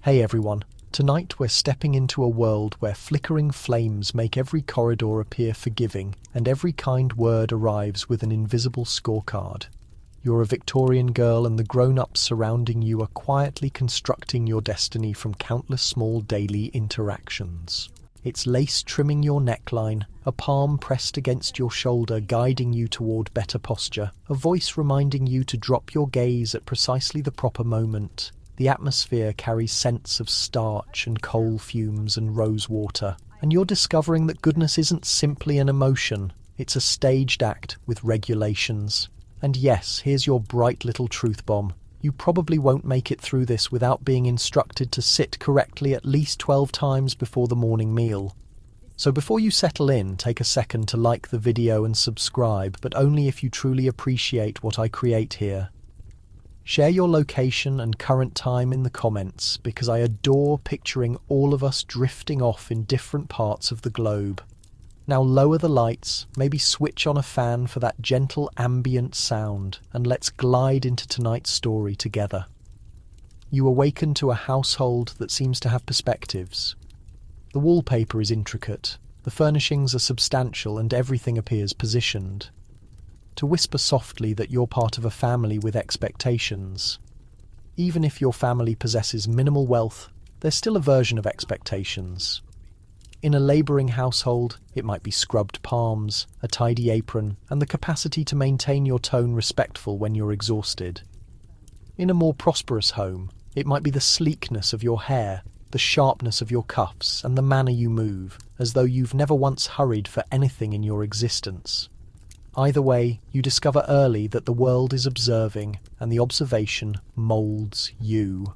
Hey everyone, tonight we're stepping into a world where flickering flames make every corridor appear forgiving and every kind word arrives with an invisible scorecard. You're a Victorian girl and the grown-ups surrounding you are quietly constructing your destiny from countless small daily interactions. It's lace trimming your neckline, a palm pressed against your shoulder guiding you toward better posture, a voice reminding you to drop your gaze at precisely the proper moment. The atmosphere carries scents of starch and coal fumes and rose water, and you're discovering that goodness isn't simply an emotion, it's a staged act with regulations. And yes, here's your bright little truth bomb. You probably won't make it through this without being instructed to sit correctly at least 12 times before the morning meal. So before you settle in, take a second to like the video and subscribe, but only if you truly appreciate what I create here. Share your location and current time in the comments, because I adore picturing all of us drifting off in different parts of the globe. Now lower the lights, maybe switch on a fan for that gentle ambient sound, and let's glide into tonight's story together. You awaken to a household that seems to have perspectives. The wallpaper is intricate, the furnishings are substantial, and everything appears positioned. To whisper softly that you're part of a family with expectations. Even if your family possesses minimal wealth, there's still a version of expectations. In a labouring household, it might be scrubbed palms, a tidy apron, and the capacity to maintain your tone respectful when you're exhausted. In a more prosperous home, it might be the sleekness of your hair, the sharpness of your cuffs, and the manner you move, as though you've never once hurried for anything in your existence. Either way, you discover early that the world is observing, and the observation moulds you.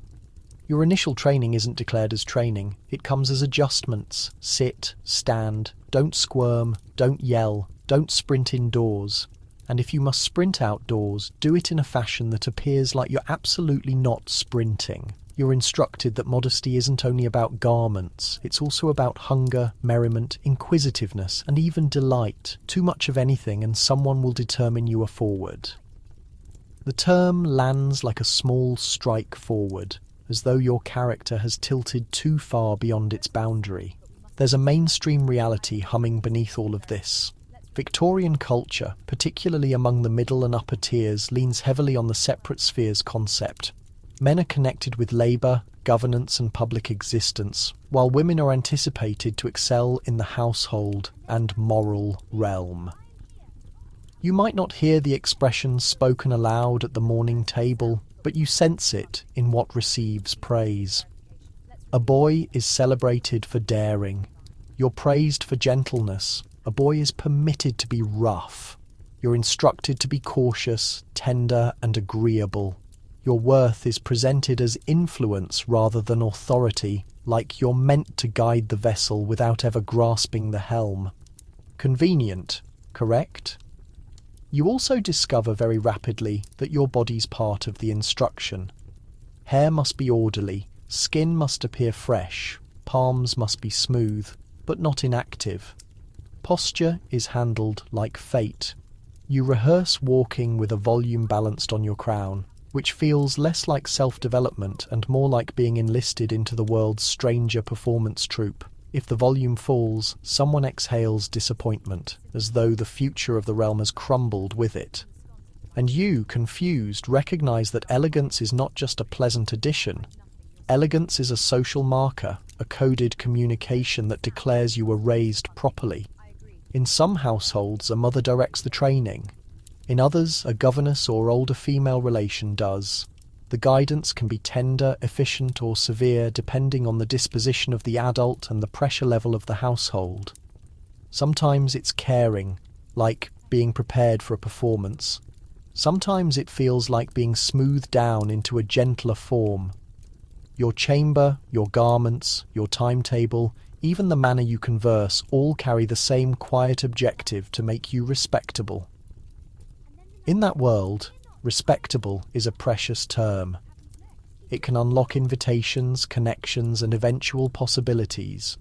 Your initial training isn't declared as training, it comes as adjustments. Sit, stand, don't squirm, don't yell, don't sprint indoors. And if you must sprint outdoors, do it in a fashion that appears like you're absolutely not sprinting. You're instructed that modesty isn't only about garments, it's also about hunger, merriment, inquisitiveness, and even delight. Too much of anything and someone will determine you are forward. The term lands like a small strike forward, as though your character has tilted too far beyond its boundary. There's a mainstream reality humming beneath all of this. Victorian culture, particularly among the middle and upper tiers, leans heavily on the separate spheres concept. Men are connected with labour, governance and public existence, while women are anticipated to excel in the household and moral realm. You might not hear the expression spoken aloud at the morning table, but you sense it in what receives praise. A boy is celebrated for daring. You're praised for gentleness. A boy is permitted to be rough. You're instructed to be cautious, tender and agreeable. Your worth is presented as influence rather than authority, like you're meant to guide the vessel without ever grasping the helm. Convenient, correct? You also discover very rapidly that your body's part of the instruction. Hair must be orderly, skin must appear fresh, palms must be smooth, but not inactive. Posture is handled like fate. You rehearse walking with a volume balanced on your crown, which feels less like self-development and more like being enlisted into the world's stranger performance troupe. If the volume falls, someone exhales disappointment, as though the future of the realm has crumbled with it. And you, confused, recognize that elegance is not just a pleasant addition. Elegance is a social marker, a coded communication that declares you were raised properly. In some households, a mother directs the training. In others, a governess or older female relation does. The guidance can be tender, efficient or severe depending on the disposition of the adult and the pressure level of the household. Sometimes it's caring, like being prepared for a performance. Sometimes it feels like being smoothed down into a gentler form. Your chamber, your garments, your timetable, even the manner you converse all carry the same quiet objective to make you respectable. In that world, respectable is a precious term. It can unlock invitations, connections, and eventual possibilities.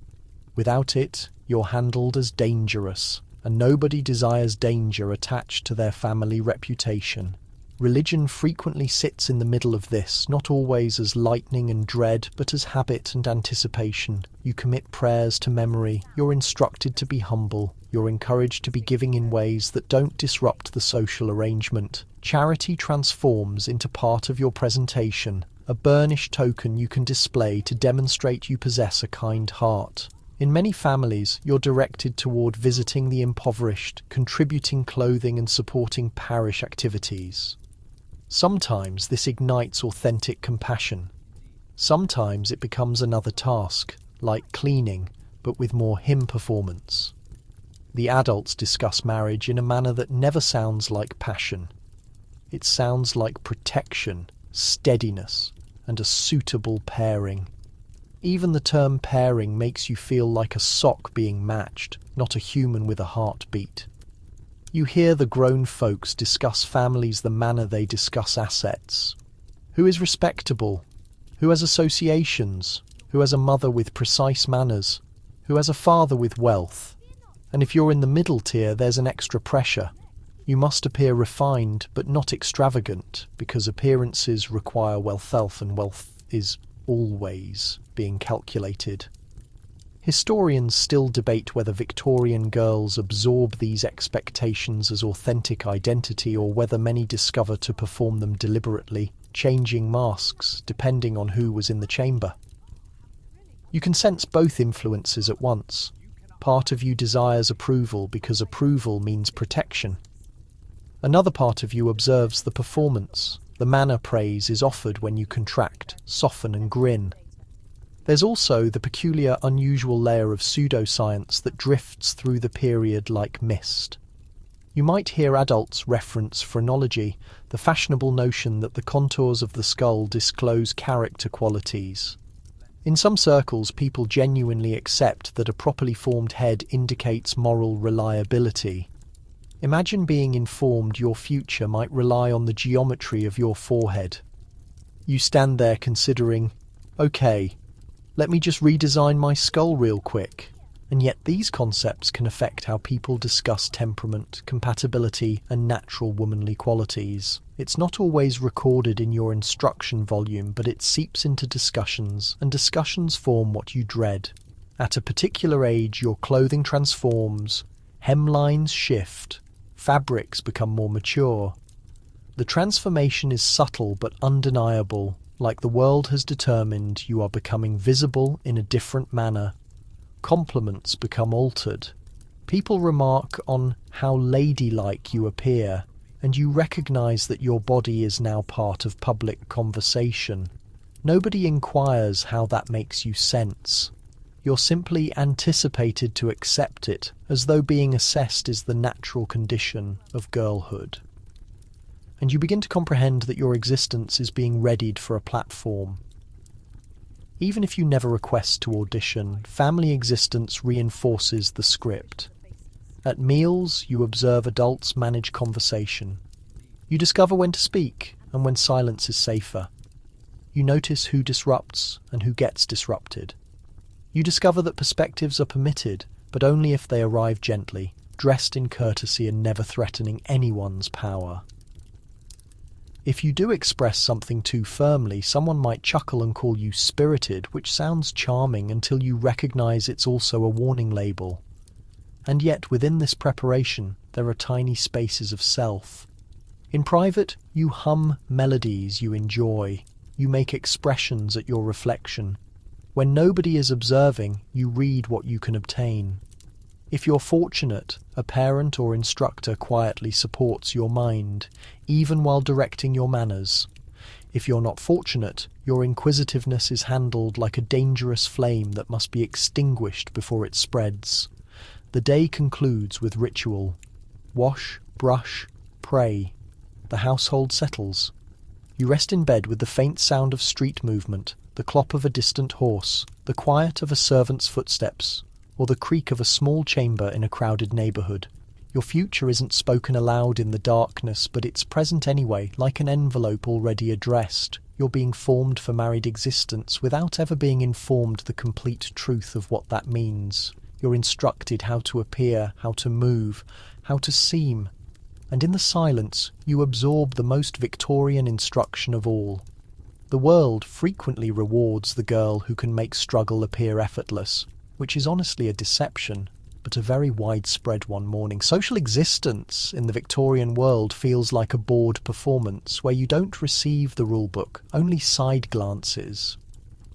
Without it, you're handled as dangerous, and nobody desires danger attached to their family reputation. Religion frequently sits in the middle of this, not always as lightning and dread, but as habit and anticipation. You commit prayers to memory, you're instructed to be humble, you're encouraged to be giving in ways that don't disrupt the social arrangement. Charity transforms into part of your presentation, a burnished token you can display to demonstrate you possess a kind heart. In many families, you're directed toward visiting the impoverished, contributing clothing and supporting parish activities. Sometimes this ignites authentic compassion. Sometimes it becomes another task, like cleaning, but with more hymn performance. The adults discuss marriage in a manner that never sounds like passion. It sounds like protection, steadiness, and a suitable pairing. Even the term pairing makes you feel like a sock being matched, not a human with a heartbeat. You hear the grown folks discuss families the manner they discuss assets. Who is respectable? Who has associations? Who has a mother with precise manners? Who has a father with wealth? And if you're in the middle tier, there's an extra pressure. You must appear refined, but not extravagant, because appearances require wealth, and wealth is always being calculated. Historians still debate whether Victorian girls absorb these expectations as authentic identity or whether many discover to perform them deliberately, changing masks depending on who was in the chamber. You can sense both influences at once. Part of you desires approval because approval means protection. Another part of you observes the performance. The manner praise is offered when you contract, soften and grin. There's also the peculiar, unusual layer of pseudoscience that drifts through the period like mist. You might hear adults reference phrenology, the fashionable notion that the contours of the skull disclose character qualities. In some circles, people genuinely accept that a properly formed head indicates moral reliability. Imagine being informed your future might rely on the geometry of your forehead. You stand there considering, okay, let me just redesign my skull real quick. And yet these concepts can affect how people discuss temperament, compatibility, and natural womanly qualities. It's not always recorded in your instruction volume, but it seeps into discussions, and discussions form what you dread. At a particular age, your clothing transforms, hemlines shift, fabrics become more mature. The transformation is subtle but undeniable. Like the world has determined, you are becoming visible in a different manner. Compliments become altered. People remark on how ladylike you appear, and you recognize that your body is now part of public conversation. Nobody inquires how that makes you sense. You're simply anticipated to accept it, as though being assessed is the natural condition of girlhood. And you begin to comprehend that your existence is being readied for a platform. Even if you never request to audition, family existence reinforces the script. At meals, you observe adults manage conversation. You discover when to speak and when silence is safer. You notice who disrupts and who gets disrupted. You discover that perspectives are permitted, but only if they arrive gently, dressed in courtesy and never threatening anyone's power. If you do express something too firmly, someone might chuckle and call you spirited, which sounds charming until you recognize it's also a warning label. And yet, within this preparation, there are tiny spaces of self. In private, you hum melodies you enjoy. You make expressions at your reflection. When nobody is observing, you read what you can obtain. If you're fortunate, a parent or instructor quietly supports your mind, even while directing your manners. If you're not fortunate, your inquisitiveness is handled like a dangerous flame that must be extinguished before it spreads. The day concludes with ritual. Wash, brush, pray. The household settles. You rest in bed with the faint sound of street movement, the clop of a distant horse, the quiet of a servant's footsteps, or the creak of a small chamber in a crowded neighbourhood. Your future isn't spoken aloud in the darkness, but it's present anyway, like an envelope already addressed. You're being formed for married existence without ever being informed the complete truth of what that means. You're instructed how to appear, how to move, how to seem. and in the silence you absorb the most Victorian instruction of all. The world frequently rewards the girl who can make struggle appear effortless, which is honestly a deception, but a very widespread one. Morning social existence in the Victorian world feels like a bored performance where you don't receive the rulebook, only side glances.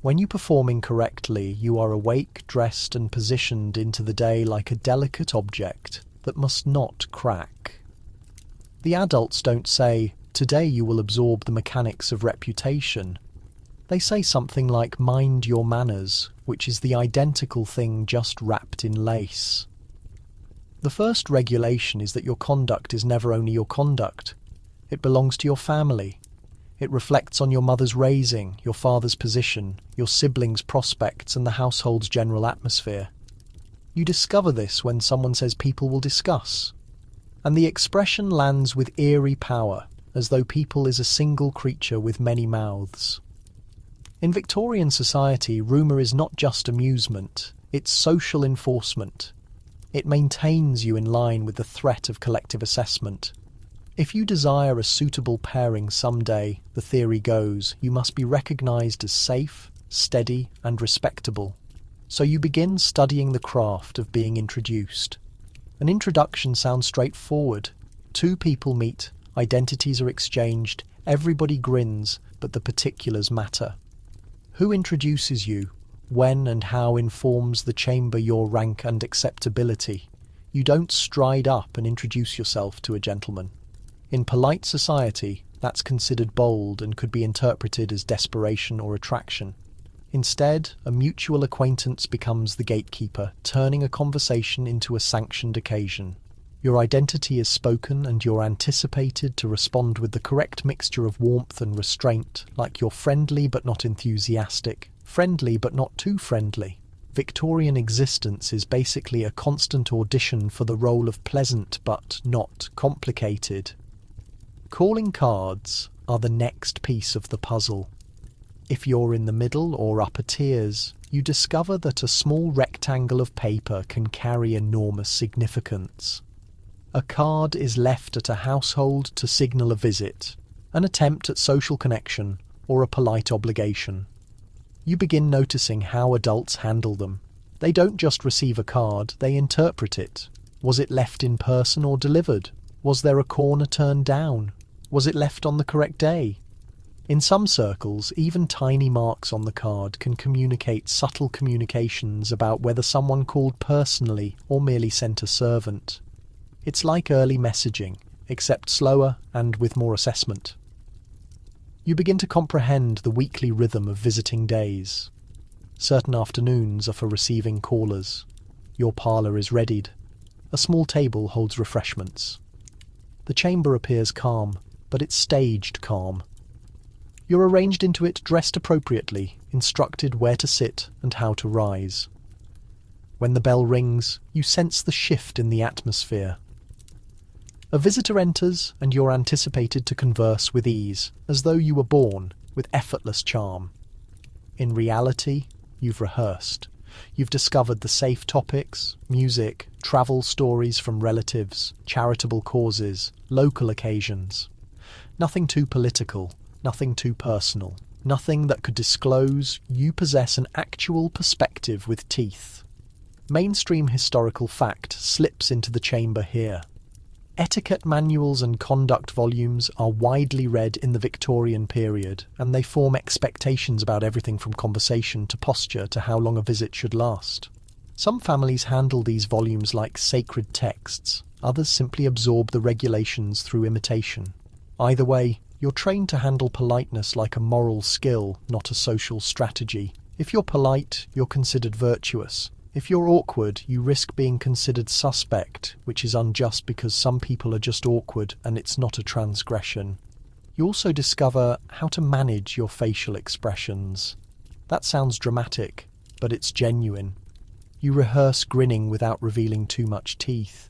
When you perform incorrectly, you are awake, dressed and positioned into the day like a delicate object that must not crack. The adults don't say, "Today you will absorb the mechanics of reputation." They say something like, "Mind your manners," which is the identical thing just wrapped in lace. The first regulation is that your conduct is never only your conduct. It belongs to your family. It reflects on your mother's raising, your father's position, your siblings' prospects, and the household's general atmosphere. You discover this when someone says people will discuss. And the expression lands with eerie power, as though people is a single creature with many mouths. In Victorian society, rumour is not just amusement, it's social enforcement. It maintains you in line with the threat of collective assessment. If you desire a suitable pairing someday, the theory goes, you must be recognised as safe, steady and respectable. So you begin studying the craft of being introduced. An introduction sounds straightforward. Two people meet, identities are exchanged, everybody grins, but the particulars matter. Who introduces you, when and how informs the chamber your rank and acceptability. You don't stride up and introduce yourself to a gentleman. In polite society, that's considered bold and could be interpreted as desperation or attraction. Instead, a mutual acquaintance becomes the gatekeeper, turning a conversation into a sanctioned occasion. Your identity is spoken and you're anticipated to respond with the correct mixture of warmth and restraint, like you're friendly but not enthusiastic, friendly but not too friendly. Victorian existence is basically a constant audition for the role of pleasant but not complicated. Calling cards are the next piece of the puzzle. If you're in the middle or upper tiers, you discover that a small rectangle of paper can carry enormous significance. A card is left at a household to signal a visit, an attempt at social connection, or a polite obligation. You begin noticing how adults handle them. They don't just receive a card, they interpret it. Was it left in person or delivered? Was there a corner turned down? Was it left on the correct day? In some circles, even tiny marks on the card can communicate subtle communications about whether someone called personally or merely sent a servant. It's like early messaging, except slower and with more assessment. You begin to comprehend the weekly rhythm of visiting days. Certain afternoons are for receiving callers. Your parlour is readied. A small table holds refreshments. The chamber appears calm, but it's staged calm. You're arranged into it dressed appropriately, instructed where to sit and how to rise. When the bell rings, you sense the shift in the atmosphere. A visitor enters and you're anticipated to converse with ease, as though you were born with effortless charm. In reality, you've rehearsed. You've discovered the safe topics, music, travel stories from relatives, charitable causes, local occasions. Nothing too political, nothing too personal, nothing that could disclose you possess an actual perspective with teeth. Mainstream historical fact slips into the chamber here. Etiquette manuals and conduct volumes are widely read in the Victorian period, and they form expectations about everything from conversation to posture to how long a visit should last. Some families handle these volumes like sacred texts, others simply absorb the regulations through imitation. Either way, you're trained to handle politeness like a moral skill, not a social strategy. If you're polite, you're considered virtuous. If you're awkward, you risk being considered suspect, which is unjust because some people are just awkward and it's not a transgression. You also discover how to manage your facial expressions. That sounds dramatic, but it's genuine. You rehearse grinning without revealing too much teeth.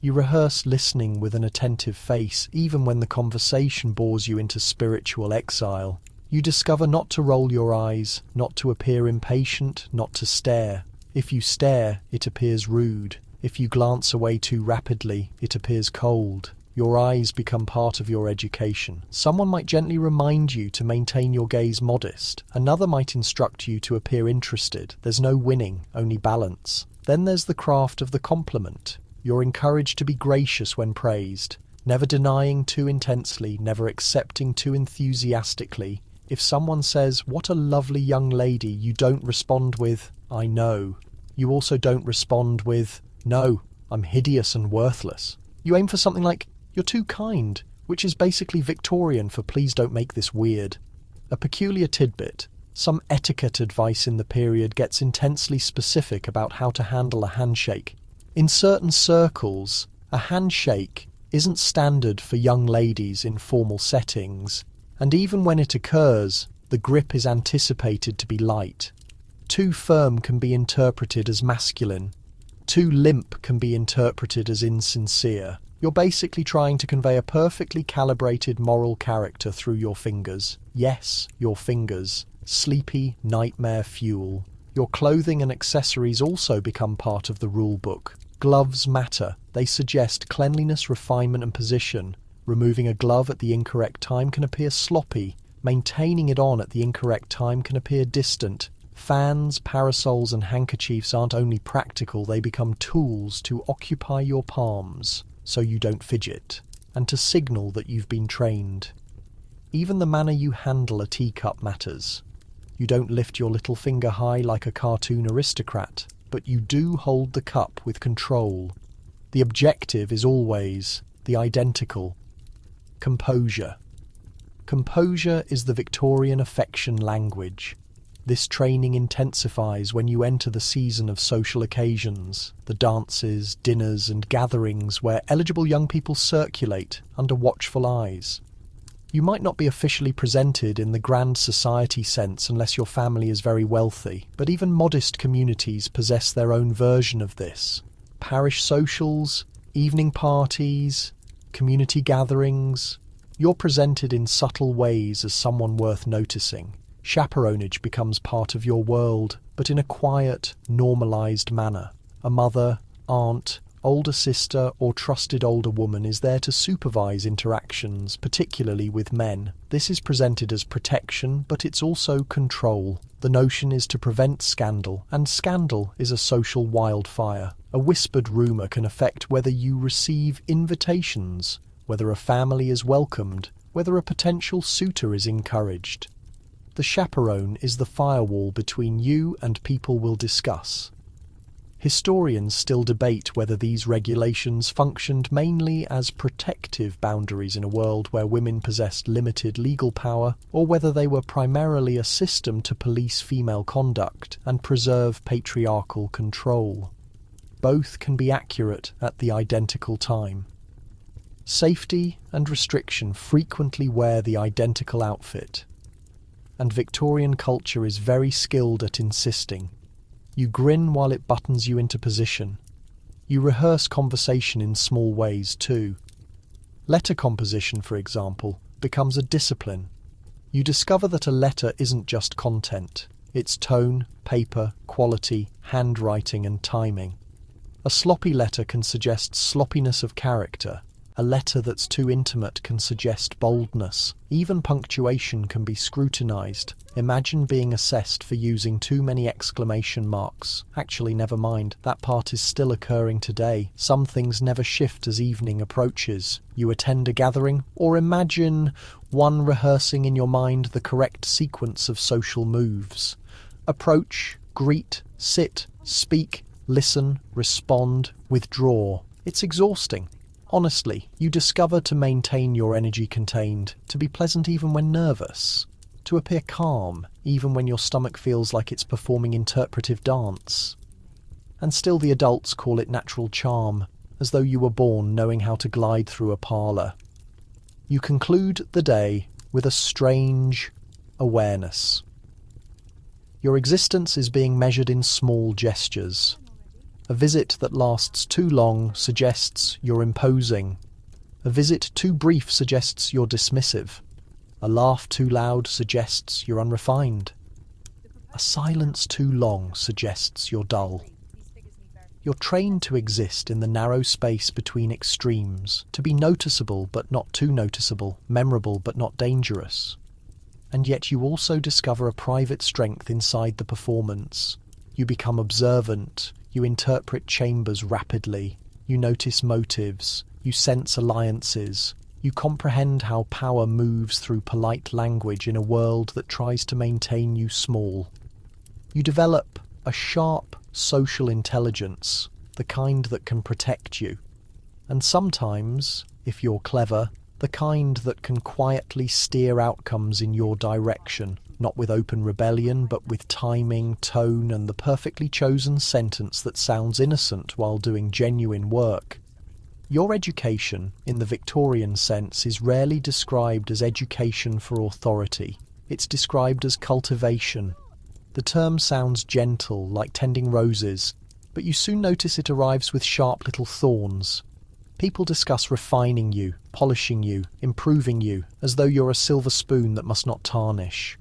You rehearse listening with an attentive face, even when the conversation bores you into spiritual exile. You discover not to roll your eyes, not to appear impatient, not to stare. If you stare, it appears rude. If you glance away too rapidly, it appears cold. Your eyes become part of your education. Someone might gently remind you to maintain your gaze modest. Another might instruct you to appear interested. There's no winning, only balance. Then there's the craft of the compliment. You're encouraged to be gracious when praised, never denying too intensely, never accepting too enthusiastically. If someone says, "What a lovely young lady," you don't respond with, "I know." You also don't respond with, "No, I'm hideous and worthless." You aim for something like, "You're too kind," which is basically Victorian for "please don't make this weird." A peculiar tidbit, some etiquette advice in the period gets intensely specific about how to handle a handshake. In certain circles, a handshake isn't standard for young ladies in formal settings, and even when it occurs, the grip is anticipated to be light. Too firm can be interpreted as masculine. Too limp can be interpreted as insincere. You're basically trying to convey a perfectly calibrated moral character through your fingers. Yes, your fingers. Sleepy nightmare fuel. Your clothing and accessories also become part of the rule book. Gloves matter. They suggest cleanliness, refinement and position. Removing a glove at the incorrect time can appear sloppy. Maintaining it on at the incorrect time can appear distant. Fans, parasols and handkerchiefs aren't only practical, they become tools to occupy your palms so you don't fidget, and to signal that you've been trained. Even the manner you handle a teacup matters. You don't lift your little finger high like a cartoon aristocrat, but you do hold the cup with control. The objective is always the identical. Composure. Composure is the Victorian affection language. This training intensifies when you enter the season of social occasions, the dances, dinners and gatherings where eligible young people circulate under watchful eyes. You might not be officially presented in the grand society sense unless your family is very wealthy, but even modest communities possess their own version of this. Parish socials, evening parties, community gatherings. You're presented in subtle ways as someone worth noticing. Chaperonage becomes part of your world, but in a quiet, normalized manner. A mother, aunt, older sister or trusted older woman is there to supervise interactions, particularly with men. This is presented as protection, but it's also control. The notion is to prevent scandal, and scandal is a social wildfire. A whispered rumour can affect whether you receive invitations, whether a family is welcomed, whether a potential suitor is encouraged. The chaperone is the firewall between you and people we'll discuss. Historians still debate whether these regulations functioned mainly as protective boundaries in a world where women possessed limited legal power, or whether they were primarily a system to police female conduct and preserve patriarchal control. Both can be accurate at the identical time. Safety and restriction frequently wear the identical outfit, and Victorian culture is very skilled at insisting. You grin while it buttons you into position. You rehearse conversation in small ways too. Letter composition, for example, becomes a discipline. You discover that a letter isn't just content. It's tone, paper, quality, handwriting and timing. A sloppy letter can suggest sloppiness of character. A letter that's too intimate can suggest boldness. Even punctuation can be scrutinized. Imagine being assessed for using too many exclamation marks. Actually, never mind. That part is still occurring today. Some things never shift as evening approaches. You attend a gathering, or imagine one rehearsing in your mind the correct sequence of social moves. Approach, greet, sit, speak, listen, respond, withdraw. It's exhausting. Honestly, you discover to maintain your energy contained, to be pleasant even when nervous, to appear calm even when your stomach feels like it's performing interpretive dance. And still the adults call it natural charm, as though you were born knowing how to glide through a parlour. You conclude the day with a strange awareness. Your existence is being measured in small gestures. A visit that lasts too long suggests you're imposing. A visit too brief suggests you're dismissive. A laugh too loud suggests you're unrefined. A silence too long suggests you're dull. You're trained to exist in the narrow space between extremes, to be noticeable but not too noticeable, memorable but not dangerous. And yet you also discover a private strength inside the performance. You become observant, you interpret chambers rapidly, you notice motives, you sense alliances, you comprehend how power moves through polite language in a world that tries to maintain you small. You develop a sharp social intelligence, the kind that can protect you. And sometimes, if you're clever, the kind that can quietly steer outcomes in your direction, not with open rebellion, but with timing, tone, and the perfectly chosen sentence that sounds innocent while doing genuine work. Your education, in the Victorian sense, is rarely described as education for authority. It's described as cultivation. The term sounds gentle, like tending roses, but you soon notice it arrives with sharp little thorns. People discuss refining you, polishing you, improving you, as though you're a silver spoon that must not tarnish.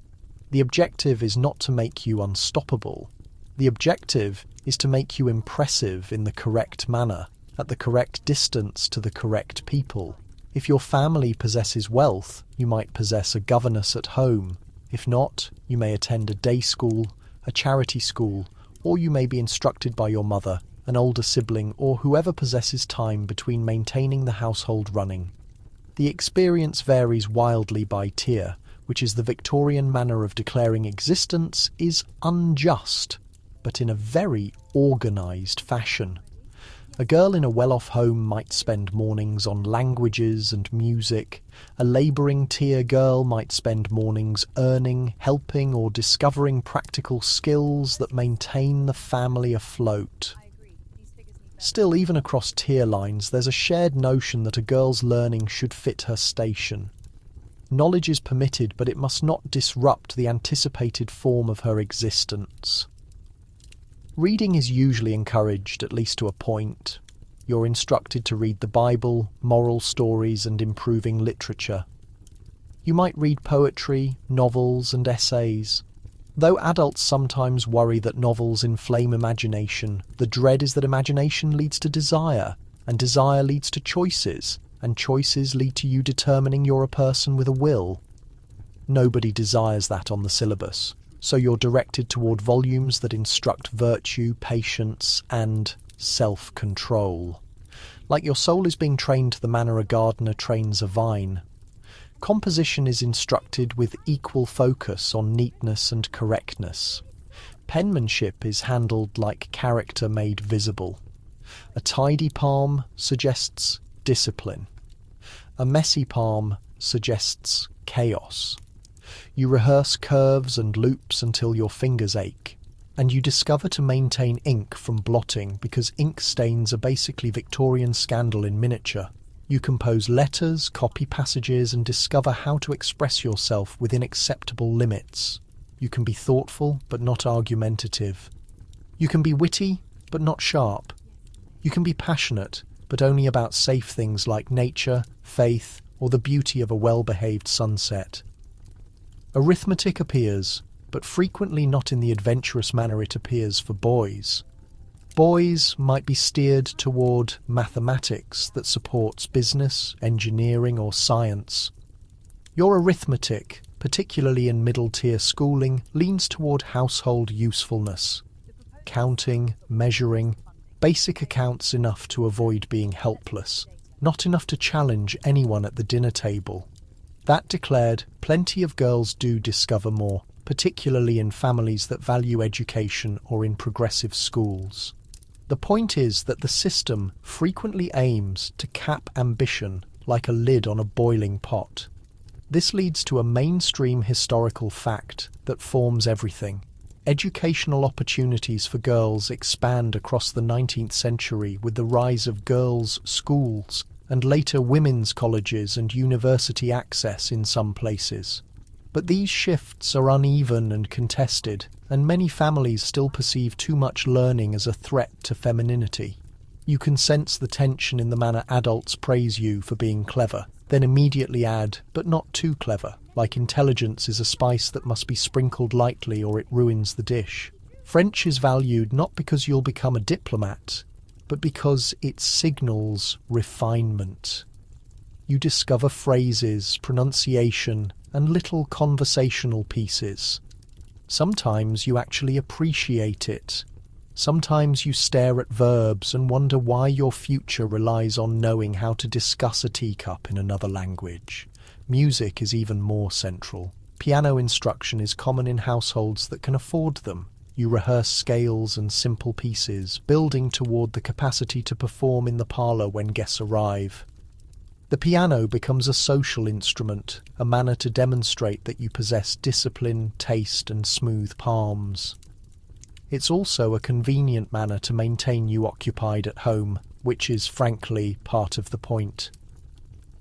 The objective is not to make you unstoppable. The objective is to make you impressive in the correct manner, at the correct distance to the correct people. If your family possesses wealth, you might possess a governess at home. If not, you may attend a day school, a charity school, or you may be instructed by your mother, an older sibling, or whoever possesses time between maintaining the household running. The experience varies wildly by tier, which is the Victorian manner of declaring existence is unjust, but in a very organised fashion. A girl in a well-off home might spend mornings on languages and music. A labouring tier girl might spend mornings earning, helping, or discovering practical skills that maintain the family afloat. Still, even across tier lines, there's a shared notion that a girl's learning should fit her station. Knowledge is permitted, but it must not disrupt the anticipated form of her existence. Reading is usually encouraged, at least to a point. You're instructed to read the Bible, moral stories, and improving literature. You might read poetry, novels, and essays. Though adults sometimes worry that novels inflame imagination, the dread is that imagination leads to desire, and desire leads to choices, and choices lead to you determining you're a person with a will. Nobody desires that on the syllabus. So you're directed toward volumes that instruct virtue, patience, and self-control. Like your soul is being trained to the manner a gardener trains a vine. Composition is instructed with equal focus on neatness and correctness. Penmanship is handled like character made visible. A tidy palm suggests discipline. A messy palm suggests chaos. You rehearse curves and loops until your fingers ache, and you discover to maintain ink from blotting because ink stains are basically Victorian scandal in miniature. You compose letters, copy passages, and discover how to express yourself within acceptable limits. You can be thoughtful, but not argumentative. You can be witty, but not sharp. You can be passionate, but only about safe things like nature, faith, or the beauty of a well-behaved sunset. Arithmetic appears, but frequently not in the adventurous manner it appears for boys. Boys might be steered toward mathematics that supports business, engineering, or science. Your arithmetic, particularly in middle-tier schooling, leans toward household usefulness. Counting, measuring, basic accounts enough to avoid being helpless, not enough to challenge anyone at the dinner table. That declared, plenty of girls do discover more, particularly in families that value education or in progressive schools. The point is that the system frequently aims to cap ambition like a lid on a boiling pot. This leads to a mainstream historical fact that forms everything. Educational opportunities for girls expand across the 19th century with the rise of girls' schools and later women's colleges and university access in some places. But these shifts are uneven and contested, and many families still perceive too much learning as a threat to femininity. You can sense the tension in the manner adults praise you for being clever, then immediately add, but not too clever, like intelligence is a spice that must be sprinkled lightly or it ruins the dish. French is valued not because you'll become a diplomat, but because it signals refinement. You discover phrases, pronunciation, and little conversational pieces. Sometimes you actually appreciate it. Sometimes you stare at verbs and wonder why your future relies on knowing how to discuss a teacup in another language. Music is even more central. Piano instruction is common in households that can afford them. You rehearse scales and simple pieces, building toward the capacity to perform in the parlour when guests arrive. The piano becomes a social instrument, a manner to demonstrate that you possess discipline, taste, and smooth palms. It's also a convenient manner to maintain you occupied at home, which is, frankly, part of the point.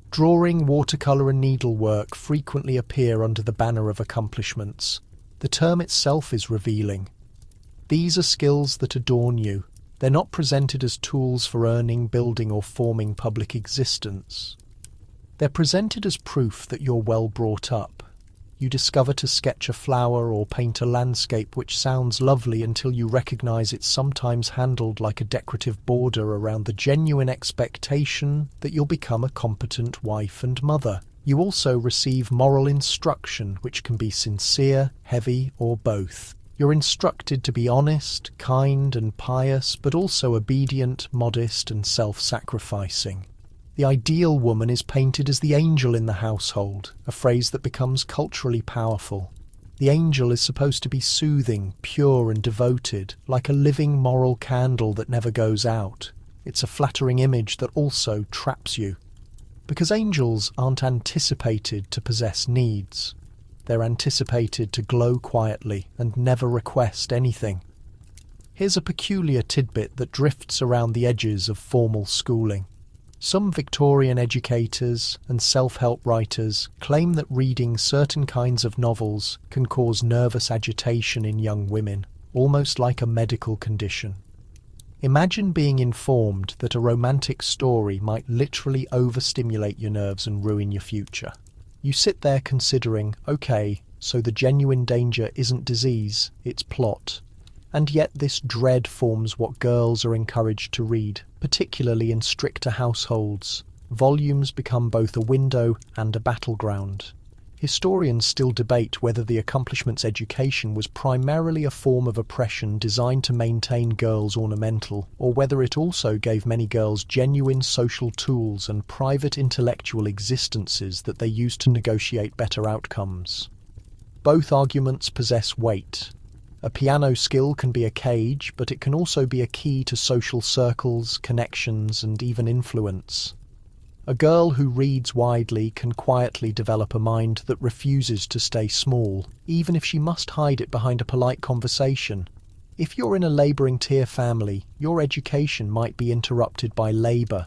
Drawing, watercolour and needlework frequently appear under the banner of accomplishments. The term itself is revealing. These are skills that adorn you. They're not presented as tools for earning, building or forming public existence. They're presented as proof that you're well brought up. You discover to sketch a flower or paint a landscape which sounds lovely until you recognise it's sometimes handled like a decorative border around the genuine expectation that you'll become a competent wife and mother. You also receive moral instruction, which can be sincere, heavy, or both. You're instructed to be honest, kind, and pious, but also obedient, modest, and self-sacrificing. The ideal woman is painted as the angel in the household, a phrase that becomes culturally powerful. The angel is supposed to be soothing, pure, and devoted, like a living moral candle that never goes out. It's a flattering image that also traps you. Because angels aren't anticipated to possess needs. They're anticipated to glow quietly and never request anything. Here's a peculiar tidbit that drifts around the edges of formal schooling. Some Victorian educators and self-help writers claim that reading certain kinds of novels can cause nervous agitation in young women, almost like a medical condition. Imagine being informed that a romantic story might literally overstimulate your nerves and ruin your future. You sit there considering, okay, so the genuine danger isn't disease, it's plot. And yet this dread forms what girls are encouraged to read, particularly in stricter households. Volumes become both a window and a battleground. Historians still debate whether the accomplishments education was primarily a form of oppression designed to maintain girls ornamental, or whether it also gave many girls genuine social tools and private intellectual existences that they used to negotiate better outcomes. Both arguments possess weight. A piano skill can be a cage, but it can also be a key to social circles, connections, and even influence. A girl who reads widely can quietly develop a mind that refuses to stay small, even if she must hide it behind a polite conversation. If you're in a labouring tier family, your education might be interrupted by labour.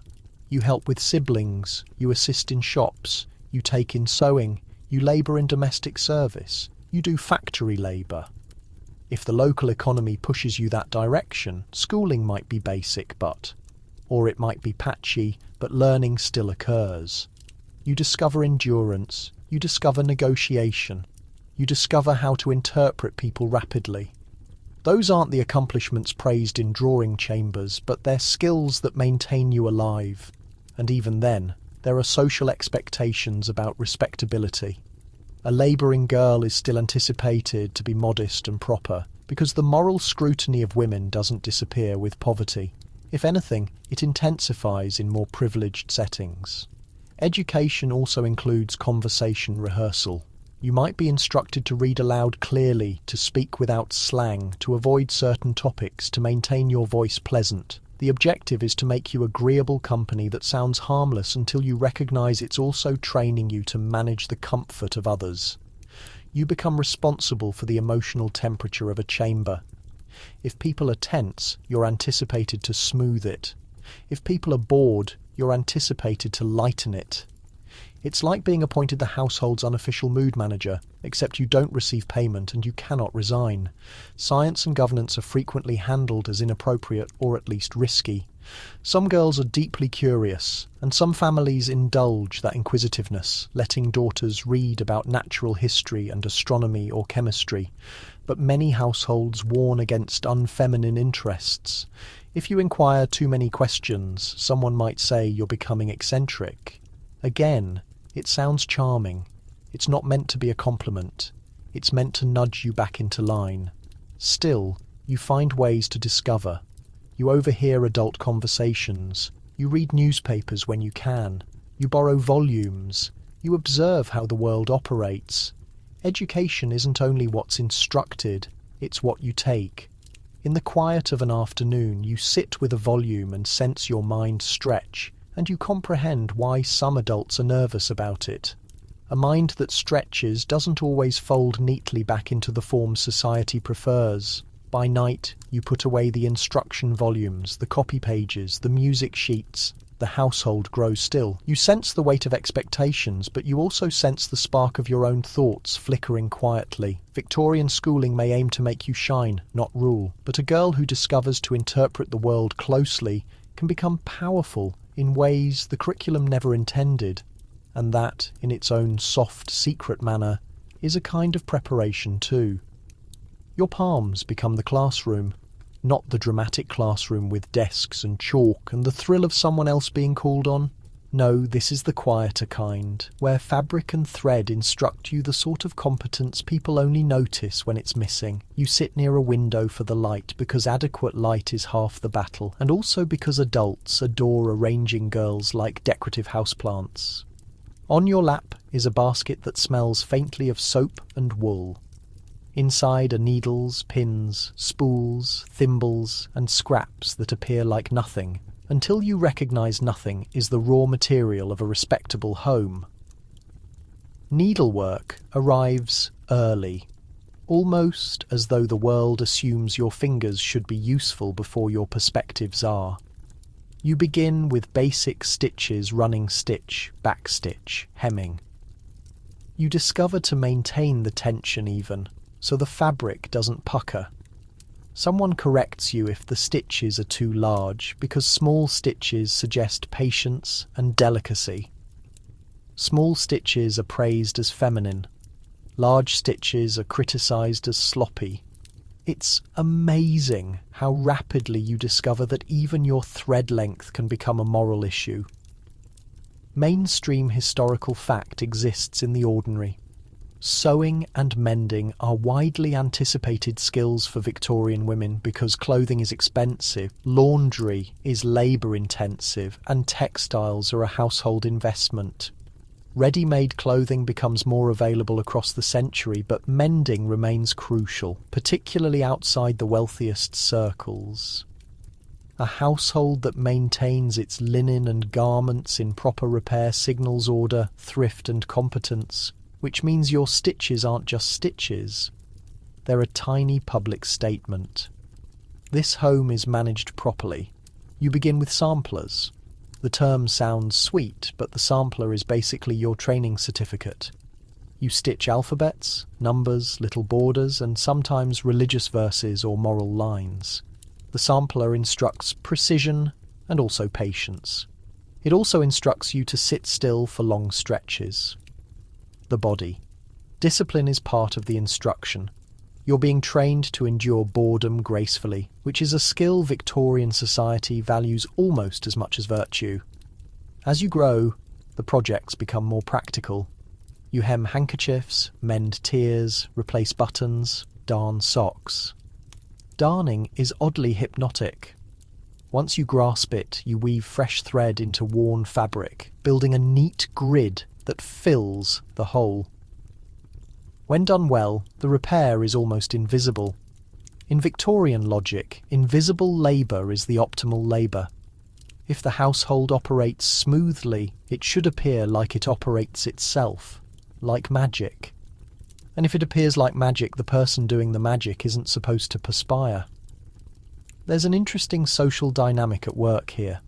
You help with siblings, you assist in shops, you take in sewing, you labour in domestic service, you do factory labour. If the local economy pushes you that direction, schooling might be basic or it might be patchy, but learning still occurs. You discover endurance, you discover negotiation, you discover how to interpret people rapidly. Those aren't the accomplishments praised in drawing chambers, but they're skills that maintain you alive. And even then, there are social expectations about respectability. A labouring girl is still anticipated to be modest and proper, because the moral scrutiny of women doesn't disappear with poverty. If anything, it intensifies in more privileged settings. Education also includes conversation rehearsal. You might be instructed to read aloud clearly, to speak without slang, to avoid certain topics, to maintain your voice pleasant. The objective is to make you agreeable company that sounds harmless until you recognise it's also training you to manage the comfort of others. You become responsible for the emotional temperature of a chamber. If people are tense, you're anticipated to smooth it. If people are bored, you're anticipated to lighten it. It's like being appointed the household's unofficial mood manager, except you don't receive payment and you cannot resign. Science and governance are frequently handled as inappropriate or at least risky. Some girls are deeply curious, and some families indulge that inquisitiveness, letting daughters read about natural history and astronomy or chemistry. But many households warn against unfeminine interests. If you inquire too many questions, someone might say you're becoming eccentric. Again, it sounds charming. It's not meant to be a compliment. It's meant to nudge you back into line. Still, you find ways to discover. You overhear adult conversations. You read newspapers when you can. You borrow volumes. You observe how the world operates. Education isn't only what's instructed, it's what you take. In the quiet of an afternoon, you sit with a volume and sense your mind stretch, and you comprehend why some adults are nervous about it. A mind that stretches doesn't always fold neatly back into the form society prefers. By night, you put away the instruction volumes, the copy pages, the music sheets. The household grows still. You sense the weight of expectations, but you also sense the spark of your own thoughts flickering quietly. Victorian schooling may aim to make you shine, not rule, but a girl who discovers to interpret the world closely can become powerful in ways the curriculum never intended. And that, in its own soft, secret manner, is a kind of preparation too. Your palms become the classroom, not the dramatic classroom with desks and chalk and the thrill of someone else being called on. No, this is the quieter kind, where fabric and thread instruct you the sort of competence people only notice when it's missing. You sit near a window for the light because adequate light is half the battle, and also because adults adore arranging girls like decorative houseplants. On your lap is a basket that smells faintly of soap and wool. Inside are needles, pins, spools, thimbles, and scraps that appear like nothing, until you recognise nothing is the raw material of a respectable home. Needlework arrives early, almost as though the world assumes your fingers should be useful before your perspectives are. You begin with basic stitches, running stitch, backstitch, hemming. You discover to maintain the tension even, so the fabric doesn't pucker. Someone corrects you if the stitches are too large, because small stitches suggest patience and delicacy. Small stitches are praised as feminine. Large stitches are criticised as sloppy. It's amazing how rapidly you discover that even your thread length can become a moral issue. Mainstream historical fact exists in the ordinary. Sewing and mending are widely anticipated skills for Victorian women because clothing is expensive, laundry is labour-intensive, and textiles are a household investment. Ready-made clothing becomes more available across the century, but mending remains crucial, particularly outside the wealthiest circles. A household that maintains its linen and garments in proper repair signals order, thrift and competence, which means your stitches aren't just stitches. They're a tiny public statement. This home is managed properly. You begin with samplers. The term sounds sweet, but the sampler is basically your training certificate. You stitch alphabets, numbers, little borders, and sometimes religious verses or moral lines. The sampler instructs precision and also patience. It also instructs you to sit still for long stretches. The body. Discipline is part of the instruction. You're being trained to endure boredom gracefully, which is a skill Victorian society values almost as much as virtue. As you grow, the projects become more practical. You hem handkerchiefs, mend tiers, replace buttons, darn socks. Darning is oddly hypnotic. Once you grasp it, you weave fresh thread into worn fabric, building a neat grid that fills the whole. When done well, the repair is almost invisible. In Victorian logic, invisible labour is the optimal labour. If the household operates smoothly, it should appear like it operates itself, like magic. And if it appears like magic, the person doing the magic isn't supposed to perspire. There's an interesting social dynamic at work here.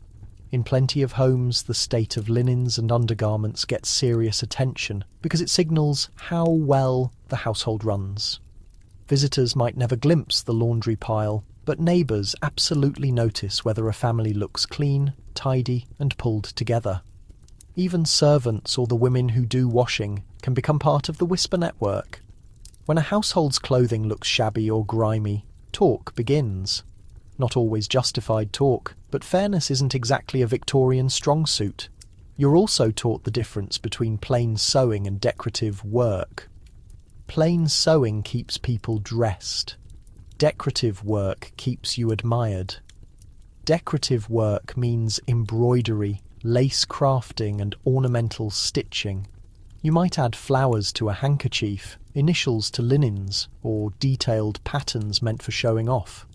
In plenty of homes, the state of linens and undergarments gets serious attention because it signals how well the household runs. Visitors might never glimpse the laundry pile, but neighbours absolutely notice whether a family looks clean, tidy, and pulled together. Even servants or the women who do washing can become part of the whisper network. When a household's clothing looks shabby or grimy, talk begins. not always justified talk, but fairness isn't exactly a Victorian strong suit. You're also taught the difference between plain sewing and decorative work. Plain sewing keeps people dressed. Decorative work keeps you admired. Decorative work means embroidery, lace crafting and ornamental stitching. You might add flowers to a handkerchief, initials to linens, or detailed patterns meant for showing off.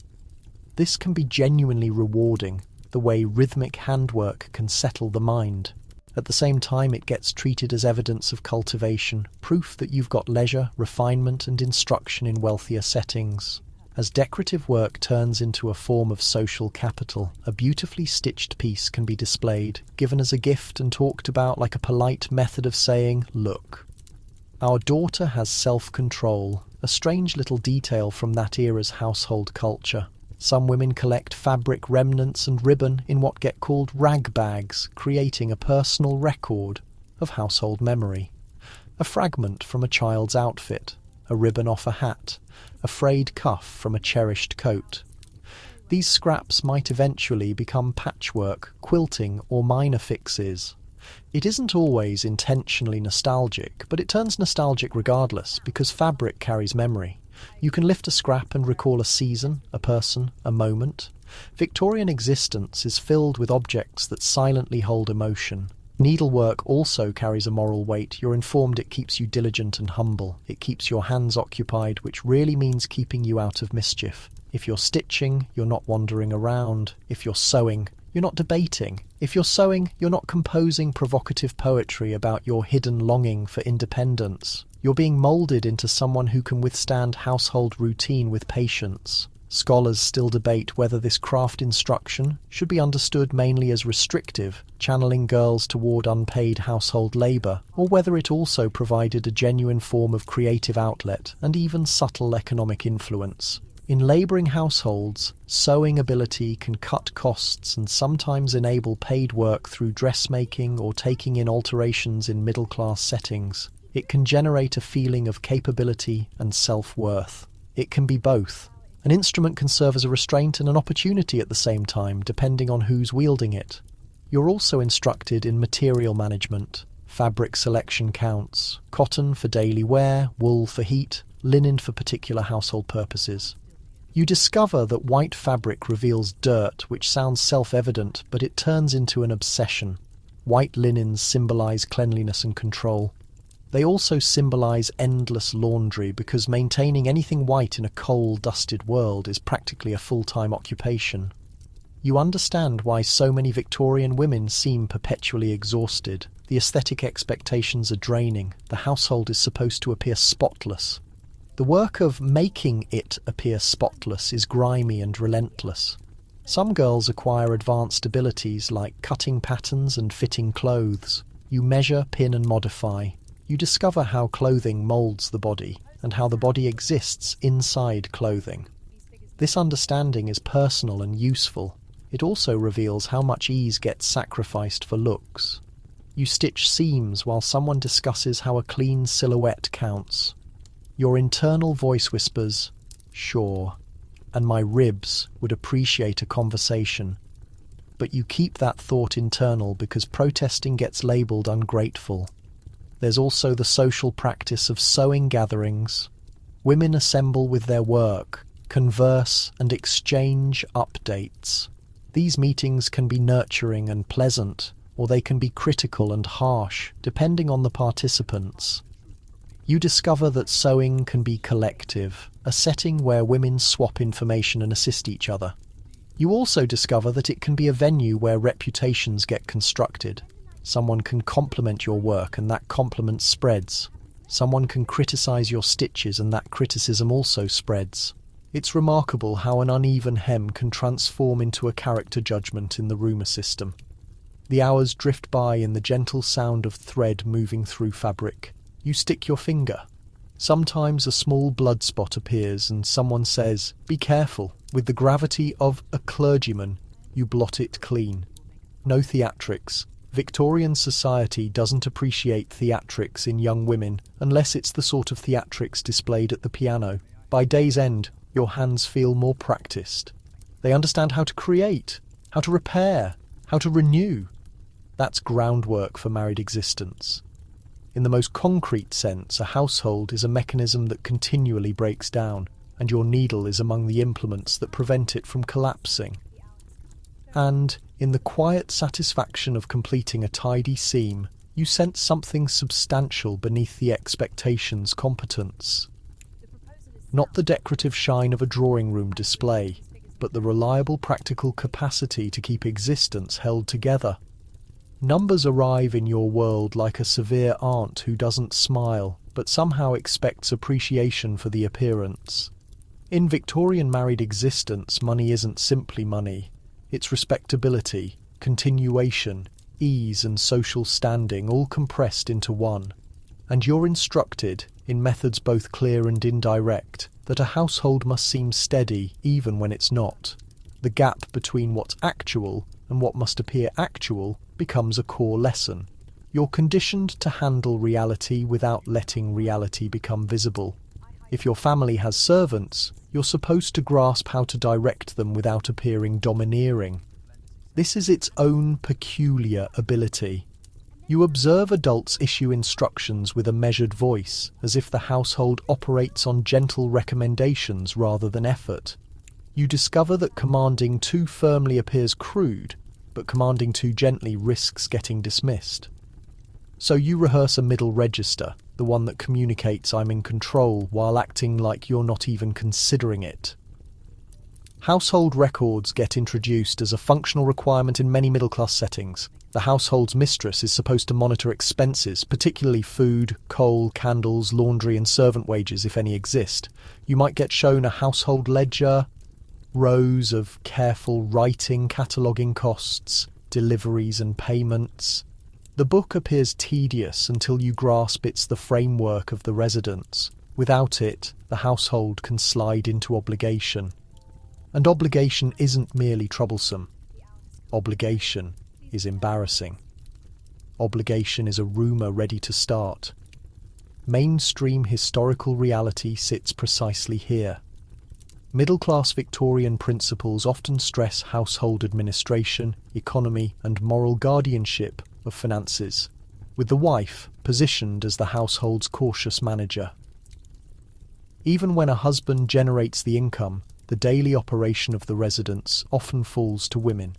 This can be genuinely rewarding, the way rhythmic handwork can settle the mind. At the same time, it gets treated as evidence of cultivation, proof that you've got leisure, refinement and instruction in wealthier settings. As decorative work turns into a form of social capital, a beautifully stitched piece can be displayed, given as a gift and talked about like a polite method of saying, "Look." Our daughter has self-control, a strange little detail from that era's household culture. Some women collect fabric remnants and ribbon in what get called rag bags, creating a personal record of household memory. A fragment from a child's outfit, a ribbon off a hat, a frayed cuff from a cherished coat. These scraps might eventually become patchwork, quilting, or minor fixes. It isn't always intentionally nostalgic, but it turns nostalgic regardless, because fabric carries memory. You can lift a scrap and recall a season, a person, a moment. Victorian existence is filled with objects that silently hold emotion. Needlework also carries a moral weight. You're informed it keeps you diligent and humble. It keeps your hands occupied, which really means keeping you out of mischief. If you're stitching, you're not wandering around. If you're sewing, you're not debating. If you're sewing, you're not composing provocative poetry about your hidden longing for independence. You're being moulded into someone who can withstand household routine with patience. Scholars still debate whether this craft instruction should be understood mainly as restrictive, channeling girls toward unpaid household labour, or whether it also provided a genuine form of creative outlet and even subtle economic influence. In labouring households, sewing ability can cut costs and sometimes enable paid work through dressmaking or taking in alterations in middle-class settings. It can generate a feeling of capability and self-worth. It can be both. An instrument can serve as a restraint and an opportunity at the same time, depending on who's wielding it. You're also instructed in material management. Fabric selection counts. Cotton for daily wear, wool for heat, linen for particular household purposes. You discover that white fabric reveals dirt, which sounds self-evident, but it turns into an obsession. White linens symbolize cleanliness and control. They also symbolize endless laundry, because maintaining anything white in a coal, dusted world is practically a full-time occupation. You understand why so many Victorian women seem perpetually exhausted. The aesthetic expectations are draining. The household is supposed to appear spotless. The work of making it appear spotless is grimy and relentless. Some girls acquire advanced abilities like cutting patterns and fitting clothes. You measure, pin and modify. You discover how clothing moulds the body and how the body exists inside clothing. This understanding is personal and useful. It also reveals how much ease gets sacrificed for looks. You stitch seams while someone discusses how a clean silhouette counts. Your internal voice whispers, "Sure," and my ribs would appreciate a conversation. But you keep that thought internal because protesting gets labelled ungrateful. There's also the social practice of sewing gatherings. Women assemble with their work, converse and exchange updates. These meetings can be nurturing and pleasant, or they can be critical and harsh, depending on the participants. You discover that sewing can be collective, a setting where women swap information and assist each other. You also discover that it can be a venue where reputations get constructed. Someone can compliment your work and that compliment spreads. Someone can criticize your stitches and that criticism also spreads. It's remarkable how an uneven hem can transform into a character judgment in the rumour system. The hours drift by in the gentle sound of thread moving through fabric. You stick your finger. Sometimes a small blood spot appears and someone says, "Be careful." With the gravity of a clergyman, you blot it clean. No theatrics. Victorian society doesn't appreciate theatrics in young women unless it's the sort of theatrics displayed at the piano. By day's end, your hands feel more practiced. They understand how to create, how to repair, how to renew. That's groundwork for married existence. In the most concrete sense, a household is a mechanism that continually breaks down, and your needle is among the implements that prevent it from collapsing. And, in the quiet satisfaction of completing a tidy seam, you sense something substantial beneath the expectation's competence. Not the decorative shine of a drawing room display, but the reliable practical capacity to keep existence held together. Numbers arrive in your world like a severe aunt who doesn't smile, but somehow expects appreciation for the appearance. In Victorian married existence, money isn't simply money. It's respectability, continuation, ease and social standing all compressed into one. And you're instructed, in methods both clear and indirect, that a household must seem steady even when it's not. The gap between what's actual and what must appear actual becomes a core lesson. You're conditioned to handle reality without letting reality become visible. If your family has servants, you're supposed to grasp how to direct them without appearing domineering. This is its own peculiar ability. You observe adults issue instructions with a measured voice, as if the household operates on gentle recommendations rather than effort. You discover that commanding too firmly appears crude, but commanding too gently risks getting dismissed. So you rehearse a middle register, the one that communicates "I'm in control" while acting like you're not even considering it. Household records get introduced as a functional requirement in many middle-class settings. The household's mistress is supposed to monitor expenses, particularly food, coal, candles, laundry and servant wages if any exist. You might get shown a household ledger, rows of careful writing cataloguing costs, deliveries and payments. The book appears tedious until you grasp it's the framework of the residence. Without it, the household can slide into obligation. And obligation isn't merely troublesome. Obligation is embarrassing. Obligation is a rumour ready to start. Mainstream historical reality sits precisely here. Middle-class Victorian principles often stress household administration, economy and moral guardianship of finances, with the wife positioned as the household's cautious manager. Even when a husband generates the income, the daily operation of the residence often falls to women.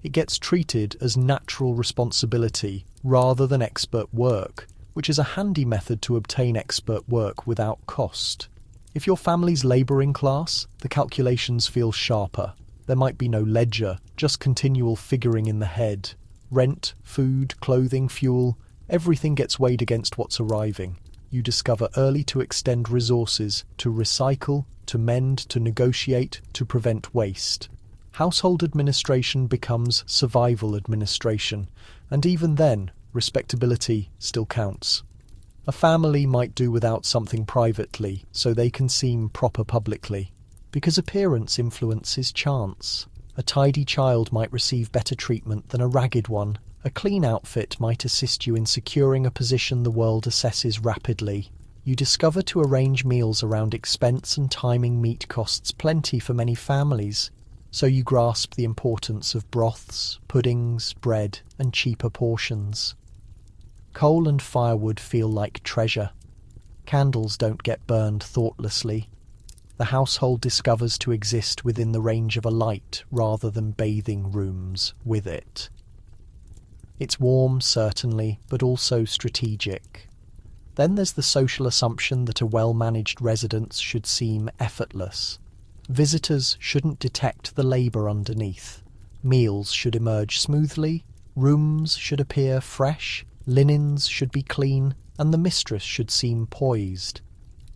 It gets treated as natural responsibility rather than expert work, which is a handy method to obtain expert work without cost. If your family's labouring class, the calculations feel sharper. There might be no ledger, just continual figuring in the head. Rent, food, clothing, fuel, everything gets weighed against what's arriving. You discover early to extend resources, to recycle, to mend, to negotiate, to prevent waste. Household administration becomes survival administration, and even then, respectability still counts. A family might do without something privately, so they can seem proper publicly, because appearance influences chance. A tidy child might receive better treatment than a ragged one. A clean outfit might assist you in securing a position the world assesses rapidly. You discover to arrange meals around expense and timing meat costs plenty for many families, so you grasp the importance of broths, puddings, bread, and cheaper portions. Coal and firewood feel like treasure. Candles don't get burned thoughtlessly. The household discovers to exist within the range of a light rather than bathing rooms with it. It's warm, certainly, but also strategic. Then there's the social assumption that a well-managed residence should seem effortless. Visitors shouldn't detect the labour underneath. Meals should emerge smoothly, rooms should appear fresh, linens should be clean, and the mistress should seem poised.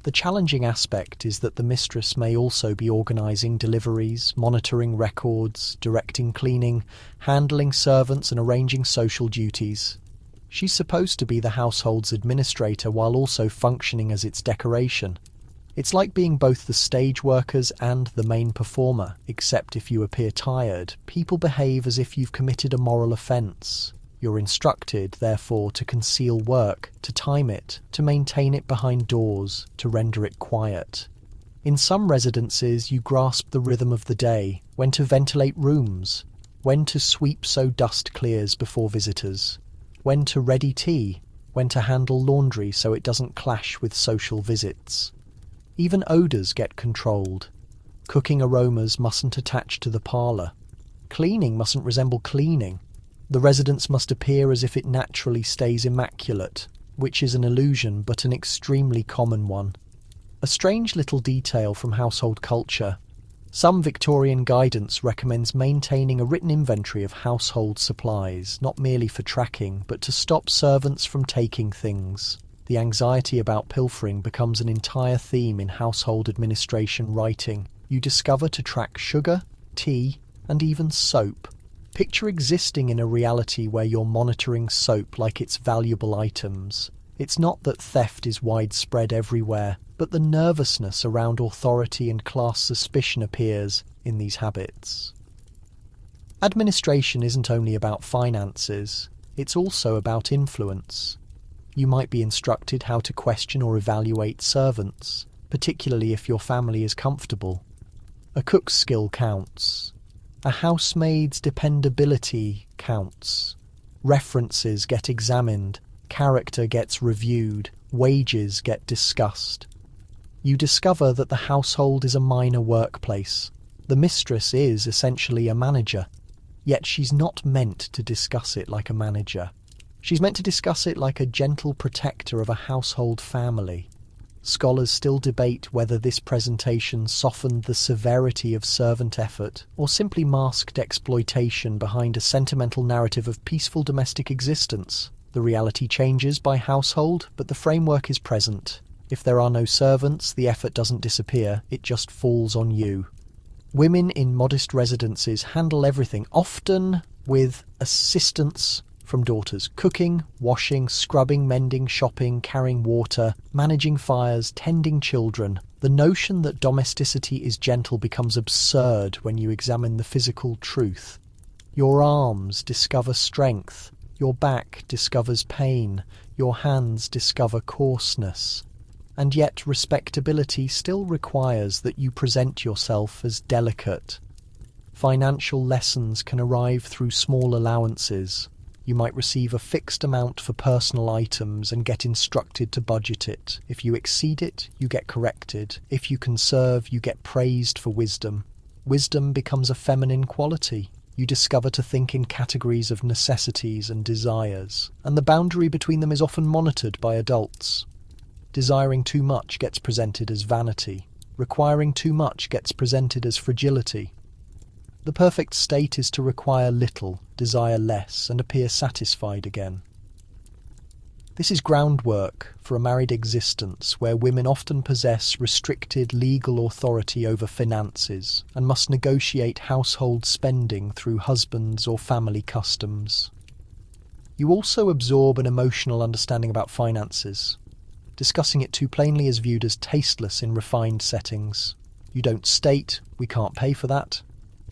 The challenging aspect is that the mistress may also be organising deliveries, monitoring records, directing cleaning, handling servants and arranging social duties. She's supposed to be the household's administrator while also functioning as its decoration. It's like being both the stage workers and the main performer, except if you appear tired, people behave as if you've committed a moral offence. You're instructed, therefore, to conceal work, to time it, to maintain it behind doors, to render it quiet. In some residences, you grasp the rhythm of the day, when to ventilate rooms, when to sweep so dust clears before visitors, when to ready tea, when to handle laundry so it doesn't clash with social visits. Even odours get controlled. Cooking aromas mustn't attach to the parlour. Cleaning mustn't resemble cleaning. The residence must appear as if it naturally stays immaculate, which is an illusion but an extremely common one. A strange little detail from household culture. Some Victorian guidance recommends maintaining a written inventory of household supplies, not merely for tracking, but to stop servants from taking things. The anxiety about pilfering becomes an entire theme in household administration writing. You discover to track sugar, tea, and even soap. Picture existing in a reality where you're monitoring soap like it's valuable items. It's not that theft is widespread everywhere, but the nervousness around authority and class suspicion appears in these habits. Administration isn't only about finances, it's also about influence. You might be instructed how to question or evaluate servants, particularly if your family is comfortable. A cook's skill counts. A housemaid's dependability counts. References get examined, character gets reviewed, wages get discussed. You discover that the household is a minor workplace. The mistress is essentially a manager, yet she's not meant to discuss it like a manager. She's meant to discuss it like a gentle protector of a household family. Scholars still debate whether this presentation softened the severity of servant effort or simply masked exploitation behind a sentimental narrative of peaceful domestic existence. The reality changes by household, but the framework is present. If there are no servants, the effort doesn't disappear, it just falls on you. Women in modest residences handle everything, often with assistance from daughters. Cooking, washing, scrubbing, mending, shopping, carrying water, managing fires, tending children. The notion that domesticity is gentle becomes absurd when you examine the physical truth. Your arms discover strength, your back discovers pain, your hands discover coarseness. And yet respectability still requires that you present yourself as delicate. Financial lessons can arrive through small allowances. You might receive a fixed amount for personal items and get instructed to budget it. If you exceed it, you get corrected. If you conserve, you get praised for wisdom. Wisdom becomes a feminine quality. You discover to think in categories of necessities and desires, and the boundary between them is often monitored by adults. Desiring too much gets presented as vanity. Requiring too much gets presented as fragility. The perfect state is to require little, desire less, and appear satisfied again. This is groundwork for a married existence where women often possess restricted legal authority over finances and must negotiate household spending through husbands or family customs. You also absorb an emotional understanding about finances. Discussing it too plainly is viewed as tasteless in refined settings. You don't state, "We can't pay for that."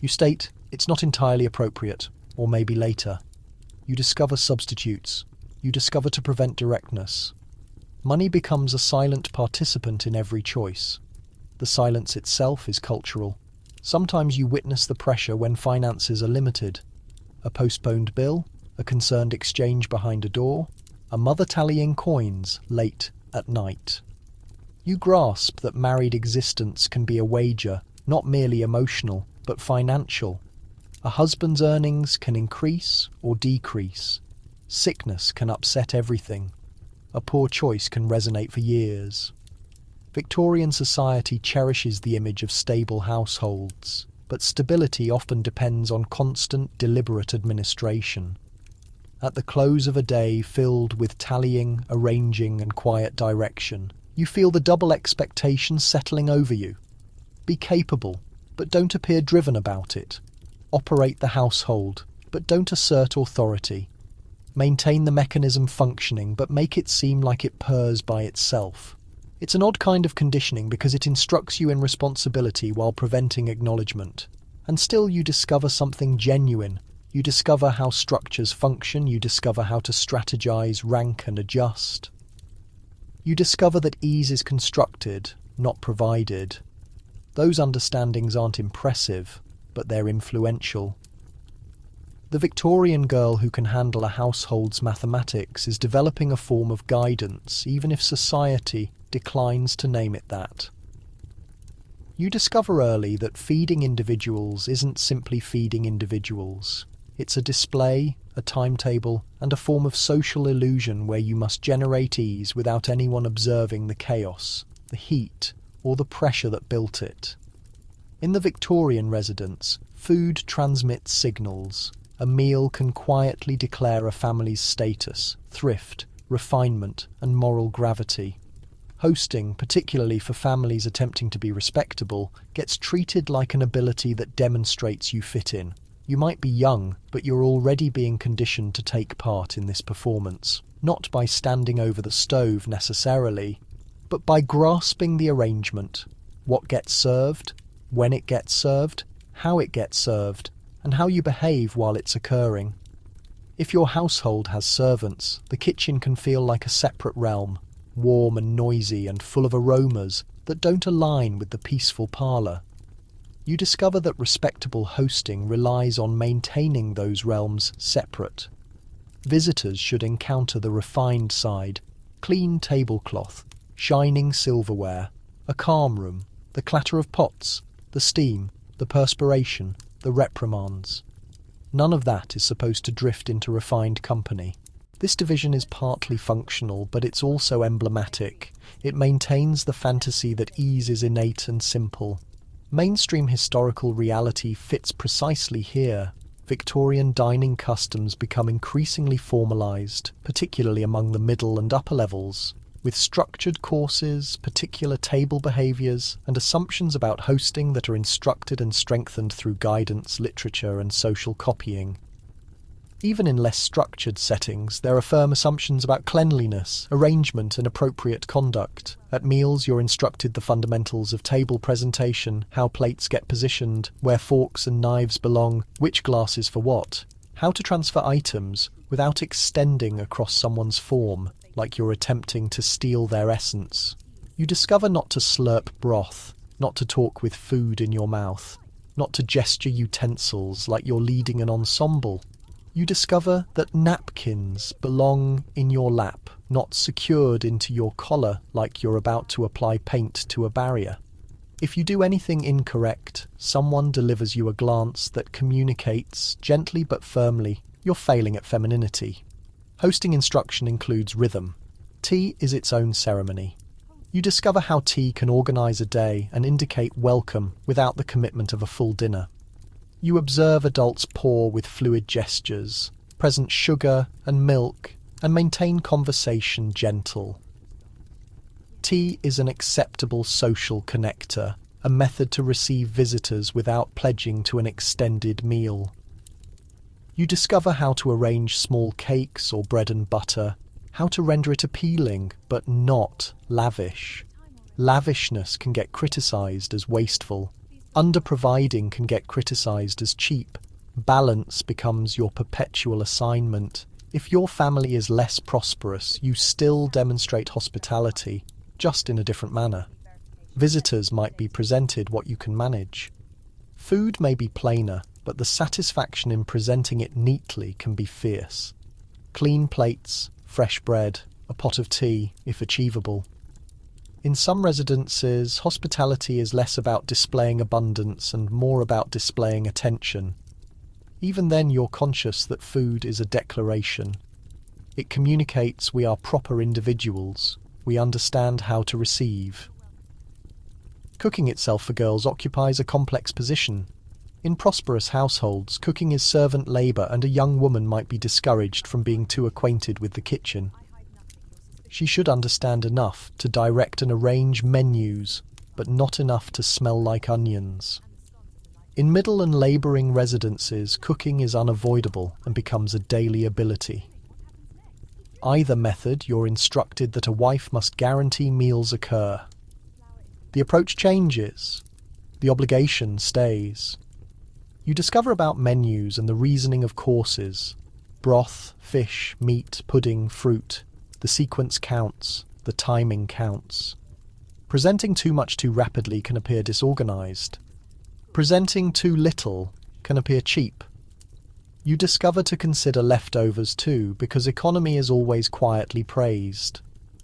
You state, "It's not entirely appropriate," or maybe later. You discover substitutes. You discover to prevent directness. Money becomes a silent participant in every choice. The silence itself is cultural. Sometimes you witness the pressure when finances are limited. A postponed bill, a concerned exchange behind a door, a mother tallying coins late at night. You grasp that married existence can be a wager, not merely emotional, but financial. A husband's earnings can increase or decrease. Sickness can upset everything. A poor choice can resonate for years. Victorian society cherishes the image of stable households, but stability often depends on constant, deliberate administration. At the close of a day filled with tallying, arranging, and quiet direction, you feel the double expectation settling over you. Be capable, but don't appear driven about it. Operate the household, but don't assert authority. Maintain the mechanism functioning, but make it seem like it purrs by itself. It's an odd kind of conditioning because it instructs you in responsibility while preventing acknowledgement. And still you discover something genuine. You discover how structures function, you discover how to strategize, rank, and adjust. You discover that ease is constructed, not provided. Those understandings aren't impressive, but they're influential. The Victorian girl who can handle a household's mathematics is developing a form of guidance, even if society declines to name it that. You discover early that feeding individuals isn't simply feeding individuals. It's a display, a timetable, and a form of social illusion where you must generate ease without anyone observing the chaos, the heat, or the pressure that built it. In the Victorian residence, food transmits signals. A meal can quietly declare a family's status, thrift, refinement, and moral gravity. Hosting, particularly for families attempting to be respectable, gets treated like an ability that demonstrates you fit in. You might be young, but you're already being conditioned to take part in this performance, not by standing over the stove necessarily, but by grasping the arrangement, what gets served, when it gets served, how it gets served, and how you behave while it's occurring. If your household has servants, the kitchen can feel like a separate realm, warm and noisy and full of aromas that don't align with the peaceful parlour. You discover that respectable hosting relies on maintaining those realms separate. Visitors should encounter the refined side, clean tablecloth, shining silverware, a calm room, the clatter of pots, the steam, the perspiration, the reprimands. None of that is supposed to drift into refined company. This division is partly functional, but it's also emblematic. It maintains the fantasy that ease is innate and simple. Mainstream historical reality fits precisely here. Victorian dining customs become increasingly formalised, particularly among the middle and upper levels, with structured courses, particular table behaviours, and assumptions about hosting that are instructed and strengthened through guidance, literature, and social copying. Even in less structured settings, there are firm assumptions about cleanliness, arrangement, and appropriate conduct. At meals, you're instructed the fundamentals of table presentation, how plates get positioned, where forks and knives belong, which glass is for what, how to transfer items without extending across someone's form, like you're attempting to steal their essence. You discover not to slurp broth, not to talk with food in your mouth, not to gesture utensils like you're leading an ensemble. You discover that napkins belong in your lap, not secured into your collar like you're about to apply paint to a barrier. If you do anything incorrect, someone delivers you a glance that communicates, gently but firmly, you're failing at femininity. Hosting instruction includes rhythm. Tea is its own ceremony. You discover how tea can organise a day and indicate welcome without the commitment of a full dinner. You observe adults pour with fluid gestures, present sugar and milk, and maintain conversation gentle. Tea is an acceptable social connector, a method to receive visitors without pledging to an extended meal. You discover how to arrange small cakes or bread and butter, how to render it appealing but not lavish. Lavishness can get criticised as wasteful. Under-providing can get criticised as cheap. Balance becomes your perpetual assignment. If your family is less prosperous, you still demonstrate hospitality, just in a different manner. Visitors might be presented what you can manage. Food may be plainer, but the satisfaction in presenting it neatly can be fierce. Clean plates, fresh bread, a pot of tea, if achievable. In some residences, hospitality is less about displaying abundance and more about displaying attention. Even then, you're conscious that food is a declaration. It communicates we are proper individuals. We understand how to receive. Cooking itself for girls occupies a complex position. In prosperous households, cooking is servant labour and a young woman might be discouraged from being too acquainted with the kitchen. She should understand enough to direct and arrange menus, but not enough to smell like onions. In middle and labouring residences, cooking is unavoidable and becomes a daily ability. Either method, you're instructed that a wife must guarantee meals occur. The approach changes. The obligation stays. You discover about menus and the reasoning of courses. Broth, fish, meat, pudding, fruit. The sequence counts. The timing counts. Presenting too much too rapidly can appear disorganized. Presenting too little can appear cheap. You discover to consider leftovers too, because economy is always quietly praised.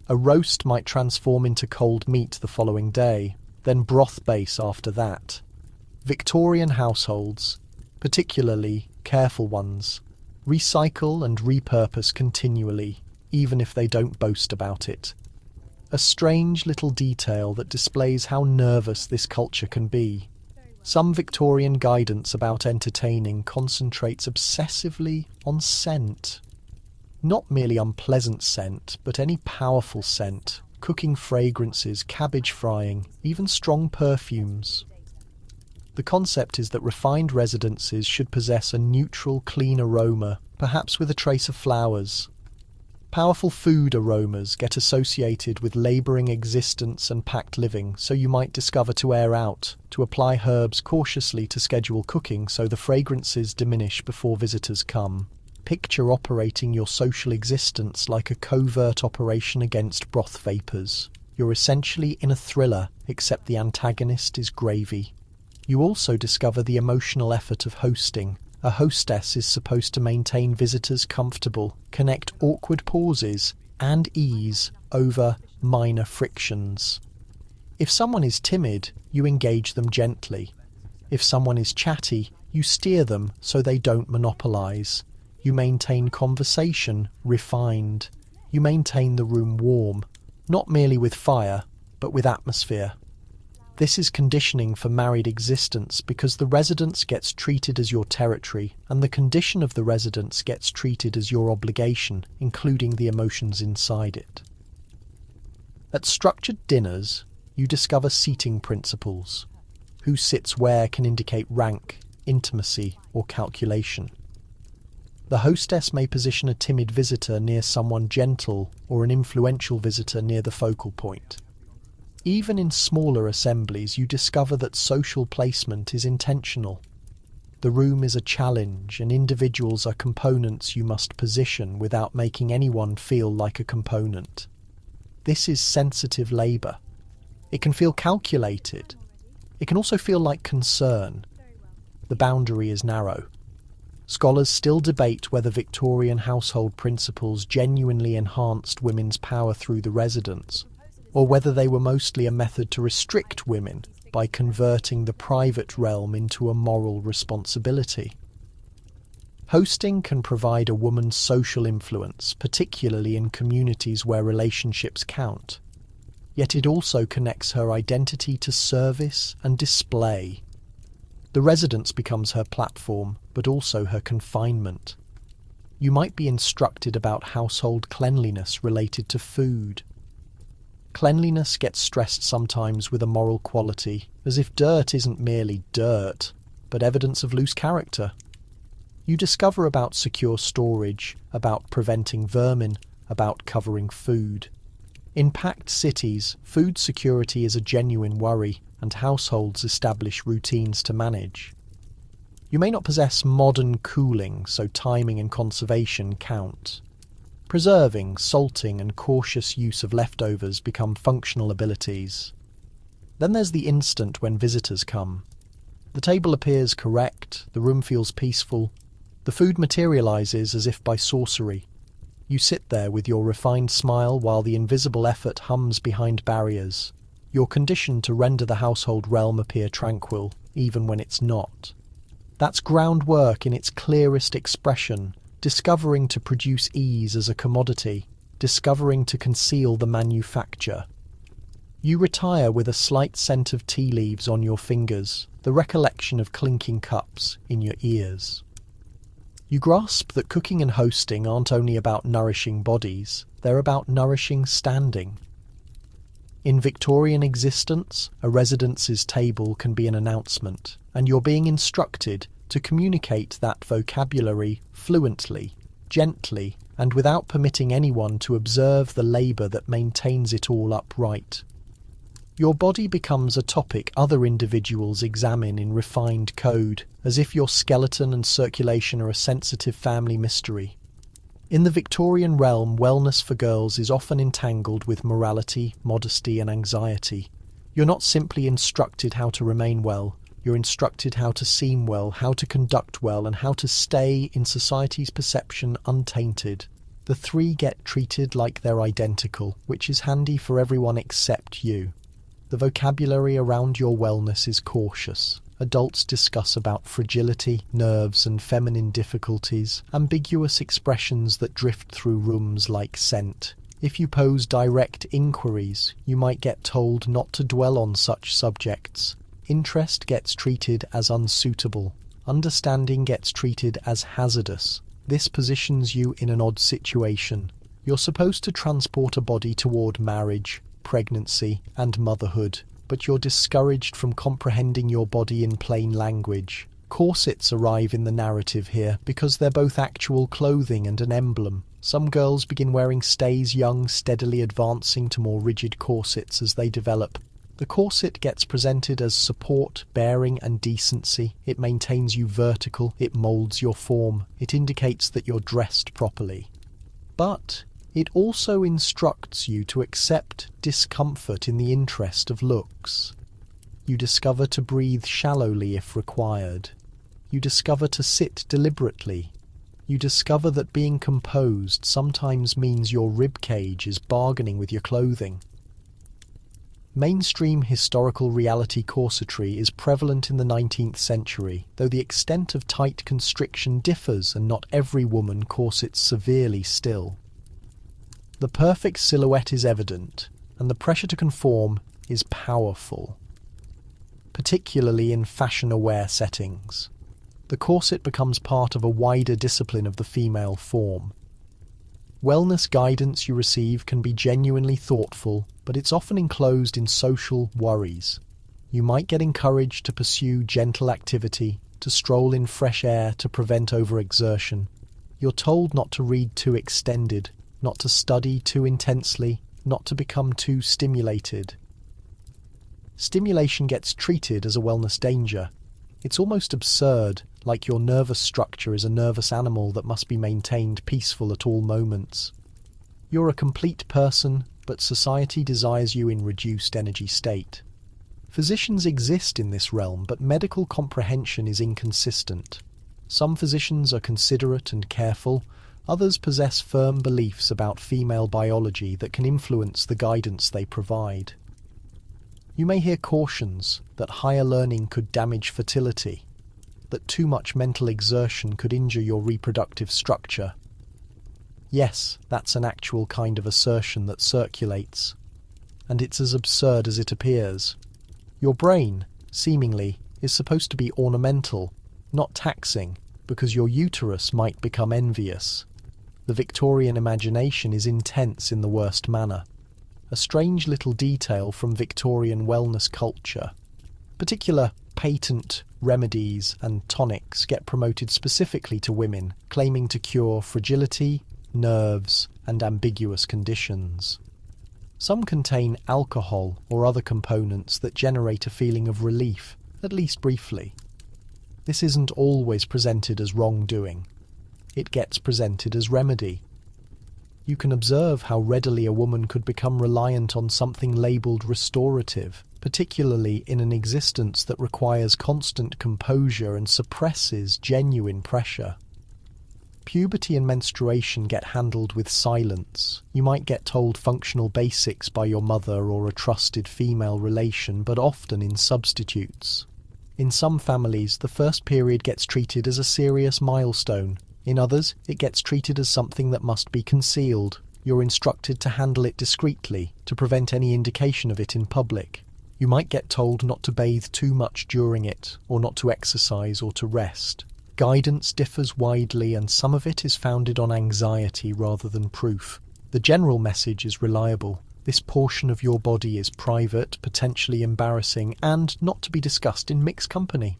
A roast might transform into cold meat the following day, then broth base after that. Victorian households, particularly careful ones, recycle and repurpose continually, even if they don't boast about it. A strange little detail that displays how nervous this culture can be. Some Victorian guidance about entertaining concentrates obsessively on scent. Not merely unpleasant scent, but any powerful scent, cooking fragrances, cabbage frying, even strong perfumes. The concept is that refined residences should possess a neutral, clean aroma, perhaps with a trace of flowers. Powerful food aromas get associated with labouring existence and packed living, so you might discover to air out, to apply herbs cautiously to schedule cooking so the fragrances diminish before visitors come. Picture operating your social existence like a covert operation against broth vapours. You're essentially in a thriller, except the antagonist is gravy. You also discover the emotional effort of hosting. A hostess is supposed to maintain visitors comfortable, connect awkward pauses, and ease over minor frictions. If someone is timid, you engage them gently. If someone is chatty, you steer them so they don't monopolize. You maintain conversation refined. You maintain the room warm, not merely with fire, but with atmosphere. This is conditioning for married existence because the residence gets treated as your territory and the condition of the residence gets treated as your obligation, including the emotions inside it. At structured dinners, you discover seating principles. Who sits where can indicate rank, intimacy, or calculation. The hostess may position a timid visitor near someone gentle or an influential visitor near the focal point. Even in smaller assemblies, you discover that social placement is intentional. The room is a challenge, and individuals are components you must position without making anyone feel like a component. This is sensitive labour. It can feel calculated. It can also feel like concern. The boundary is narrow. Scholars still debate whether Victorian household principles genuinely enhanced women's power through the residence, or whether they were mostly a method to restrict women by converting the private realm into a moral responsibility. Hosting can provide a woman's social influence, particularly in communities where relationships count. Yet it also connects her identity to service and display. The residence becomes her platform, but also her confinement. You might be instructed about household cleanliness related to food. Cleanliness gets stressed sometimes with a moral quality, as if dirt isn't merely dirt, but evidence of loose character. You discover about secure storage, about preventing vermin, about covering food. In packed cities, food security is a genuine worry, and households establish routines to manage. You may not possess modern cooling, so timing and conservation count. Preserving, salting, and cautious use of leftovers become functional abilities. Then there's the instant when visitors come. The table appears correct, the room feels peaceful, the food materializes as if by sorcery. You sit there with your refined smile while the invisible effort hums behind barriers. You're conditioned to render the household realm appear tranquil, even when it's not. That's groundwork in its clearest expression, discovering to produce ease as a commodity, discovering to conceal the manufacture. You retire with a slight scent of tea leaves on your fingers, the recollection of clinking cups in your ears. You grasp that cooking and hosting aren't only about nourishing bodies, they're about nourishing standing. In Victorian existence, a residence's table can be an announcement, and you're being instructed to communicate that vocabulary fluently, gently, and without permitting anyone to observe the labour that maintains it all upright. Your body becomes a topic other individuals examine in refined code, as if your skeleton and circulation are a sensitive family mystery. In the Victorian realm, wellness for girls is often entangled with morality, modesty, and anxiety. You're not simply instructed how to remain well, you're instructed how to seem well, how to conduct well, and how to stay, in society's perception, untainted. The three get treated like they're identical, which is handy for everyone except you. The vocabulary around your wellness is cautious. Adults discuss about fragility, nerves, and feminine difficulties, ambiguous expressions that drift through rooms like scent. If you pose direct inquiries, you might get told not to dwell on such subjects. Interest gets treated as unsuitable. Understanding gets treated as hazardous. This positions you in an odd situation. You're supposed to transport a body toward marriage, pregnancy, and motherhood, but you're discouraged from comprehending your body in plain language. Corsets arrive in the narrative here because they're both actual clothing and an emblem. Some girls begin wearing stays young, steadily advancing to more rigid corsets as they develop. The corset gets presented as support, bearing, and decency. It maintains you vertical, it molds your form, it indicates that you're dressed properly. But it also instructs you to accept discomfort in the interest of looks. You discover to breathe shallowly if required. You discover to sit deliberately. You discover that being composed sometimes means your ribcage is bargaining with your clothing. Mainstream historical reality corsetry is prevalent in the 19th century, though the extent of tight constriction differs and not every woman corsets severely still. The perfect silhouette is evident, and the pressure to conform is powerful, particularly in fashion-aware settings. The corset becomes part of a wider discipline of the female form. Wellness guidance you receive can be genuinely thoughtful, but it's often enclosed in social worries. You might get encouraged to pursue gentle activity, to stroll in fresh air to prevent overexertion. You're told not to read too extended, not to study too intensely, not to become too stimulated. Stimulation gets treated as a wellness danger. It's almost absurd, like your nervous structure is a nervous animal that must be maintained peaceful at all moments. You're a complete person, but society desires you in reduced energy state. Physicians exist in this realm, but medical comprehension is inconsistent. Some physicians are considerate and careful, others possess firm beliefs about female biology that can influence the guidance they provide. You may hear cautions that higher learning could damage fertility, that too much mental exertion could injure your reproductive structure. Yes, that's an actual kind of assertion that circulates, and it's as absurd as it appears. Your brain, seemingly, is supposed to be ornamental, not taxing, because your uterus might become envious. The Victorian imagination is intense in the worst manner. A strange little detail from Victorian wellness culture. Particular patent remedies and tonics get promoted specifically to women, claiming to cure fragility, nerves, and ambiguous conditions. Some contain alcohol or other components that generate a feeling of relief, at least briefly. This isn't always presented as wrongdoing. It gets presented as remedy. You can observe how readily a woman could become reliant on something labelled restorative, particularly in an existence that requires constant composure and suppresses genuine pressure. Puberty and menstruation get handled with silence. You might get told functional basics by your mother or a trusted female relation, but often in substitutes. In some families, the first period gets treated as a serious milestone. In others, it gets treated as something that must be concealed. You're instructed to handle it discreetly, to prevent any indication of it in public. You might get told not to bathe too much during it, or not to exercise or to rest. Guidance differs widely, and some of it is founded on anxiety rather than proof. The general message is reliable. This portion of your body is private, potentially embarrassing, and not to be discussed in mixed company.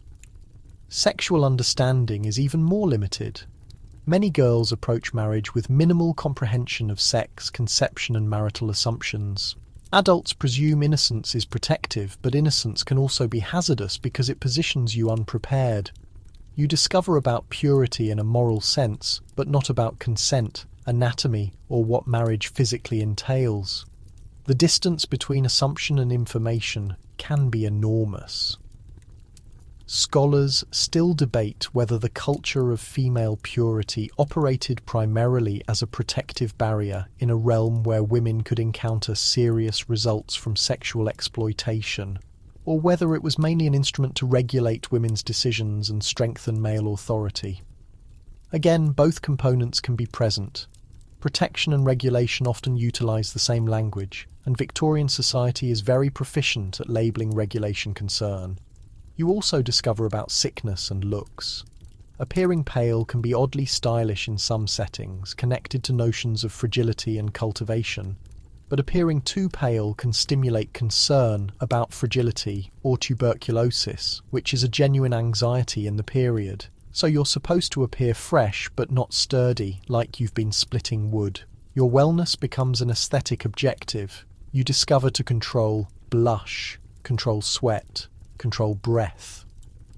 Sexual understanding is even more limited. Many girls approach marriage with minimal comprehension of sex, conception, and marital assumptions. Adults presume innocence is protective, but innocence can also be hazardous because it positions you unprepared. You discover about purity in a moral sense, but not about consent, anatomy, or what marriage physically entails. The distance between assumption and information can be enormous. Scholars still debate whether the culture of female purity operated primarily as a protective barrier in a realm where women could encounter serious results from sexual exploitation, or whether it was mainly an instrument to regulate women's decisions and strengthen male authority. Again, both components can be present. Protection and regulation often utilize the same language, and Victorian society is very proficient at labeling regulation concern. You also discover about sickness and looks. Appearing pale can be oddly stylish in some settings, connected to notions of fragility and cultivation, but appearing too pale can stimulate concern about fragility or tuberculosis, which is a genuine anxiety in the period. So you're supposed to appear fresh but not sturdy, like you've been splitting wood. Your wellness becomes an aesthetic objective. You discover to control blush, control sweat, control breath.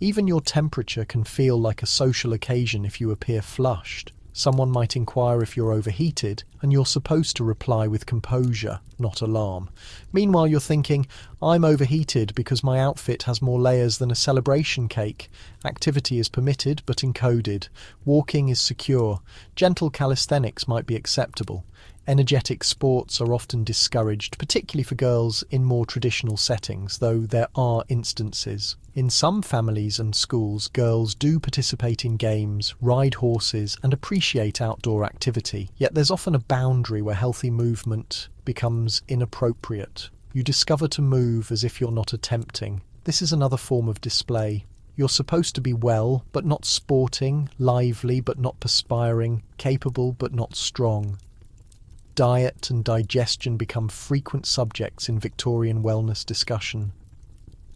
Even your temperature can feel like a social occasion if you appear flushed. Someone might inquire if you're overheated, and you're supposed to reply with composure, not alarm. Meanwhile, you're thinking, I'm overheated because my outfit has more layers than a celebration cake. Activity is permitted but encoded. Walking is secure. Gentle calisthenics might be acceptable. Energetic sports are often discouraged, particularly for girls in more traditional settings, though there are instances. In some families and schools, girls do participate in games, ride horses, and appreciate outdoor activity. Yet there's often a boundary where healthy movement becomes inappropriate. You discover to move as if you're not attempting. This is another form of display. You're supposed to be well, but not sporting, lively, but not perspiring, capable, but not strong. Diet and digestion become frequent subjects in Victorian wellness discussion.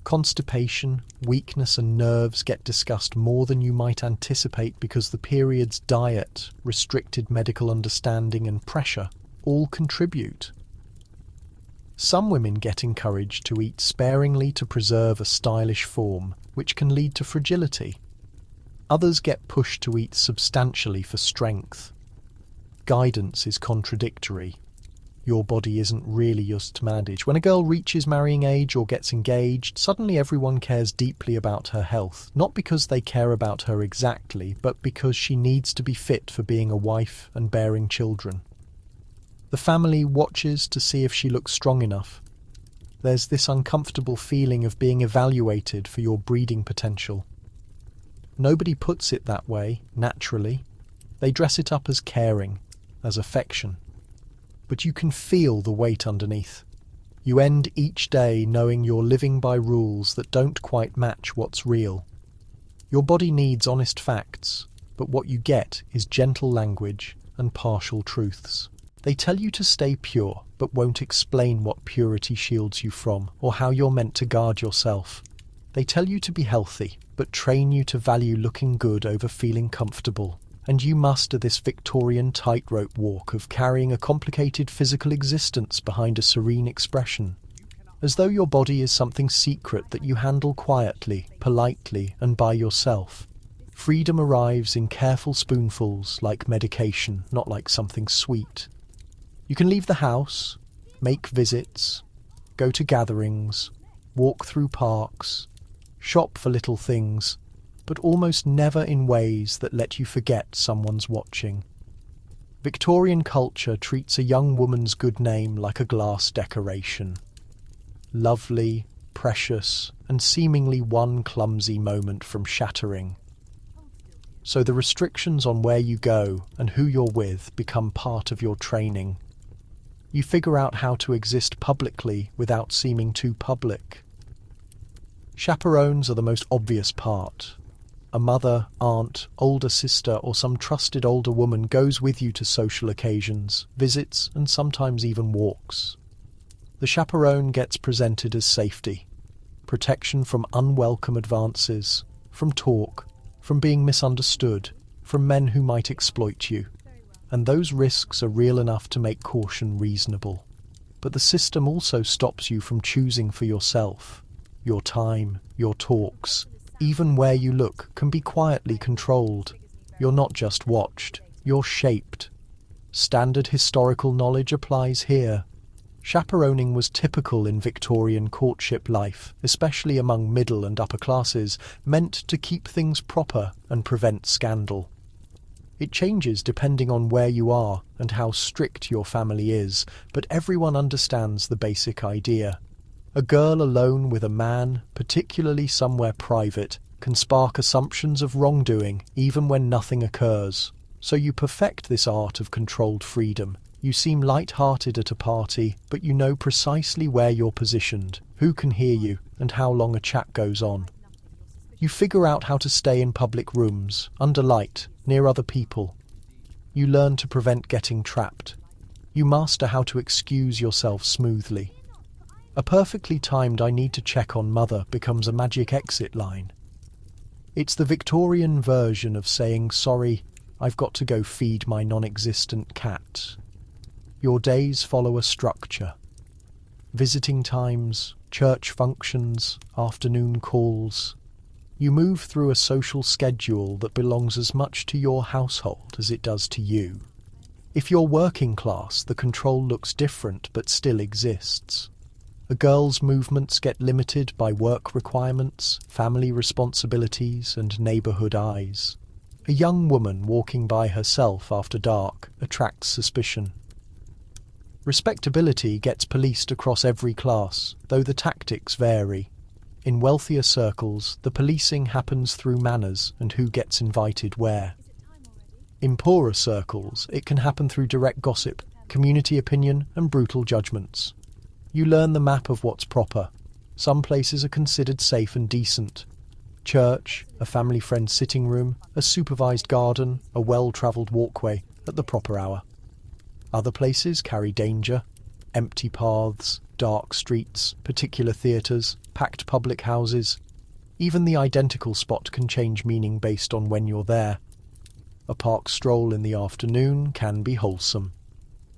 Constipation, weakness and nerves get discussed more than you might anticipate because the period's diet, restricted medical understanding and pressure all contribute. Some women get encouraged to eat sparingly to preserve a stylish form, which can lead to fragility. Others get pushed to eat substantially for strength. Guidance is contradictory. Your body isn't really yours to manage. When a girl reaches marrying age or gets engaged, suddenly everyone cares deeply about her health, not because they care about her exactly, but because she needs to be fit for being a wife and bearing children. The family watches to see if she looks strong enough. There's this uncomfortable feeling of being evaluated for your breeding potential. Nobody puts it that way, naturally. They dress it up as caring, as affection. But you can feel the weight underneath. You end each day knowing you're living by rules that don't quite match what's real. Your body needs honest facts, but what you get is gentle language and partial truths. They tell you to stay pure, but won't explain what purity shields you from, or how you're meant to guard yourself. They tell you to be healthy, but train you to value looking good over feeling comfortable. And you muster this Victorian tightrope walk of carrying a complicated physical existence behind a serene expression, as though your body is something secret that you handle quietly, politely, and by yourself. Freedom arrives in careful spoonfuls, like medication, not like something sweet. You can leave the house, make visits, go to gatherings, walk through parks, shop for little things, but almost never in ways that let you forget someone's watching. Victorian culture treats a young woman's good name like a glass decoration. Lovely, precious, and seemingly one clumsy moment from shattering. So the restrictions on where you go and who you're with become part of your training. You figure out how to exist publicly without seeming too public. Chaperones are the most obvious part. A mother, aunt, older sister, or some trusted older woman goes with you to social occasions, visits, and sometimes even walks. The chaperone gets presented as safety, protection from unwelcome advances, from talk, from being misunderstood, from men who might exploit you. And those risks are real enough to make caution reasonable. But the system also stops you from choosing for yourself. Your time, your talks, even where you look can be quietly controlled. You're not just watched, you're shaped. Standard historical knowledge applies here. Chaperoning was typical in Victorian courtship life, especially among middle and upper classes, meant to keep things proper and prevent scandal. It changes depending on where you are and how strict your family is, but everyone understands the basic idea. A girl alone with a man, particularly somewhere private, can spark assumptions of wrongdoing even when nothing occurs. So you perfect this art of controlled freedom. You seem light-hearted at a party, but you know precisely where you're positioned, who can hear you, and how long a chat goes on. You figure out how to stay in public rooms, under light, near other people. You learn to prevent getting trapped. You master how to excuse yourself smoothly. A perfectly timed "I need to check on mother" becomes a magic exit line. It's the Victorian version of saying, "Sorry, I've got to go feed my non-existent cat." Your days follow a structure. Visiting times, church functions, afternoon calls. You move through a social schedule that belongs as much to your household as it does to you. If you're working class, the control looks different but still exists. A girl's movements get limited by work requirements, family responsibilities, and neighbourhood eyes. A young woman walking by herself after dark attracts suspicion. Respectability gets policed across every class, though the tactics vary. In wealthier circles, the policing happens through manners and who gets invited where. In poorer circles, it can happen through direct gossip, community opinion, and brutal judgments. You learn the map of what's proper. Some places are considered safe and decent. Church, a family friend's sitting room, a supervised garden, a well-travelled walkway at the proper hour. Other places carry danger: empty paths, dark streets, particular theatres, packed public houses. Even the identical spot can change meaning based on when you're there. A park stroll in the afternoon can be wholesome.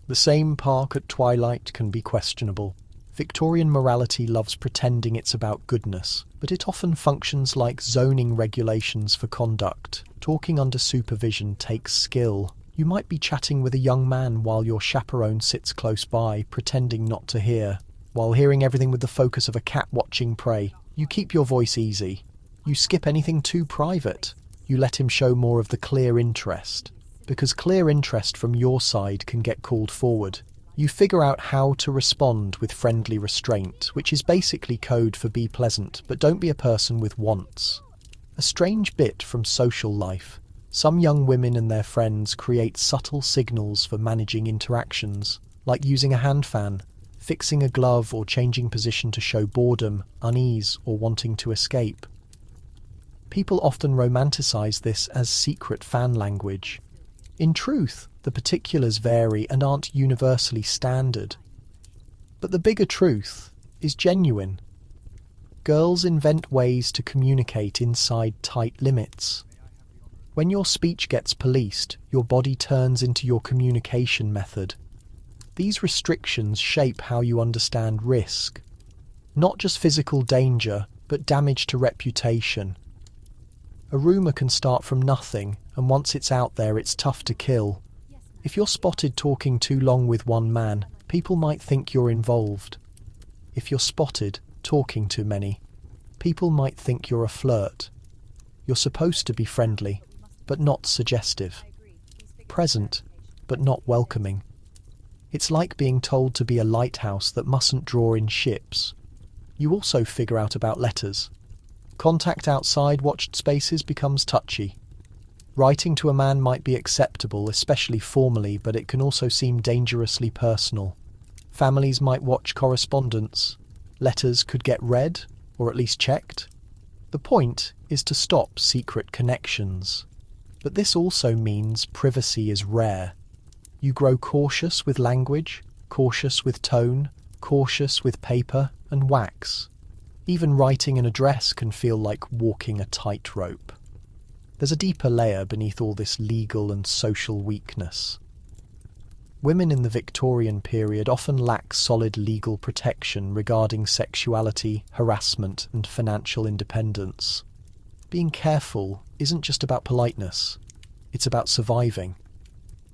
The same park at twilight can be questionable. Victorian morality loves pretending it's about goodness, but it often functions like zoning regulations for conduct. Talking under supervision takes skill. You might be chatting with a young man while your chaperone sits close by, pretending not to hear. While hearing everything with the focus of a cat watching prey, you keep your voice easy. You skip anything too private. You let him show more of the clear interest. Because clear interest from your side can get called forward. You figure out how to respond with friendly restraint, which is basically code for be pleasant, but don't be a person with wants. A strange bit from social life. Some young women and their friends create subtle signals for managing interactions, like using a hand fan, fixing a glove, or changing position to show boredom, unease, or wanting to escape. People often romanticize this as secret fan language. In truth, the particulars vary and aren't universally standard. But the bigger truth is genuine. Girls invent ways to communicate inside tight limits. When your speech gets policed, your body turns into your communication method. These restrictions shape how you understand risk. Not just physical danger, but damage to reputation. A rumour can start from nothing, and once it's out there, it's tough to kill. If you're spotted talking too long with one man, people might think you're involved. If you're spotted talking too many, people might think you're a flirt. You're supposed to be friendly, but not suggestive. Present, but not welcoming. It's like being told to be a lighthouse that mustn't draw in ships. You also figure out about letters. Contact outside watched spaces becomes touchy. Writing to a man might be acceptable, especially formally, but it can also seem dangerously personal. Families might watch correspondence. Letters could get read, or at least checked. The point is to stop secret connections. But this also means privacy is rare. You grow cautious with language, cautious with tone, cautious with paper and wax. Even writing an address can feel like walking a tightrope. There's a deeper layer beneath all this legal and social weakness. Women in the Victorian period often lack solid legal protection regarding sexuality, harassment, and financial independence. Being careful isn't just about politeness, it's about surviving.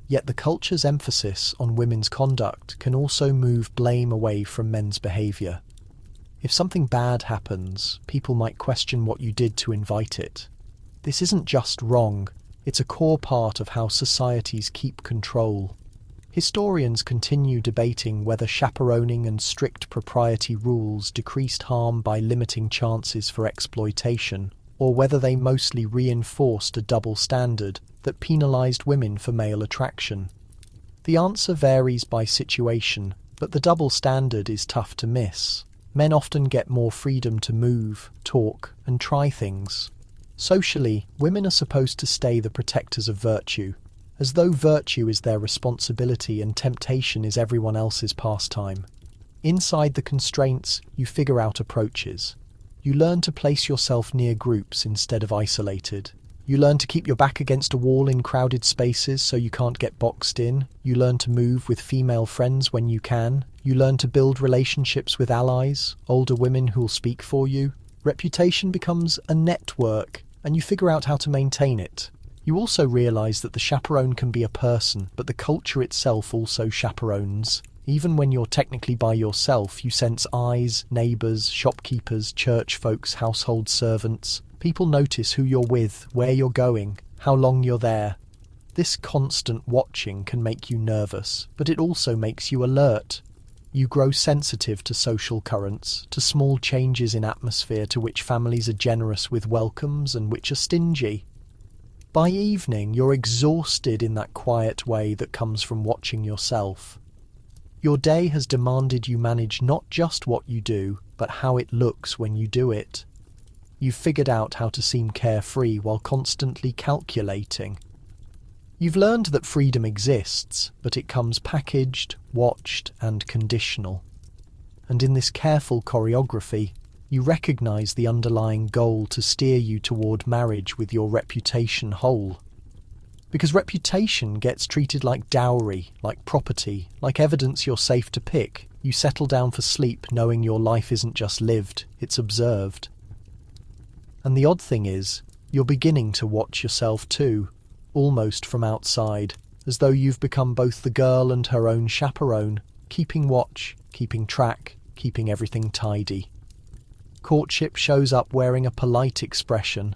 Yet the culture's emphasis on women's conduct can also move blame away from men's behaviour. If something bad happens, people might question what you did to invite it. This isn't just wrong, it's a core part of how societies keep control. Historians continue debating whether chaperoning and strict propriety rules decreased harm by limiting chances for exploitation, or whether they mostly reinforced a double standard that penalised women for male attraction. The answer varies by situation, but the double standard is tough to miss. Men often get more freedom to move, talk, and try things. Socially, women are supposed to stay the protectors of virtue, as though virtue is their responsibility and temptation is everyone else's pastime. Inside the constraints, you figure out approaches. You learn to place yourself near groups instead of isolated. You learn to keep your back against a wall in crowded spaces so you can't get boxed in. You learn to move with female friends when you can. You learn to build relationships with allies, older women who'll speak for you. Reputation becomes a network, and you figure out how to maintain it. You also realise that the chaperone can be a person, but the culture itself also chaperones. Even when you're technically by yourself, you sense eyes, neighbours, shopkeepers, church folks, household servants. People notice who you're with, where you're going, how long you're there. This constant watching can make you nervous, but it also makes you alert. You grow sensitive to social currents, to small changes in atmosphere, to which families are generous with welcomes and which are stingy. By evening, you're exhausted in that quiet way that comes from watching yourself. Your day has demanded you manage not just what you do, but how it looks when you do it. You've figured out how to seem carefree while constantly calculating. You've learned that freedom exists, but it comes packaged, watched, and conditional. And in this careful choreography, you recognise the underlying goal to steer you toward marriage with your reputation whole. Because reputation gets treated like dowry, like property, like evidence you're safe to pick. You settle down for sleep knowing your life isn't just lived, it's observed. And the odd thing is, you're beginning to watch yourself too, almost from outside, as though you've become both the girl and her own chaperone, keeping watch, keeping track, keeping everything tidy. Courtship shows up wearing a polite expression,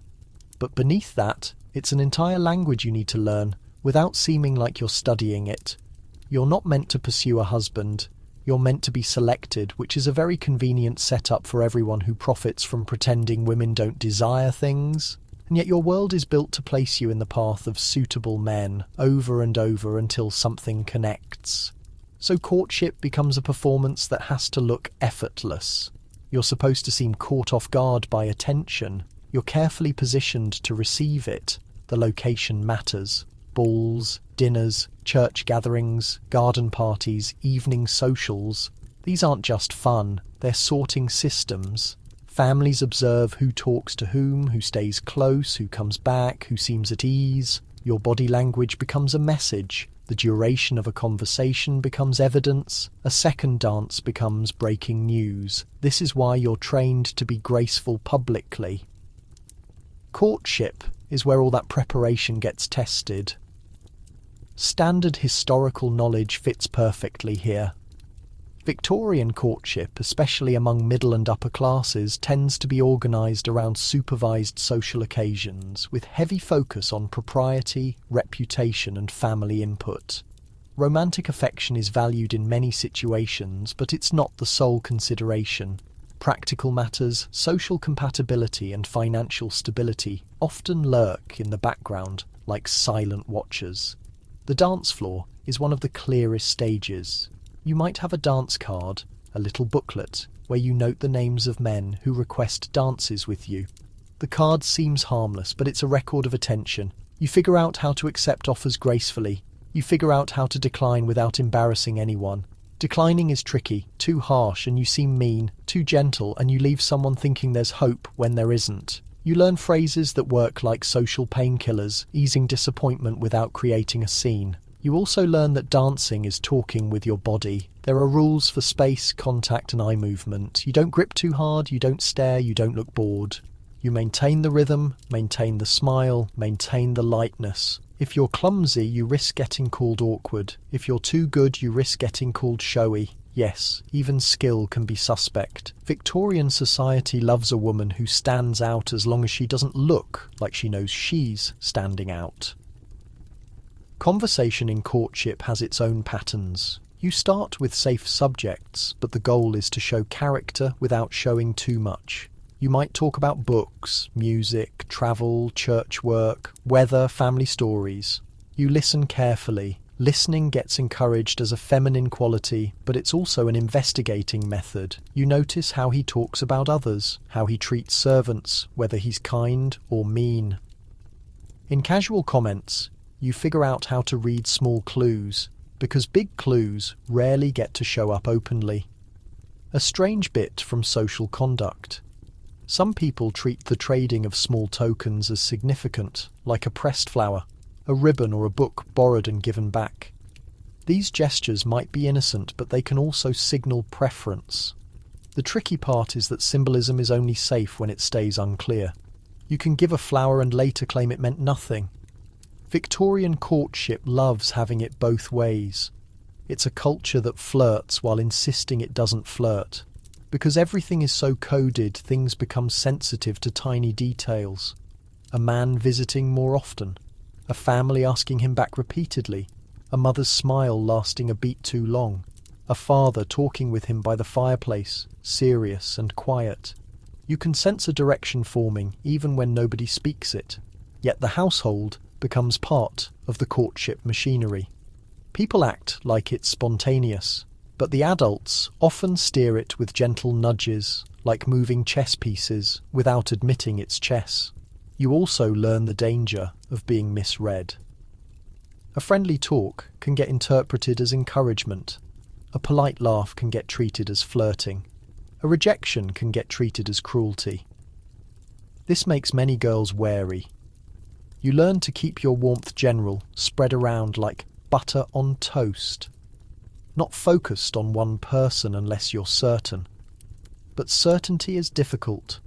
but beneath that, it's an entire language you need to learn, without seeming like you're studying it. You're not meant to pursue a husband, you're meant to be selected, which is a very convenient setup for everyone who profits from pretending women don't desire things. And yet your world is built to place you in the path of suitable men, over and over until something connects. So courtship becomes a performance that has to look effortless. You're supposed to seem caught off guard by attention. You're carefully positioned to receive it. The location matters. Balls, dinners, church gatherings, garden parties, evening socials. These aren't just fun, they're sorting systems. Families observe who talks to whom, who stays close, who comes back, who seems at ease. Your body language becomes a message. The duration of a conversation becomes evidence. A second dance becomes breaking news. This is why you're trained to be graceful publicly. Courtship is where all that preparation gets tested. Standard historical knowledge fits perfectly here. Victorian courtship, especially among middle and upper classes, tends to be organised around supervised social occasions, with heavy focus on propriety, reputation and family input. Romantic affection is valued in many situations, but it's not the sole consideration. Practical matters, social compatibility and financial stability often lurk in the background like silent watchers. The dance floor is one of the clearest stages. You might have a dance card, a little booklet, where you note the names of men who request dances with you. The card seems harmless, but it's a record of attention. You figure out how to accept offers gracefully. You figure out how to decline without embarrassing anyone. Declining is tricky, too harsh and you seem mean, too gentle and you leave someone thinking there's hope when there isn't. You learn phrases that work like social painkillers, easing disappointment without creating a scene. You also learn that dancing is talking with your body. There are rules for space, contact and eye movement. You don't grip too hard, you don't stare, you don't look bored. You maintain the rhythm, maintain the smile, maintain the lightness. If you're clumsy, you risk getting called awkward. If you're too good, you risk getting called showy. Yes, even skill can be suspect. Victorian society loves a woman who stands out as long as she doesn't look like she knows she's standing out. Conversation in courtship has its own patterns. You start with safe subjects, but the goal is to show character without showing too much. You might talk about books, music, travel, church work, weather, family stories. You listen carefully. Listening gets encouraged as a feminine quality, but it's also an investigating method. You notice how he talks about others, how he treats servants, whether he's kind or mean. In casual comments, you figure out how to read small clues, because big clues rarely get to show up openly. A strange bit from social conduct. Some people treat the trading of small tokens as significant, like a pressed flower, a ribbon or a book borrowed and given back. These gestures might be innocent, but they can also signal preference. The tricky part is that symbolism is only safe when it stays unclear. You can give a flower and later claim it meant nothing. Victorian courtship loves having it both ways. It's a culture that flirts while insisting it doesn't flirt. Because everything is so coded, things become sensitive to tiny details. A man visiting more often. A family asking him back repeatedly. A mother's smile lasting a beat too long. A father talking with him by the fireplace, serious and quiet. You can sense a direction forming even when nobody speaks it. Yet the household becomes part of the courtship machinery. People act like it's spontaneous, but the adults often steer it with gentle nudges, like moving chess pieces without admitting it's chess. You also learn the danger of being misread. A friendly talk can get interpreted as encouragement. A polite laugh can get treated as flirting. A rejection can get treated as cruelty. This makes many girls wary. You learn to keep your warmth general, spread around like butter on toast. Not focused on one person unless you're certain. But certainty is difficult.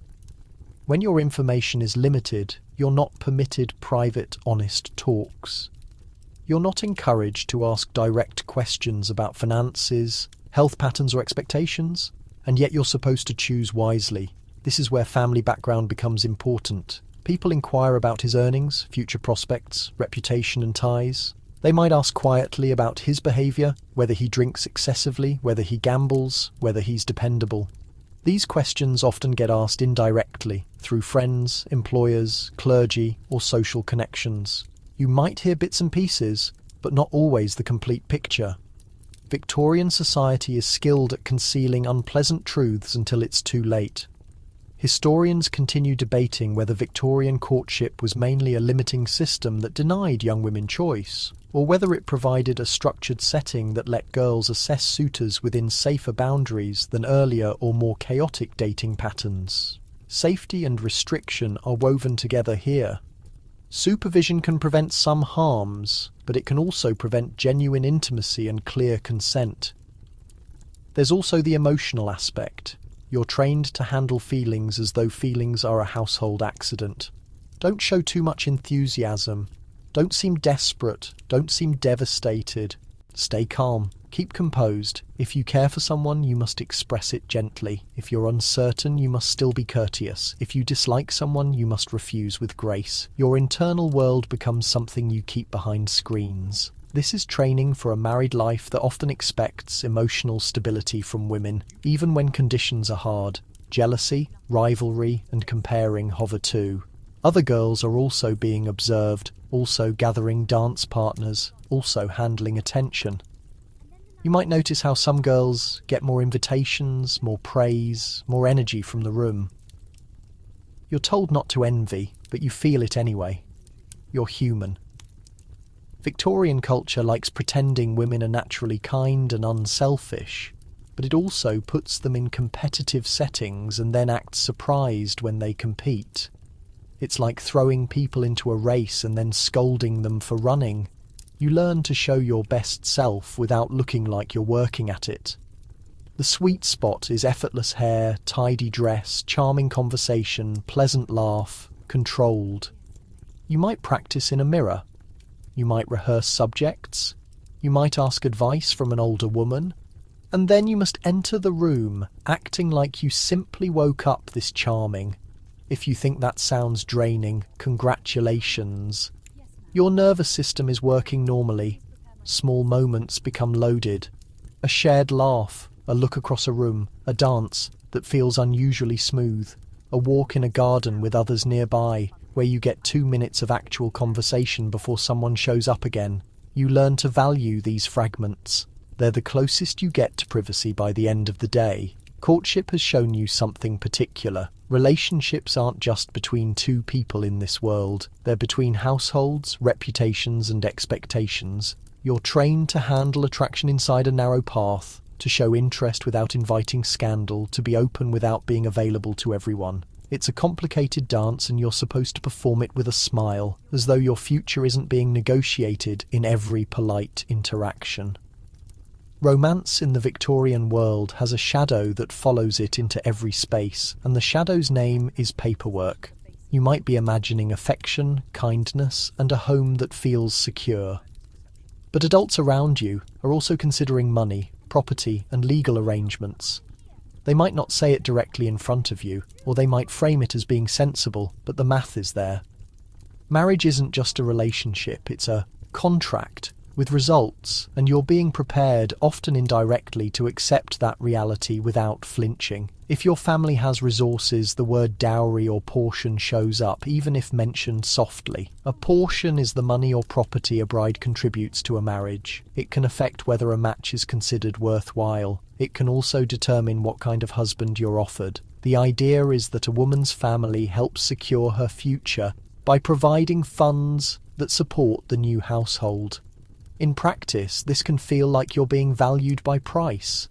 When your information is limited, you're not permitted private, honest talks. You're not encouraged to ask direct questions about finances, health patterns or expectations, and yet you're supposed to choose wisely. This is where family background becomes important. People inquire about his earnings, future prospects, reputation and ties. They might ask quietly about his behaviour, whether he drinks excessively, whether he gambles, whether he's dependable. These questions often get asked indirectly, through friends, employers, clergy, or social connections. You might hear bits and pieces, but not always the complete picture. Victorian society is skilled at concealing unpleasant truths until it's too late. Historians continue debating whether Victorian courtship was mainly a limiting system that denied young women choice, or whether it provided a structured setting that let girls assess suitors within safer boundaries than earlier or more chaotic dating patterns. Safety and restriction are woven together here. Supervision can prevent some harms, but it can also prevent genuine intimacy and clear consent. There's also the emotional aspect. You're trained to handle feelings as though feelings are a household accident. Don't show too much enthusiasm. Don't seem desperate. Don't seem devastated. Stay calm. Keep composed. If you care for someone, you must express it gently. If you're uncertain, you must still be courteous. If you dislike someone, you must refuse with grace. Your internal world becomes something you keep behind screens. This is training for a married life that often expects emotional stability from women, even when conditions are hard. Jealousy, rivalry, and comparing hover too. Other girls are also being observed, also gathering dance partners, also handling attention. You might notice how some girls get more invitations, more praise, more energy from the room. You're told not to envy, but you feel it anyway. You're human. Victorian culture likes pretending women are naturally kind and unselfish, but it also puts them in competitive settings and then acts surprised when they compete. It's like throwing people into a race and then scolding them for running. You learn to show your best self without looking like you're working at it. The sweet spot is effortless hair, tidy dress, charming conversation, pleasant laugh, controlled. You might practice in a mirror. You might rehearse subjects. You might ask advice from an older woman. And then you must enter the room, acting like you simply woke up this charming. If you think that sounds draining, congratulations. Your nervous system is working normally. Small moments become loaded. A shared laugh, a look across a room, a dance that feels unusually smooth, a walk in a garden with others nearby, where you get 2 minutes of actual conversation before someone shows up again. You learn to value these fragments. They're the closest you get to privacy by the end of the day. Courtship has shown you something particular. Relationships aren't just between two people in this world. They're between households, reputations, and expectations. You're trained to handle attraction inside a narrow path, to show interest without inviting scandal, to be open without being available to everyone. It's a complicated dance, and you're supposed to perform it with a smile, as though your future isn't being negotiated in every polite interaction. Romance in the Victorian world has a shadow that follows it into every space, and the shadow's name is paperwork. You might be imagining affection, kindness, and a home that feels secure. But adults around you are also considering money, property, and legal arrangements. They might not say it directly in front of you, or they might frame it as being sensible, but the math is there. Marriage isn't just a relationship, it's a contract with results, and you're being prepared, often indirectly, to accept that reality without flinching. If your family has resources, the word dowry or portion shows up, even if mentioned softly. A portion is the money or property a bride contributes to a marriage. It can affect whether a match is considered worthwhile. It can also determine what kind of husband you're offered. The idea is that a woman's family helps secure her future by providing funds that support the new household. In practice, this can feel like you're being valued by price.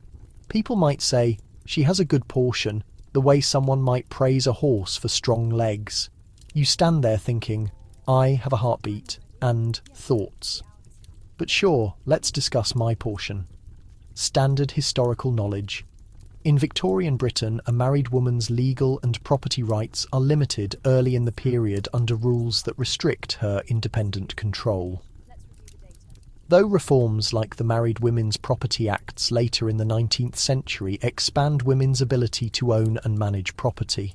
People might say, "She has a good portion," the way someone might praise a horse for strong legs. You stand there thinking, "I have a heartbeat and thoughts." But sure, let's discuss my portion. Standard historical knowledge. In Victorian Britain, a married woman's legal and property rights are limited early in the period under rules that restrict her independent control. Though reforms like the Married Women's Property Acts later in the 19th century expand women's ability to own and manage property.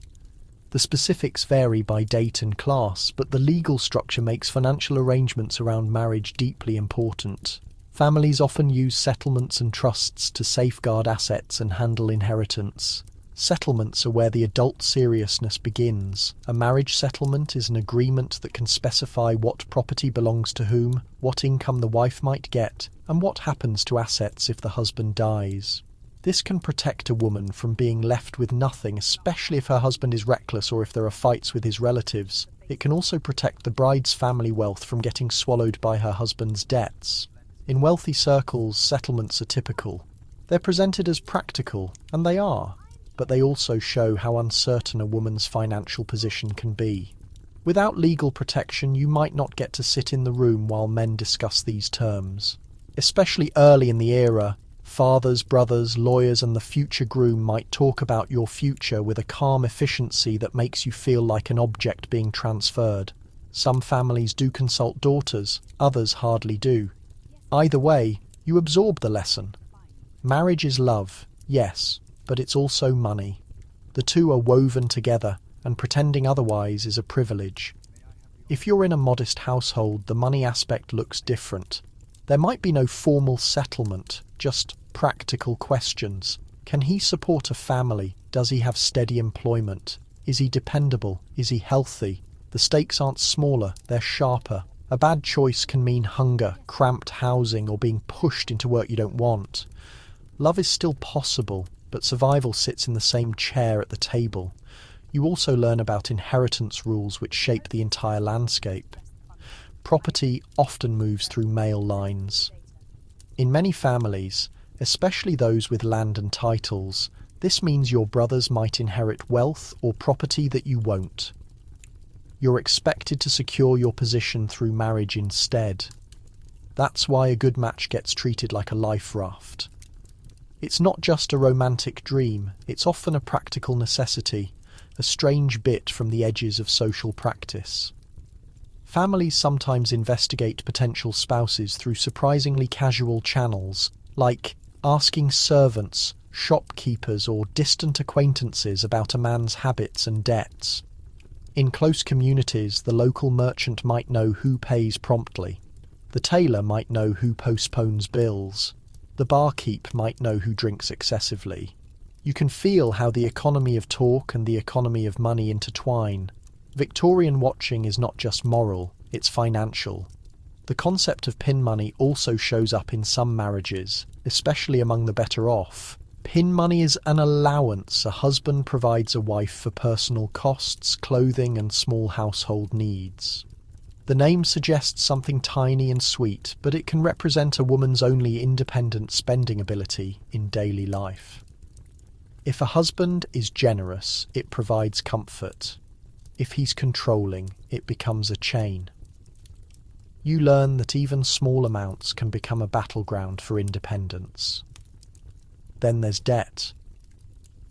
The specifics vary by date and class, but the legal structure makes financial arrangements around marriage deeply important. Families often use settlements and trusts to safeguard assets and handle inheritance. Settlements are where the adult seriousness begins. A marriage settlement is an agreement that can specify what property belongs to whom, what income the wife might get, and what happens to assets if the husband dies. This can protect a woman from being left with nothing, especially if her husband is reckless or if there are fights with his relatives. It can also protect the bride's family wealth from getting swallowed by her husband's debts. In wealthy circles, settlements are typical. They're presented as practical, and they are, but they also show how uncertain a woman's financial position can be. Without legal protection, you might not get to sit in the room while men discuss these terms. Especially early in the era, fathers, brothers, lawyers, and the future groom might talk about your future with a calm efficiency that makes you feel like an object being transferred. Some families do consult daughters, others hardly do. Either way, you absorb the lesson. Marriage is love, yes, but it's also money. The two are woven together, and pretending otherwise is a privilege. If you're in a modest household, the money aspect looks different. There might be no formal settlement, just practical questions. Can he support a family? Does he have steady employment? Is he dependable? Is he healthy? The stakes aren't smaller, they're sharper. A bad choice can mean hunger, cramped housing, or being pushed into work you don't want. Love is still possible, but survival sits in the same chair at the table. You also learn about inheritance rules which shape the entire landscape. Property often moves through male lines. In many families, especially those with land and titles, this means your brothers might inherit wealth or property that you won't. You're expected to secure your position through marriage instead. That's why a good match gets treated like a life raft. It's not just a romantic dream, it's often a practical necessity, a strange bit from the edges of social practice. Families sometimes investigate potential spouses through surprisingly casual channels, like asking servants, shopkeepers, or distant acquaintances about a man's habits and debts. In close communities, the local merchant might know who pays promptly. The tailor might know who postpones bills. The barkeep might know who drinks excessively. You can feel how the economy of talk and the economy of money intertwine. Victorian watching is not just moral, it's financial. The concept of pin money also shows up in some marriages, especially among the better off. Pin money is an allowance a husband provides a wife for personal costs, clothing, and small household needs. The name suggests something tiny and sweet, but it can represent a woman's only independent spending ability in daily life. If a husband is generous, it provides comfort. If he's controlling, it becomes a chain. You learn that even small amounts can become a battleground for independence. Then there's debt.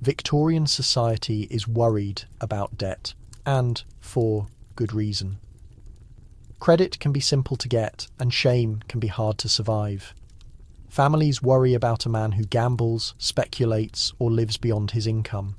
Victorian society is worried about debt, and for good reason. Credit can be simple to get, and shame can be hard to survive. Families worry about a man who gambles, speculates, or lives beyond his income.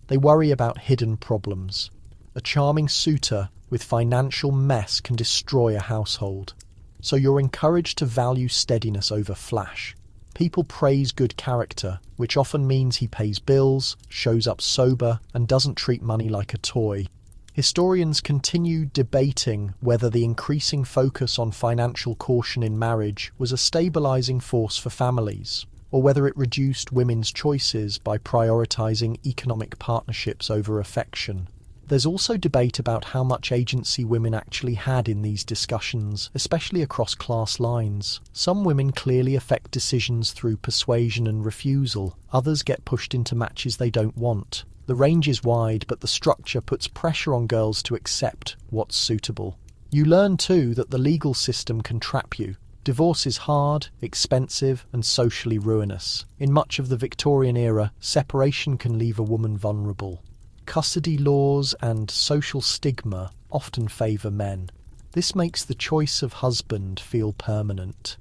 They worry about hidden problems. A charming suitor with financial mess can destroy a household. So you're encouraged to value steadiness over flash. People praise good character, which often means he pays bills, shows up sober, and doesn't treat money like a toy. Historians continue debating whether the increasing focus on financial caution in marriage was a stabilizing force for families, or whether it reduced women's choices by prioritizing economic partnerships over affection. There's also debate about how much agency women actually had in these discussions, especially across class lines. Some women clearly affect decisions through persuasion and refusal. Others get pushed into matches they don't want. The range is wide, but the structure puts pressure on girls to accept what's suitable. You learn too that the legal system can trap you. Divorce is hard, expensive, and socially ruinous. In much of the Victorian era, separation can leave a woman vulnerable. Custody laws and social stigma often favour men. This makes the choice of husband feel permanent.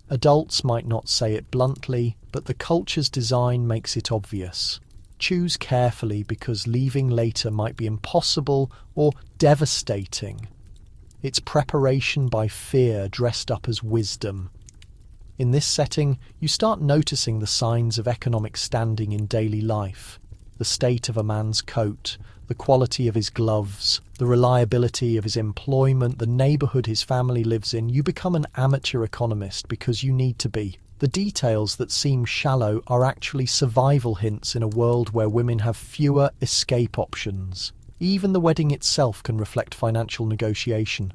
Adults might not say it bluntly, but the culture's design makes it obvious. Choose carefully because leaving later might be impossible or devastating. It's preparation by fear dressed up as wisdom. In this setting, you start noticing the signs of economic standing in daily life. The state of a man's coat, the quality of his gloves, the reliability of his employment, the neighbourhood his family lives in. You become an amateur economist because you need to be. The details that seem shallow are actually survival hints in a world where women have fewer escape options. Even the wedding itself can reflect financial negotiation.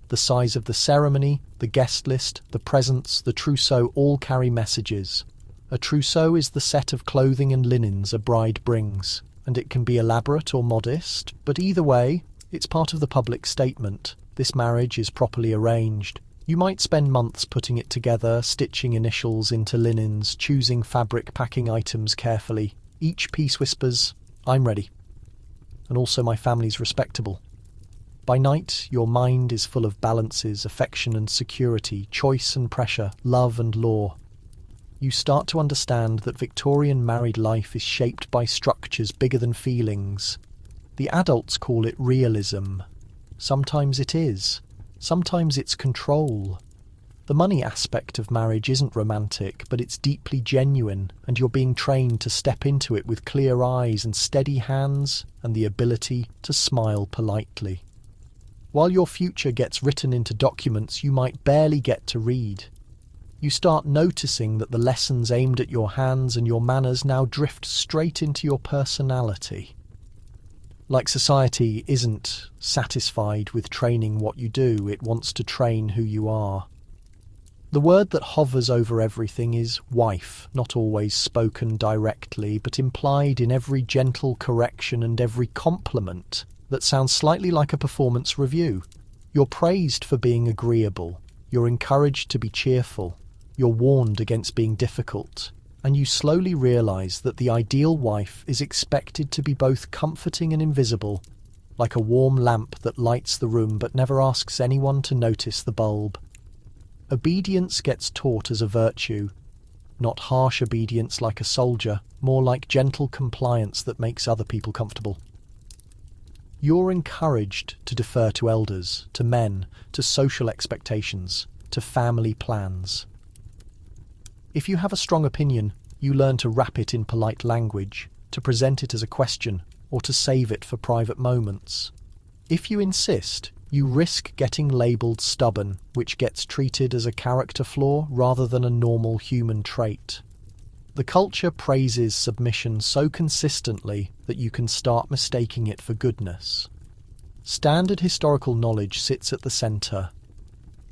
The size of the ceremony, the guest list, the presents, the trousseau all carry messages. A trousseau is the set of clothing and linens a bride brings, and it can be elaborate or modest, but either way, it's part of the public statement. This marriage is properly arranged. You might spend months putting it together, stitching initials into linens, choosing fabric, packing items carefully. Each piece whispers, "I'm ready." And also my family's respectable. By night, your mind is full of balances, affection and security, choice and pressure, love and law. You start to understand that Victorian married life is shaped by structures bigger than feelings. The adults call it realism. Sometimes it is. Sometimes it's control. The money aspect of marriage isn't romantic, but it's deeply genuine, and you're being trained to step into it with clear eyes and steady hands and the ability to smile politely. While your future gets written into documents you might barely get to read, you start noticing that the lessons aimed at your hands and your manners now drift straight into your personality. Like society isn't satisfied with training what you do, it wants to train who you are. The word that hovers over everything is wife, not always spoken directly, but implied in every gentle correction and every compliment that sounds slightly like a performance review. You're praised for being agreeable, you're encouraged to be cheerful, you're warned against being difficult, and you slowly realise that the ideal wife is expected to be both comforting and invisible. like a warm lamp that lights the room but never asks anyone to notice the bulb. Obedience gets taught as a virtue, not harsh obedience like a soldier, more like gentle compliance that makes other people comfortable. You're encouraged to defer to elders, to men, to social expectations, to family plans. If you have a strong opinion, you learn to wrap it in polite language, to present it as a question, or to save it for private moments. If you insist, you risk getting labelled stubborn, which gets treated as a character flaw rather than a normal human trait. The culture praises submission so consistently that you can start mistaking it for goodness. Standard historical knowledge sits at the centre.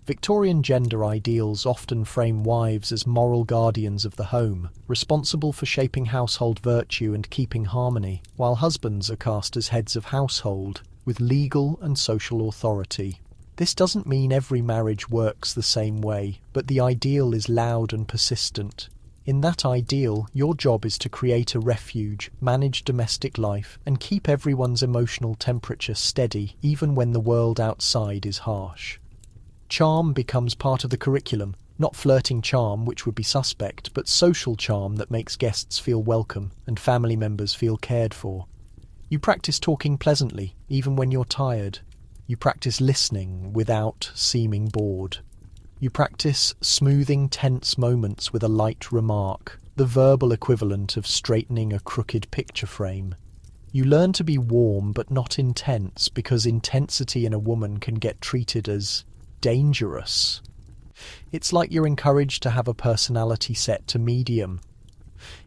Victorian gender ideals often frame wives as moral guardians of the home, responsible for shaping household virtue and keeping harmony, while husbands are cast as heads of household, with legal and social authority. This doesn't mean every marriage works the same way, but the ideal is loud and persistent. In that ideal, your job is to create a refuge, manage domestic life, and keep everyone's emotional temperature steady even when the world outside is harsh. Charm becomes part of the curriculum, not flirting charm, which would be suspect, but social charm that makes guests feel welcome and family members feel cared for. You practice talking pleasantly, even when you're tired. You practice listening without seeming bored. You practice smoothing tense moments with a light remark, the verbal equivalent of straightening a crooked picture frame. You learn to be warm but not intense, because intensity in a woman can get treated as dangerous. It's like you're encouraged to have a personality set to medium.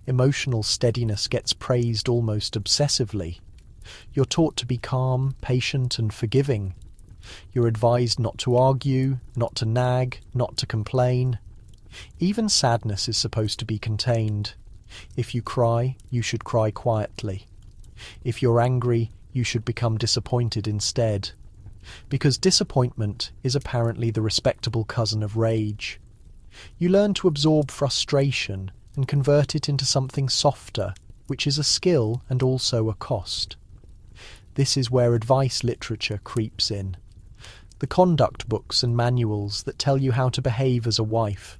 Emotional steadiness gets praised almost obsessively. You're taught to be calm, patient, and forgiving. You're advised not to argue, not to nag, not to complain. Even sadness is supposed to be contained. If you cry, you should cry quietly. If you're angry, you should become disappointed instead. Because disappointment is apparently the respectable cousin of rage. You learn to absorb frustration and convert it into something softer, which is a skill and also a cost. This is where advice literature creeps in. The conduct books and manuals that tell you how to behave as a wife.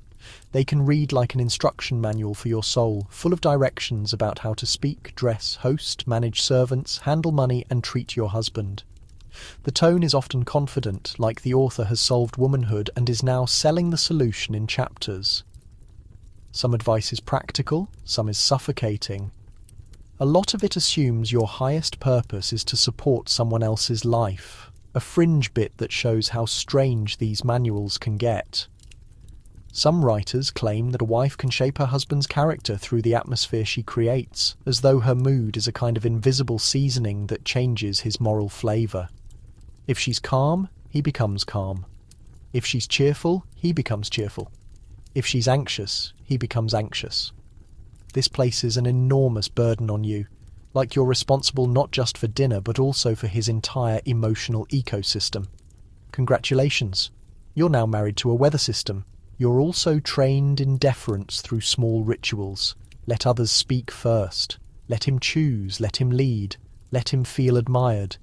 They can read like an instruction manual for your soul, full of directions about how to speak, dress, host, manage servants, handle money, and treat your husband. The tone is often confident, like the author has solved womanhood and is now selling the solution in chapters. Some advice is practical, some is suffocating. A lot of it assumes your highest purpose is to support someone else's life, a fringe bit that shows how strange these manuals can get. Some writers claim that a wife can shape her husband's character through the atmosphere she creates, as though her mood is a kind of invisible seasoning that changes his moral flavour. If she's calm, he becomes calm. If she's cheerful, he becomes cheerful. If she's anxious, he becomes anxious. This places an enormous burden on you, like you're responsible not just for dinner but also for his entire emotional ecosystem. Congratulations, you're now married to a weather system. You're also trained in deference through small rituals. Let others speak first. Let him choose, let him lead, let him feel admired.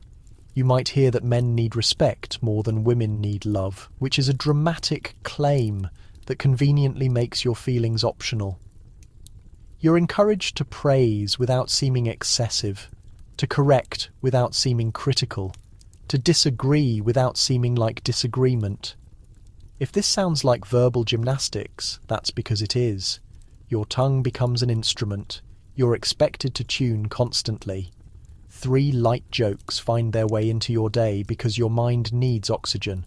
You might hear that men need respect more than women need love, which is a dramatic claim that conveniently makes your feelings optional. You're encouraged to praise without seeming excessive, to correct without seeming critical, to disagree without seeming like disagreement. If this sounds like verbal gymnastics, that's because it is. Your tongue becomes an instrument. You're expected to tune constantly. 3 light jokes find their way into your day because your mind needs oxygen.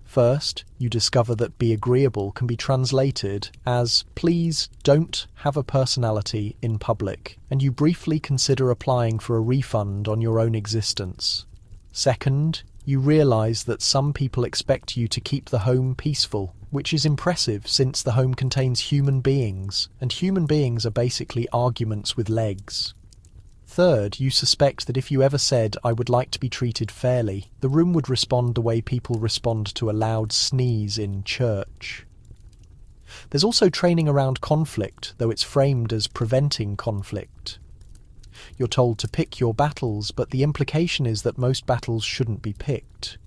First, you discover that be agreeable can be translated as please don't have a personality in public, and you briefly consider applying for a refund on your own existence. Second, you realise that some people expect you to keep the home peaceful, which is impressive since the home contains human beings, and human beings are basically arguments with legs. Third, you suspect that if you ever said, "I would like to be treated fairly," the room would respond the way people respond to a loud sneeze in church. There's also training around conflict, though it's framed as preventing conflict. You're told to pick your battles, but the implication is that most battles shouldn't be picked.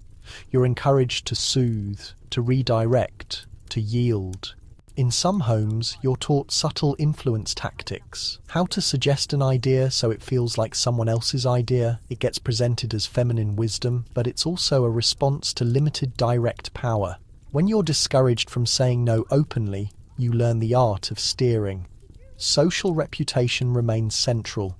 You're encouraged to soothe, to redirect, to yield. In some homes, you're taught subtle influence tactics. How to suggest an idea so it feels like someone else's idea. It gets presented as feminine wisdom, but it's also a response to limited direct power. When you're discouraged from saying no openly, you learn the art of steering. Social reputation remains central.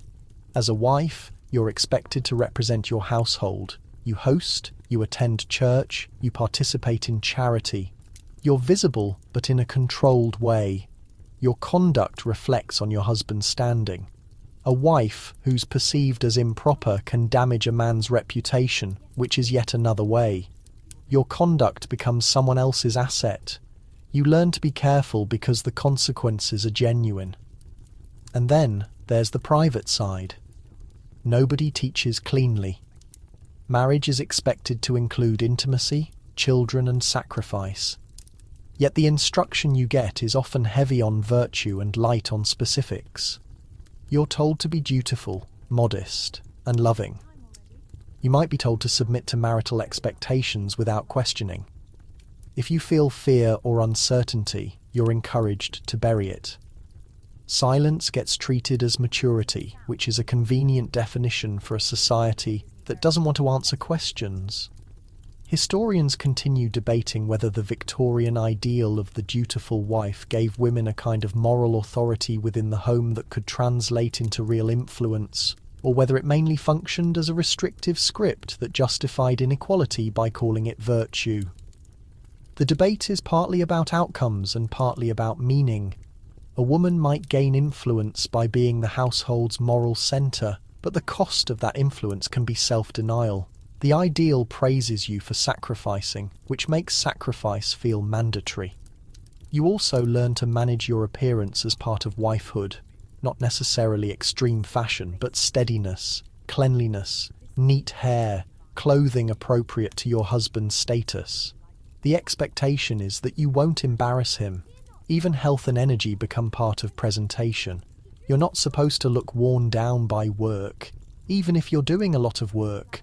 As a wife, you're expected to represent your household. You host, you attend church, you participate in charity. You're visible, but in a controlled way. Your conduct reflects on your husband's standing. A wife who's perceived as improper can damage a man's reputation, which is yet another way. Your conduct becomes someone else's asset. You learn to be careful because the consequences are genuine. And then there's the private side. Nobody teaches cleanly. Marriage is expected to include intimacy, children, and sacrifice. Yet the instruction you get is often heavy on virtue and light on specifics. You're told to be dutiful, modest, and loving. You might be told to submit to marital expectations without questioning. If you feel fear or uncertainty, you're encouraged to bury it. Silence gets treated as maturity, which is a convenient definition for a society that doesn't want to answer questions. Historians continue debating whether the Victorian ideal of the dutiful wife gave women a kind of moral authority within the home that could translate into real influence, or whether it mainly functioned as a restrictive script that justified inequality by calling it virtue. The debate is partly about outcomes and partly about meaning. A woman might gain influence by being the household's moral centre, but the cost of that influence can be self-denial. The ideal praises you for sacrificing, which makes sacrifice feel mandatory. You also learn to manage your appearance as part of wifehood, not necessarily extreme fashion, but steadiness, cleanliness, neat hair, clothing appropriate to your husband's status. The expectation is that you won't embarrass him. Even health and energy become part of presentation. You're not supposed to look worn down by work, even if you're doing a lot of work.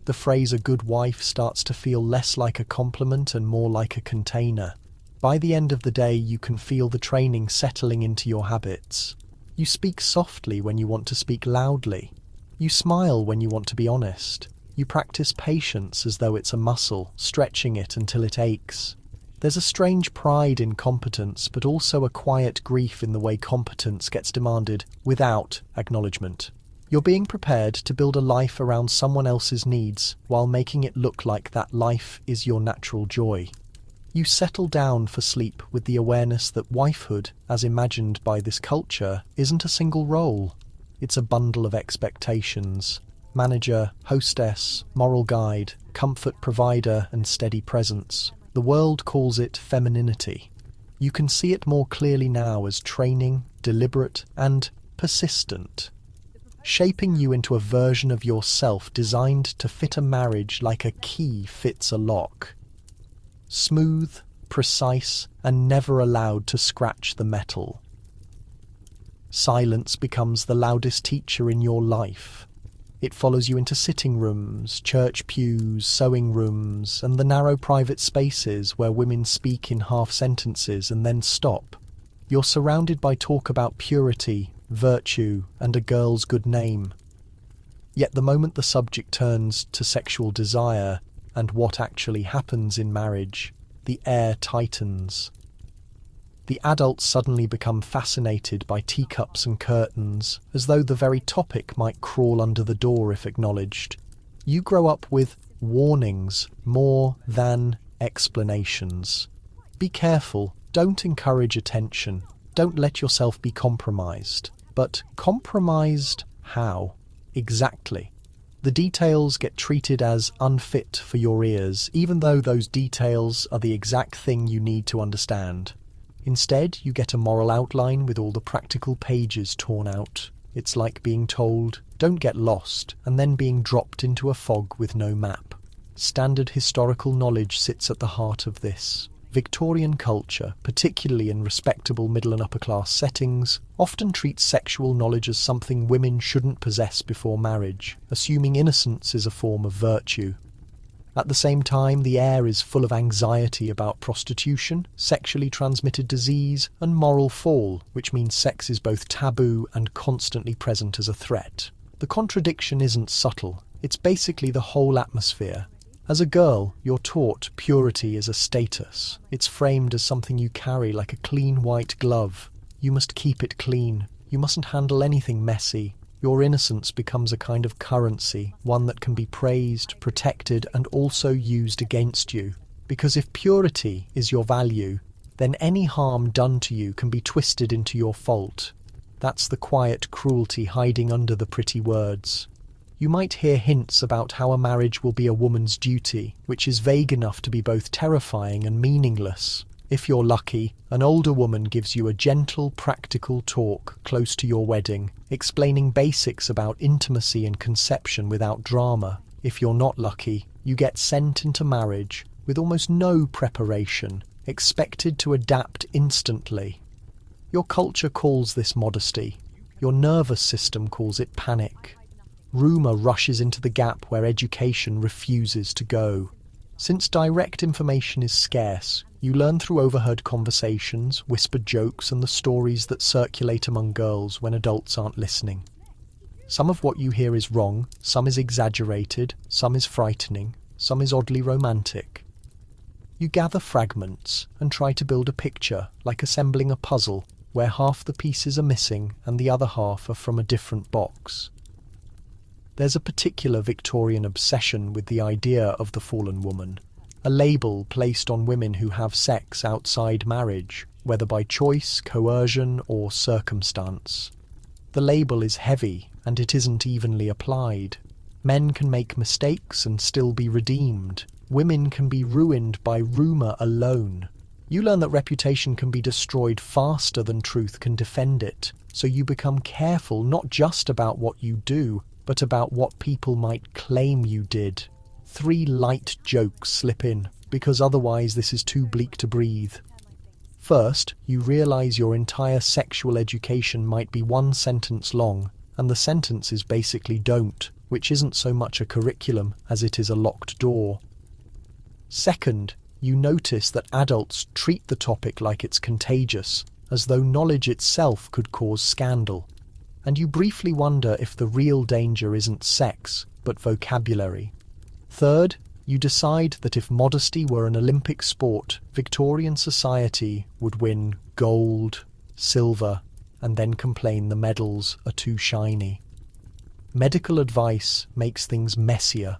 The phrase "a good wife" starts to feel less like a compliment and more like a container. By the end of the day, you can feel the training settling into your habits. You speak softly when you want to speak loudly. You smile when you want to be honest. You practice patience as though it's a muscle, stretching it until it aches. There's a strange pride in competence, but also a quiet grief in the way competence gets demanded without acknowledgement. You're being prepared to build a life around someone else's needs while making it look like that life is your natural joy. You settle down for sleep with the awareness that wifehood, as imagined by this culture, isn't a single role. It's a bundle of expectations. Manager, hostess, moral guide, comfort provider, and steady presence. The world calls it femininity. You can see it more clearly now as training, deliberate, and persistent, shaping you into a version of yourself designed to fit a marriage like a key fits a lock. Smooth, precise, and never allowed to scratch the metal. Silence becomes the loudest teacher in your life. It follows you into sitting rooms, church pews, sewing rooms, and the narrow private spaces where women speak in half sentences and then stop. You're surrounded by talk about purity, virtue, and a girl's good name. Yet the moment the subject turns to sexual desire and what actually happens in marriage, the air tightens. The adults suddenly become fascinated by teacups and curtains, as though the very topic might crawl under the door if acknowledged. You grow up with warnings more than explanations. Be careful, don't encourage attention, don't let yourself be compromised. But compromised how? Exactly. The details get treated as unfit for your ears, even though those details are the exact thing you need to understand. Instead, you get a moral outline with all the practical pages torn out. It's like being told, "Don't get lost," and then being dropped into a fog with no map. Standard historical knowledge sits at the heart of this. Victorian culture, particularly in respectable middle and upper class settings, often treats sexual knowledge as something women shouldn't possess before marriage, assuming innocence is a form of virtue. At the same time, the air is full of anxiety about prostitution, sexually transmitted disease, and moral fall, which means sex is both taboo and constantly present as a threat. The contradiction isn't subtle, it's basically the whole atmosphere. As a girl, you're taught purity is a status. It's framed as something you carry like a clean white glove. You must keep it clean. You mustn't handle anything messy. Your innocence becomes a kind of currency, one that can be praised, protected, and also used against you. Because if purity is your value, then any harm done to you can be twisted into your fault. That's the quiet cruelty hiding under the pretty words. You might hear hints about how a marriage will be a woman's duty, which is vague enough to be both terrifying and meaningless. If you're lucky, an older woman gives you a gentle, practical talk close to your wedding, explaining basics about intimacy and conception without drama. If you're not lucky, you get sent into marriage with almost no preparation, expected to adapt instantly. Your culture calls this modesty. Your nervous system calls it panic. Rumour rushes into the gap where education refuses to go. Since direct information is scarce, you learn through overheard conversations, whispered jokes, and the stories that circulate among girls when adults aren't listening. Some of what you hear is wrong, some is exaggerated, some is frightening, some is oddly romantic. You gather fragments and try to build a picture, like assembling a puzzle, where half the pieces are missing and the other half are from a different box. There's a particular Victorian obsession with the idea of the fallen woman, a label placed on women who have sex outside marriage, whether by choice, coercion, or circumstance. The label is heavy, and it isn't evenly applied. Men can make mistakes and still be redeemed. Women can be ruined by rumour alone. You learn that reputation can be destroyed faster than truth can defend it, so you become careful not just about what you do, but about what people might claim you did. 3 light jokes slip in, because otherwise this is too bleak to breathe. First, you realise your entire sexual education might be 1 sentence long, and the sentence is basically don't, which isn't so much a curriculum as it is a locked door. Second, you notice that adults treat the topic like it's contagious, as though knowledge itself could cause scandal. And you briefly wonder if the real danger isn't sex, but vocabulary. Third, you decide that if modesty were an Olympic sport, Victorian society would win gold, silver, and then complain the medals are too shiny. Medical advice makes things messier.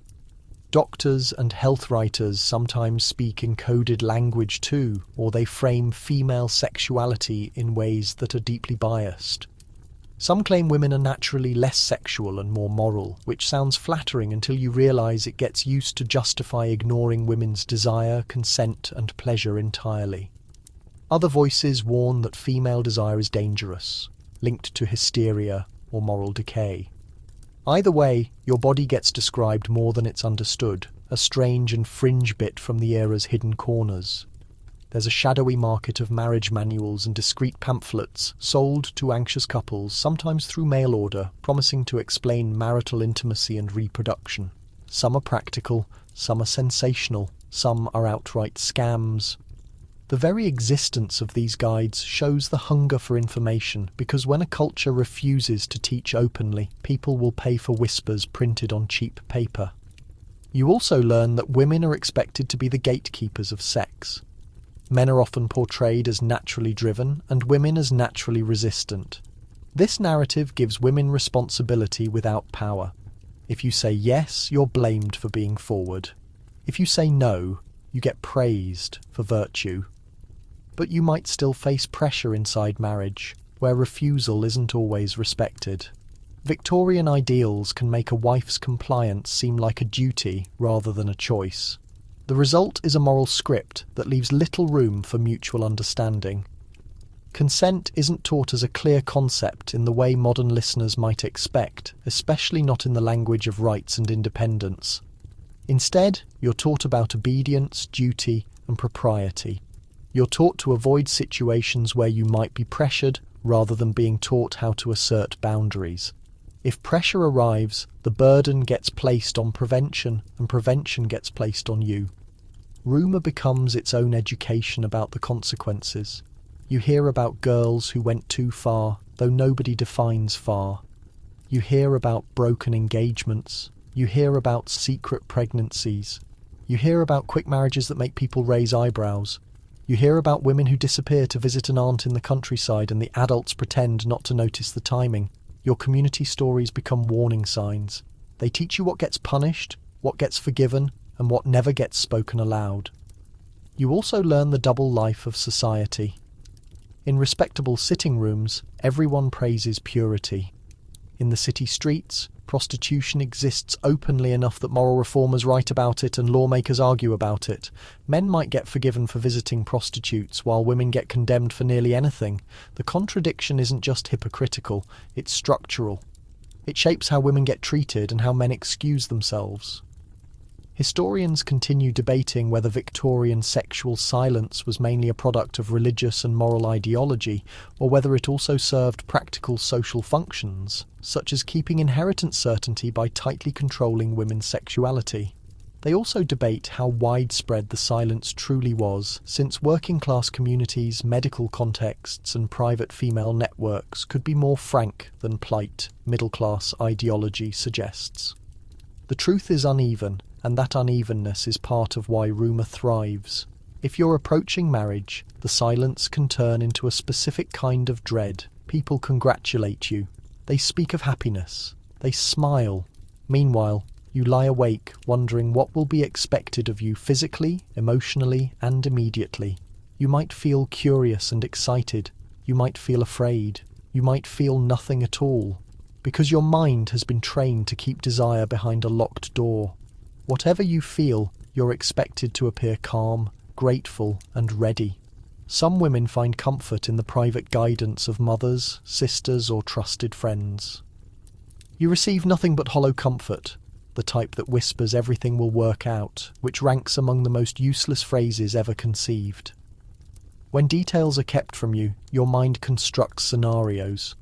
Doctors and health writers sometimes speak in coded language too, or they frame female sexuality in ways that are deeply biased. Some claim women are naturally less sexual and more moral, which sounds flattering until you realise it gets used to justify ignoring women's desire, consent, and pleasure entirely. Other voices warn that female desire is dangerous, linked to hysteria or moral decay. Either way, your body gets described more than it's understood, a strange and fringe bit from the era's hidden corners. There's a shadowy market of marriage manuals and discreet pamphlets sold to anxious couples, sometimes through mail order, promising to explain marital intimacy and reproduction. Some are practical, some are sensational, some are outright scams. The very existence of these guides shows the hunger for information, because when a culture refuses to teach openly, people will pay for whispers printed on cheap paper. You also learn that women are expected to be the gatekeepers of sex. Men are often portrayed as naturally driven and women as naturally resistant. This narrative gives women responsibility without power. If you say yes, you're blamed for being forward. If you say no, you get praised for virtue. But you might still face pressure inside marriage, where refusal isn't always respected. Victorian ideals can make a wife's compliance seem like a duty rather than a choice. The result is a moral script that leaves little room for mutual understanding. Consent isn't taught as a clear concept in the way modern listeners might expect, especially not in the language of rights and independence. Instead, you're taught about obedience, duty, and propriety. You're taught to avoid situations where you might be pressured rather than being taught how to assert boundaries. If pressure arrives, the burden gets placed on prevention and prevention gets placed on you. Rumour becomes its own education about the consequences. You hear about girls who went too far, though nobody defines far. You hear about broken engagements. You hear about secret pregnancies. You hear about quick marriages that make people raise eyebrows. You hear about women who disappear to visit an aunt in the countryside and the adults pretend not to notice the timing. Your community stories become warning signs. They teach you what gets punished, what gets forgiven, and what never gets spoken aloud. You also learn the double life of society. In respectable sitting rooms, everyone praises purity. In the city streets, prostitution exists openly enough that moral reformers write about it and lawmakers argue about it. Men might get forgiven for visiting prostitutes, while women get condemned for nearly anything. The contradiction isn't just hypocritical, it's structural. It shapes how women get treated and how men excuse themselves. Historians continue debating whether Victorian sexual silence was mainly a product of religious and moral ideology, or whether it also served practical social functions, such as keeping inheritance certainty by tightly controlling women's sexuality. They also debate how widespread the silence truly was, since working-class communities, medical contexts, and private female networks could be more frank than polite middle-class ideology suggests. The truth is uneven, and that unevenness is part of why rumour thrives. If you're approaching marriage, the silence can turn into a specific kind of dread. People congratulate you. They speak of happiness. They smile. Meanwhile, you lie awake, wondering what will be expected of you physically, emotionally, and immediately. You might feel curious and excited. You might feel afraid. You might feel nothing at all, because your mind has been trained to keep desire behind a locked door. Whatever you feel, you're expected to appear calm, grateful, and ready. Some women find comfort in the private guidance of mothers, sisters, or trusted friends. You receive nothing but hollow comfort, the type that whispers everything will work out, which ranks among the most useless phrases ever conceived. When details are kept from you, your mind constructs scenarios,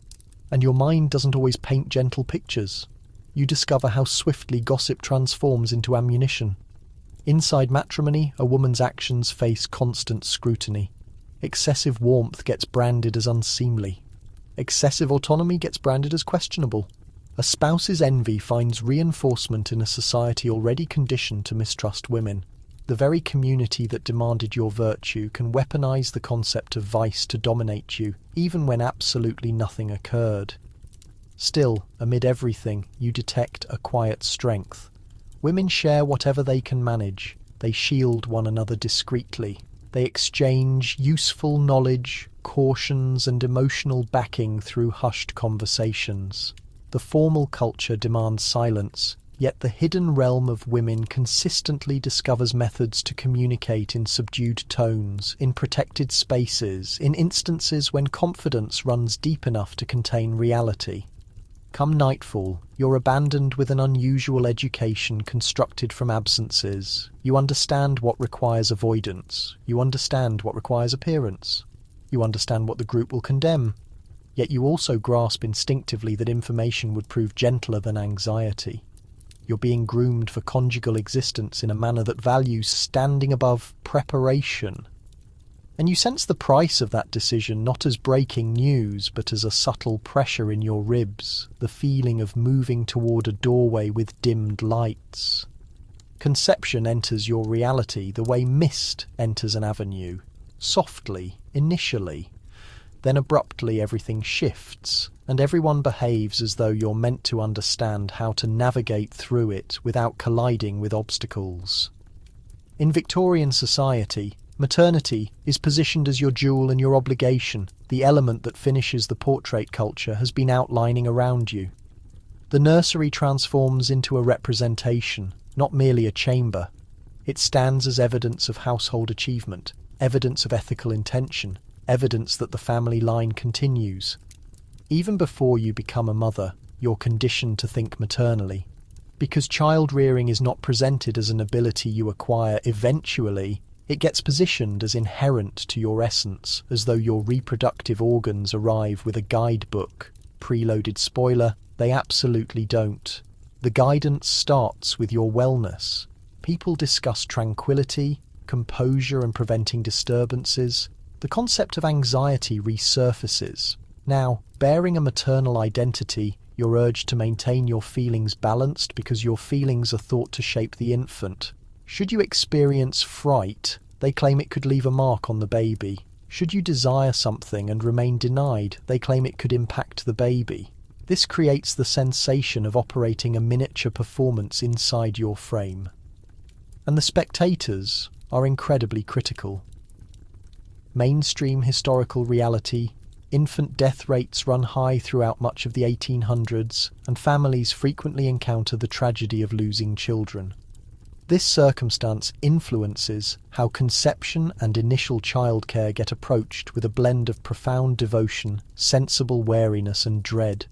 and your mind doesn't always paint gentle pictures. You discover how swiftly gossip transforms into ammunition. Inside matrimony, a woman's actions face constant scrutiny. Excessive warmth gets branded as unseemly. Excessive autonomy gets branded as questionable. A spouse's envy finds reinforcement in a society already conditioned to mistrust women. The very community that demanded your virtue can weaponize the concept of vice to dominate you, even when absolutely nothing occurred. Still, amid everything, you detect a quiet strength. Women share whatever they can manage. They shield one another discreetly. They exchange useful knowledge, cautions, and emotional backing through hushed conversations. The formal culture demands silence, yet the hidden realm of women consistently discovers methods to communicate in subdued tones, in protected spaces, in instances when confidence runs deep enough to contain reality. Come nightfall, you're abandoned with an unusual education constructed from absences. You understand what requires avoidance. You understand what requires appearance. You understand what the group will condemn. Yet you also grasp instinctively that information would prove gentler than anxiety. You're being groomed for conjugal existence in a manner that values standing above preparation. And you sense the price of that decision not as breaking news, but as a subtle pressure in your ribs, the feeling of moving toward a doorway with dimmed lights. Conception enters your reality the way mist enters an avenue, softly, initially. Then abruptly everything shifts, and everyone behaves as though you're meant to understand how to navigate through it without colliding with obstacles. In Victorian society, maternity is positioned as your jewel and your obligation. The element that finishes the portrait culture has been outlining around you. The nursery transforms into a representation, not merely a chamber. It stands as evidence of household achievement, evidence of ethical intention, evidence that the family line continues. Even before you become a mother, you're conditioned to think maternally. Because child rearing is not presented as an ability you acquire eventually, It gets positioned as inherent to your essence, as though your reproductive organs arrive with a guidebook. Preloaded spoiler, they absolutely don't. The guidance starts with your wellness. People discuss tranquility, composure and preventing disturbances. The concept of anxiety resurfaces. Now, bearing a maternal identity, you're urged to maintain your feelings balanced because your feelings are thought to shape the infant. Should you experience fright, they claim it could leave a mark on the baby. Should you desire something and remain denied, they claim it could impact the baby. This creates the sensation of operating a miniature performance inside your frame. And the spectators are incredibly critical. Mainstream historical reality, infant death rates run high throughout much of the 1800s, and families frequently encounter the tragedy of losing children. This circumstance influences how conception and initial childcare get approached with a blend of profound devotion, sensible wariness and dread.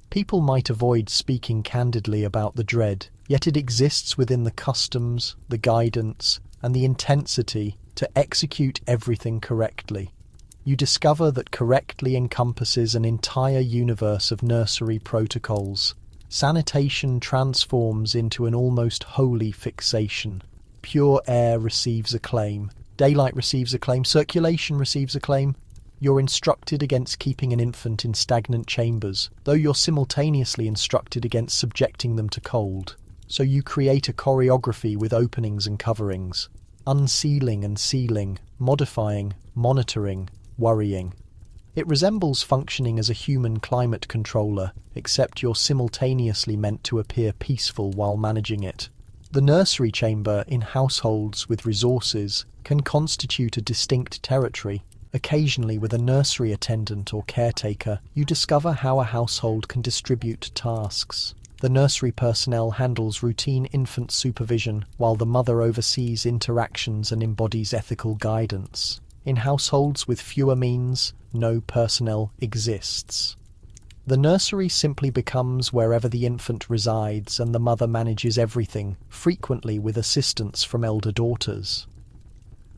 People might avoid speaking candidly about the dread, yet it exists within the customs, the guidance, and the intensity to execute everything correctly. You discover that correctly encompasses an entire universe of nursery protocols. Sanitation transforms into an almost holy fixation. Pure air receives acclaim. Daylight receives acclaim. Circulation receives acclaim. You're instructed against keeping an infant in stagnant chambers, though you're simultaneously instructed against subjecting them to cold. So you create a choreography with openings and coverings, unsealing and sealing, modifying, monitoring, worrying. It resembles functioning as a human climate controller, except you're simultaneously meant to appear peaceful while managing it. The nursery chamber in households with resources can constitute a distinct territory. Occasionally, with a nursery attendant or caretaker, you discover how a household can distribute tasks. The nursery personnel handles routine infant supervision, while the mother oversees interactions and embodies ethical guidance. In households with fewer means, no personnel exists. The nursery simply becomes wherever the infant resides, and the mother manages everything, frequently with assistance from elder daughters.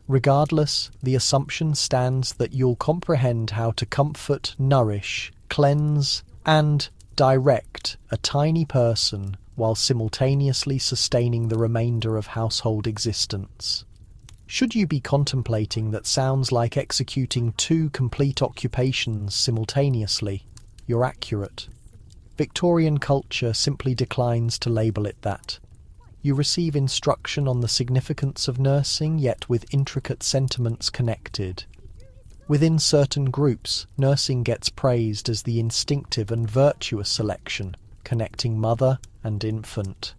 Regardless, the assumption stands that you'll comprehend how to comfort, nourish, cleanse, and direct a tiny person while simultaneously sustaining the remainder of household existence. Should you be contemplating that sounds like executing two complete occupations simultaneously, you're accurate. Victorian culture simply declines to label it that. You receive instruction on the significance of nursing, yet with intricate sentiments connected. Within certain groups, nursing gets praised as the instinctive and virtuous selection, connecting mother and infant.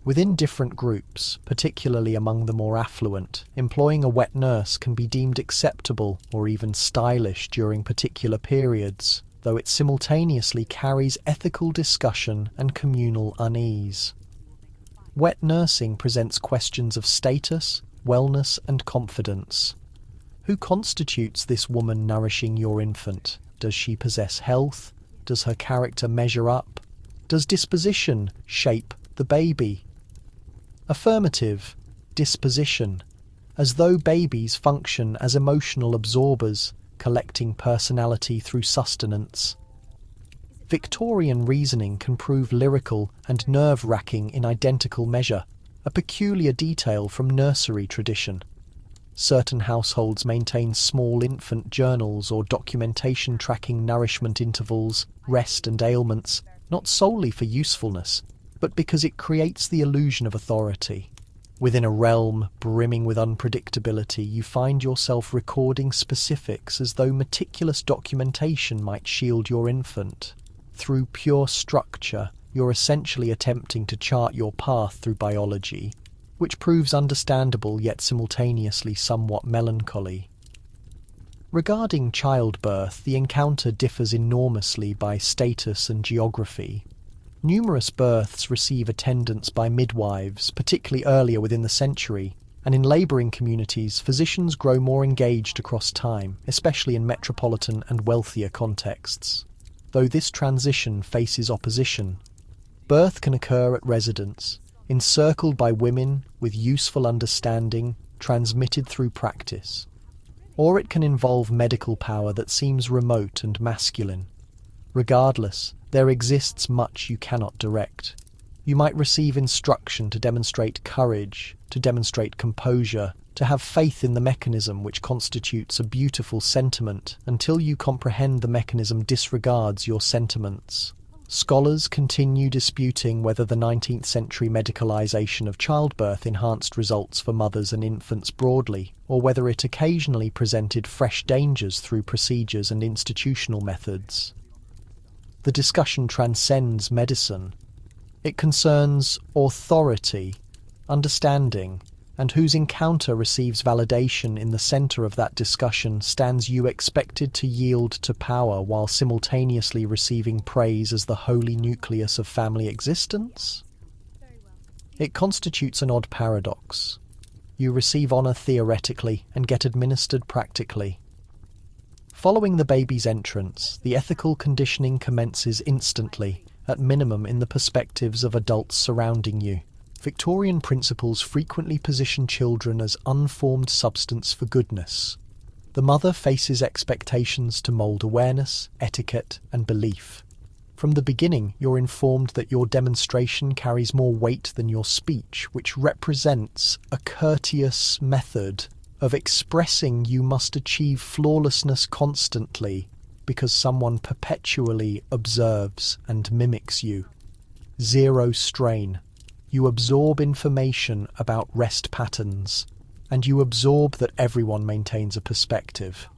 Within different groups, particularly among the more affluent, employing a wet nurse can be deemed acceptable or even stylish during particular periods, though it simultaneously carries ethical discussion and communal unease. Wet nursing presents questions of status, wellness, and confidence. Who constitutes this woman nourishing your infant? Does she possess health? Does her character measure up? Does disposition shape the baby? Affirmative. Disposition. As though babies function as emotional absorbers, collecting personality through sustenance. Victorian reasoning can prove lyrical and nerve-wracking in identical measure, a peculiar detail from nursery tradition. Certain households maintain small infant journals or documentation tracking nourishment intervals, rest and ailments, not solely for usefulness, but because it creates the illusion of authority. Within a realm brimming with unpredictability, you find yourself recording specifics as though meticulous documentation might shield your infant. Through pure structure, you're essentially attempting to chart your path through biology, which proves understandable yet simultaneously somewhat melancholy. Regarding childbirth, the encounter differs enormously by status and geography. Numerous births receive attendance by midwives, particularly earlier within the century, and in labouring communities, physicians grow more engaged across time, especially in metropolitan and wealthier contexts. Though this transition faces opposition, birth can occur at residence, encircled by women with useful understanding, transmitted through practice. Or it can involve medical power that seems remote and masculine. Regardless, there exists much you cannot direct. You might receive instruction to demonstrate courage, to demonstrate composure, to have faith in the mechanism which constitutes a beautiful sentiment until you comprehend the mechanism disregards your sentiments. Scholars continue disputing whether the 19th century medicalization of childbirth enhanced results for mothers and infants broadly, or whether it occasionally presented fresh dangers through procedures and institutional methods. The discussion transcends medicine. It concerns authority, understanding, and whose encounter receives validation. In the center of that discussion stands you expected to yield to power while simultaneously receiving praise as the holy nucleus of family existence? It constitutes an odd paradox. You receive honor theoretically and get administered practically. Following the baby's entrance, the ethical conditioning commences instantly, at minimum in the perspectives of adults surrounding you. Victorian principles frequently position children as unformed substance for goodness. The mother faces expectations to mold awareness, etiquette, and belief. From the beginning, you're informed that your demonstration carries more weight than your speech, which represents a courteous method of expressing you must achieve flawlessness constantly because someone perpetually observes and mimics you. Zero strain. You absorb information about rest patterns, and you absorb that everyone maintains a perspective.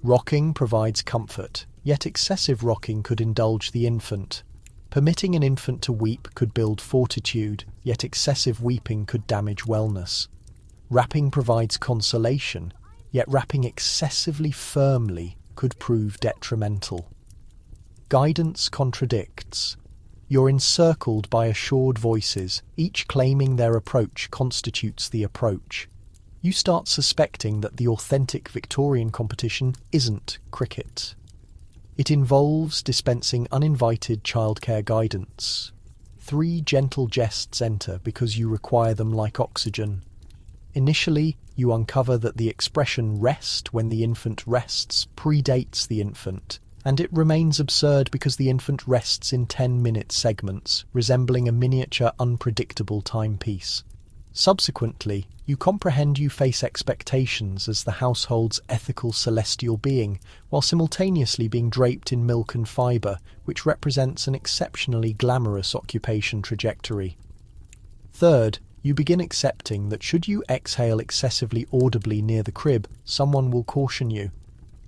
Rocking provides comfort, yet excessive rocking could indulge the infant. Permitting an infant to weep could build fortitude, yet excessive weeping could damage wellness. Wrapping provides consolation, yet wrapping excessively firmly could prove detrimental. Guidance contradicts. You're encircled by assured voices, each claiming their approach constitutes the approach. You start suspecting that the authentic Victorian competition isn't cricket. It involves dispensing uninvited childcare guidance. 3 gentle jests enter because you require them like oxygen. Initially, you uncover that the expression rest when the infant rests predates the infant, and it remains absurd because the infant rests in 10-minute segments, resembling a miniature unpredictable timepiece. Subsequently, you comprehend you face expectations as the household's ethical celestial being, while simultaneously being draped in milk and fibre, which represents an exceptionally glamorous occupation trajectory. Third, you begin accepting that should you exhale excessively audibly near the crib, someone will caution you.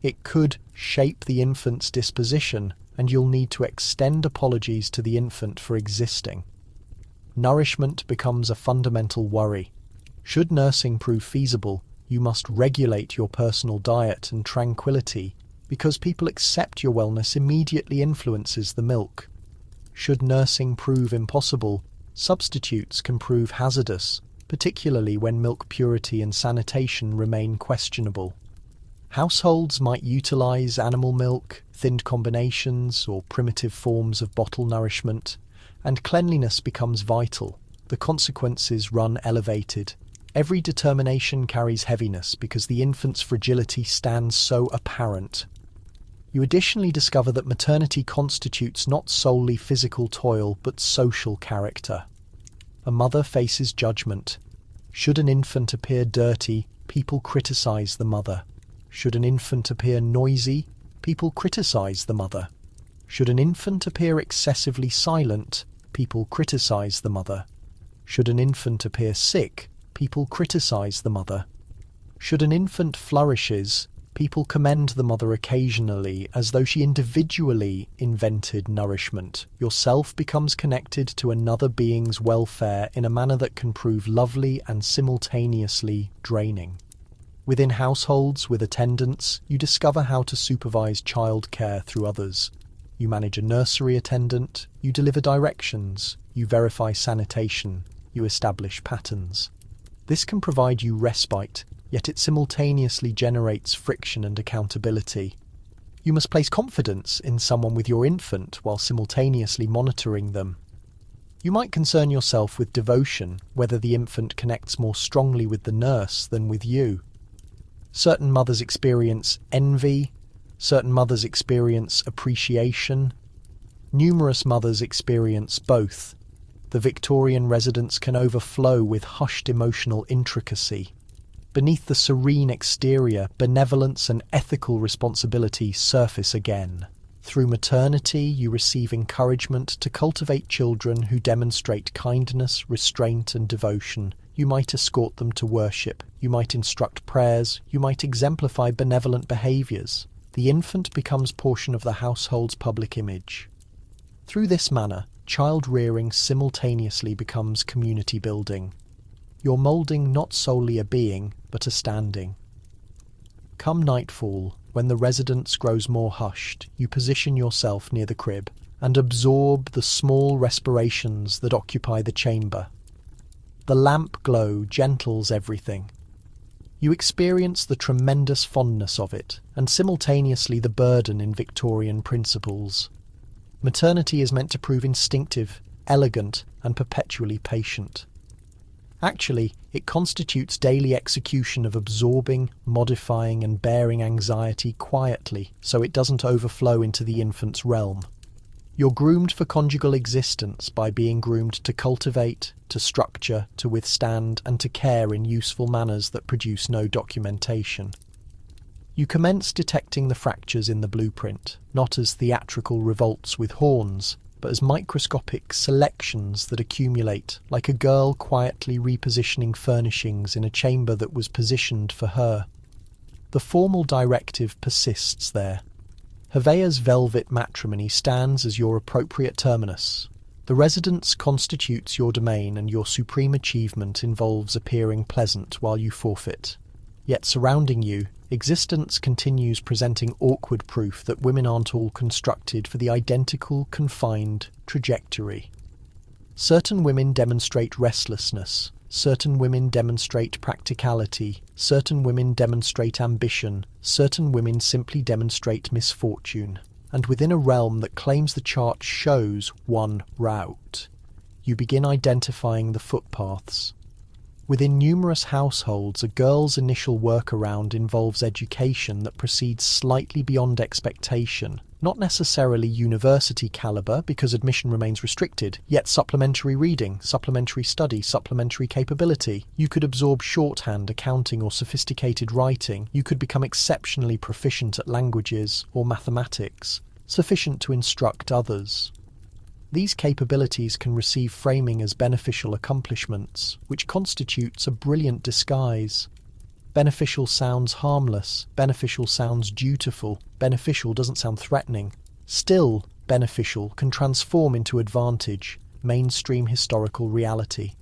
It could shape the infant's disposition, and you'll need to extend apologies to the infant for existing. Nourishment becomes a fundamental worry. Should nursing prove feasible, you must regulate your personal diet and tranquility, because people accept your wellness immediately influences the milk. Should nursing prove impossible, substitutes can prove hazardous, particularly when milk purity and sanitation remain questionable. Households might utilize animal milk, thinned combinations, or primitive forms of bottle nourishment, and cleanliness becomes vital. The consequences run elevated. Every determination carries heaviness because the infant's fragility stands so apparent. You additionally discover that maternity constitutes not solely physical toil but social character. A mother faces judgment. Should an infant appear dirty, people criticize the mother. Should an infant appear noisy, people criticize the mother. Should an infant appear excessively silent, people criticize the mother. Should an infant appear sick, people criticize the mother. Should an infant flourishes, people commend the mother occasionally as though she individually invented nourishment. Yourself becomes connected to another being's welfare in a manner that can prove lovely and simultaneously draining. Within households with attendants, you discover how to supervise childcare through others. You manage a nursery attendant, you deliver directions, you verify sanitation, you establish patterns. This can provide you respite, yet it simultaneously generates friction and accountability. You must place confidence in someone with your infant while simultaneously monitoring them. You might concern yourself with devotion, whether the infant connects more strongly with the nurse than with you. Certain mothers experience envy, certain mothers experience appreciation. Numerous mothers experience both. The Victorian residence can overflow with hushed emotional intricacy. Beneath the serene exterior, benevolence and ethical responsibility surface again. Through maternity, you receive encouragement to cultivate children who demonstrate kindness, restraint, and devotion. You might escort them to worship. You might instruct prayers. You might exemplify benevolent behaviours. The infant becomes portion of the household's public image. Through this manner, child rearing simultaneously becomes community building. You're moulding not solely a being, but a standing. Come nightfall, when the residence grows more hushed, you position yourself near the crib and absorb the small respirations that occupy the chamber. The lamp glow gentles everything. You experience the tremendous fondness of it, and simultaneously the burden in Victorian principles. Maternity is meant to prove instinctive, elegant, and perpetually patient. Actually, it constitutes daily execution of absorbing, modifying, and bearing anxiety quietly, so it doesn't overflow into the infant's realm. You're groomed for conjugal existence by being groomed to cultivate, to structure, to withstand, and to care in useful manners that produce no documentation. You commence detecting the fractures in the blueprint, not as theatrical revolts with horns, but as microscopic selections that accumulate, like a girl quietly repositioning furnishings in a chamber that was positioned for her. The formal directive persists there. Hervea's velvet matrimony stands as your appropriate terminus. The residence constitutes your domain, and your supreme achievement involves appearing pleasant while you forfeit. Yet surrounding you, existence continues presenting awkward proof that women aren't all constructed for the identical, confined trajectory. Certain women demonstrate restlessness, certain women demonstrate practicality, certain women demonstrate ambition, certain women simply demonstrate misfortune. And within a realm that claims the chart shows one route, you begin identifying the footpaths. Within numerous households, a girl's initial workaround involves education that proceeds slightly beyond expectation, not necessarily university caliber because admission remains restricted, yet supplementary reading, supplementary study, supplementary capability. You could absorb shorthand, accounting, or sophisticated writing. You could become exceptionally proficient at languages or mathematics, sufficient to instruct others. These capabilities can receive framing as beneficial accomplishments, which constitutes a brilliant disguise. Beneficial sounds harmless, beneficial sounds dutiful, beneficial doesn't sound threatening. Still, beneficial can transform into advantage, mainstream historical reality.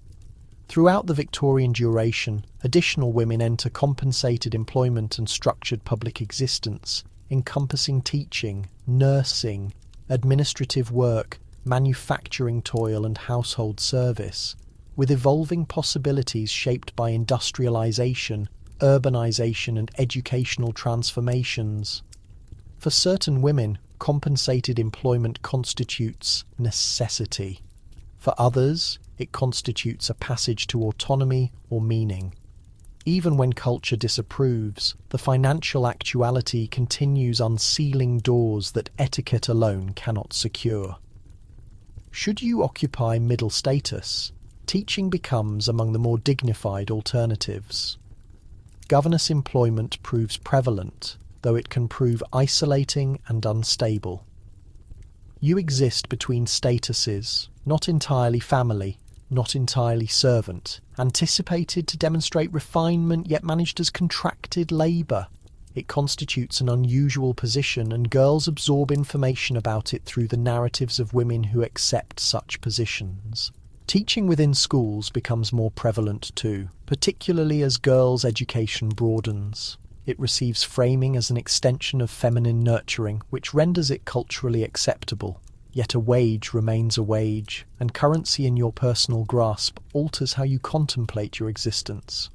Throughout the Victorian duration, additional women enter compensated employment and structured public existence, encompassing teaching, nursing, administrative work, manufacturing toil and household service, with evolving possibilities shaped by industrialization, urbanization and educational transformations. For certain women, compensated employment constitutes necessity. For others, it constitutes a passage to autonomy or meaning. Even when culture disapproves, the financial actuality continues unsealing doors that etiquette alone cannot secure. Should you occupy middle status, teaching becomes among the more dignified alternatives. Governess employment proves prevalent, though it can prove isolating and unstable. You exist between statuses, not entirely family, not entirely servant, anticipated to demonstrate refinement yet managed as contracted labour. It constitutes an unusual position, and girls absorb information about it through the narratives of women who accept such positions. Teaching within schools becomes more prevalent too, particularly as girls' education broadens. It receives framing as an extension of feminine nurturing, which renders it culturally acceptable. Yet a wage remains a wage, and currency in your personal grasp alters how you contemplate your existence.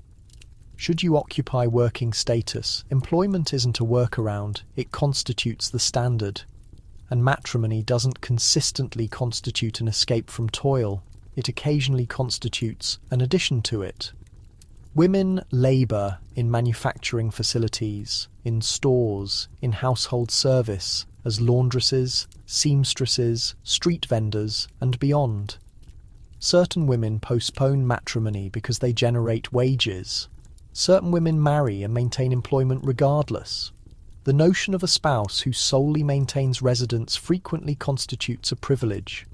Should you occupy working status, employment isn't a workaround, it constitutes the standard. And matrimony doesn't consistently constitute an escape from toil, it occasionally constitutes an addition to it. Women labour in manufacturing facilities, in stores, in household service, as laundresses, seamstresses, street vendors, and beyond. Certain women postpone matrimony because they generate wages. Certain women marry and maintain employment regardless. The notion of a spouse who solely maintains residence frequently constitutes a privilege.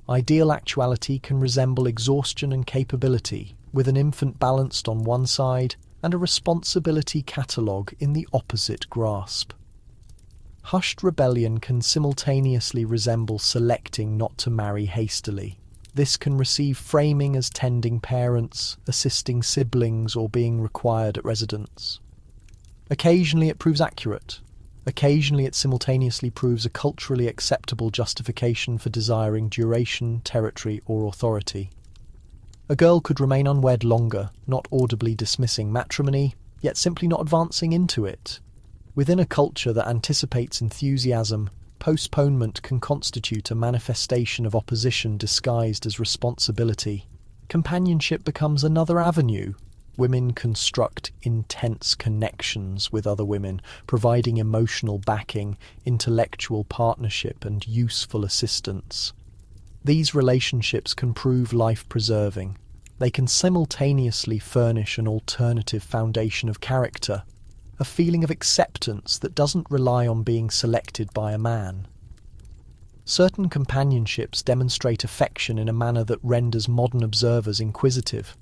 Ideal actuality can resemble exhaustion and capability, with an infant balanced on one side and a responsibility catalogue in the opposite grasp. Hushed rebellion can simultaneously resemble selecting not to marry hastily. This can receive framing as tending parents, assisting siblings, or being required at residence. Occasionally it proves accurate. Occasionally it simultaneously proves a culturally acceptable justification for desiring duration, territory, or authority. A girl could remain unwed longer, not audibly dismissing matrimony, yet simply not advancing into it. Within a culture that anticipates enthusiasm, postponement can constitute a manifestation of opposition disguised as responsibility. Companionship becomes another avenue. Women construct intense connections with other women, providing emotional backing, intellectual partnership, and useful assistance. These relationships can prove life-preserving. They can simultaneously furnish an alternative foundation of character, a feeling of acceptance that doesn't rely on being selected by a man. Certain companionships demonstrate affection in a manner that renders modern observers inquisitive.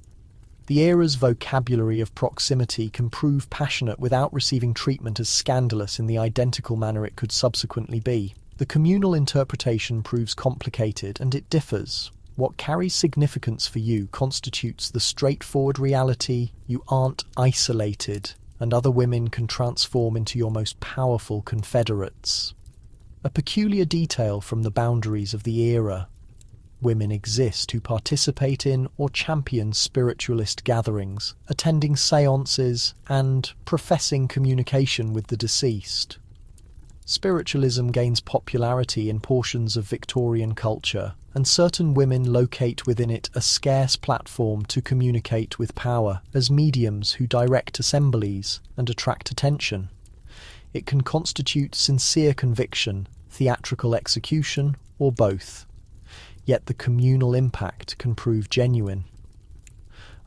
The era's vocabulary of proximity can prove passionate without receiving treatment as scandalous in the identical manner it could subsequently be. The communal interpretation proves complicated, and it differs. What carries significance for you constitutes the straightforward reality you aren't isolated, and other women can transform into your most powerful confederates. A peculiar detail from the boundaries of the era. Women exist who participate in or champion spiritualist gatherings, attending seances, and professing communication with the deceased. Spiritualism gains popularity in portions of Victorian culture, and certain women locate within it a scarce platform to communicate with power as mediums who direct assemblies and attract attention. It can constitute sincere conviction, theatrical execution, or both. Yet the communal impact can prove genuine.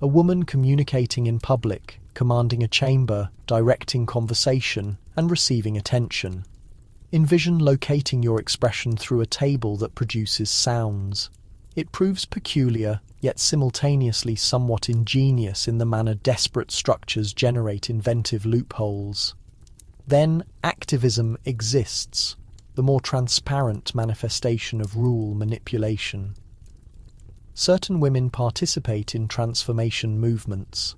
A woman communicating in public, commanding a chamber, directing conversation, and receiving attention. Envision locating your expression through a table that produces sounds. It proves peculiar, yet simultaneously somewhat ingenious in the manner desperate structures generate inventive loopholes. Then activism exists, the more transparent manifestation of rule manipulation. Certain women participate in transformation movements.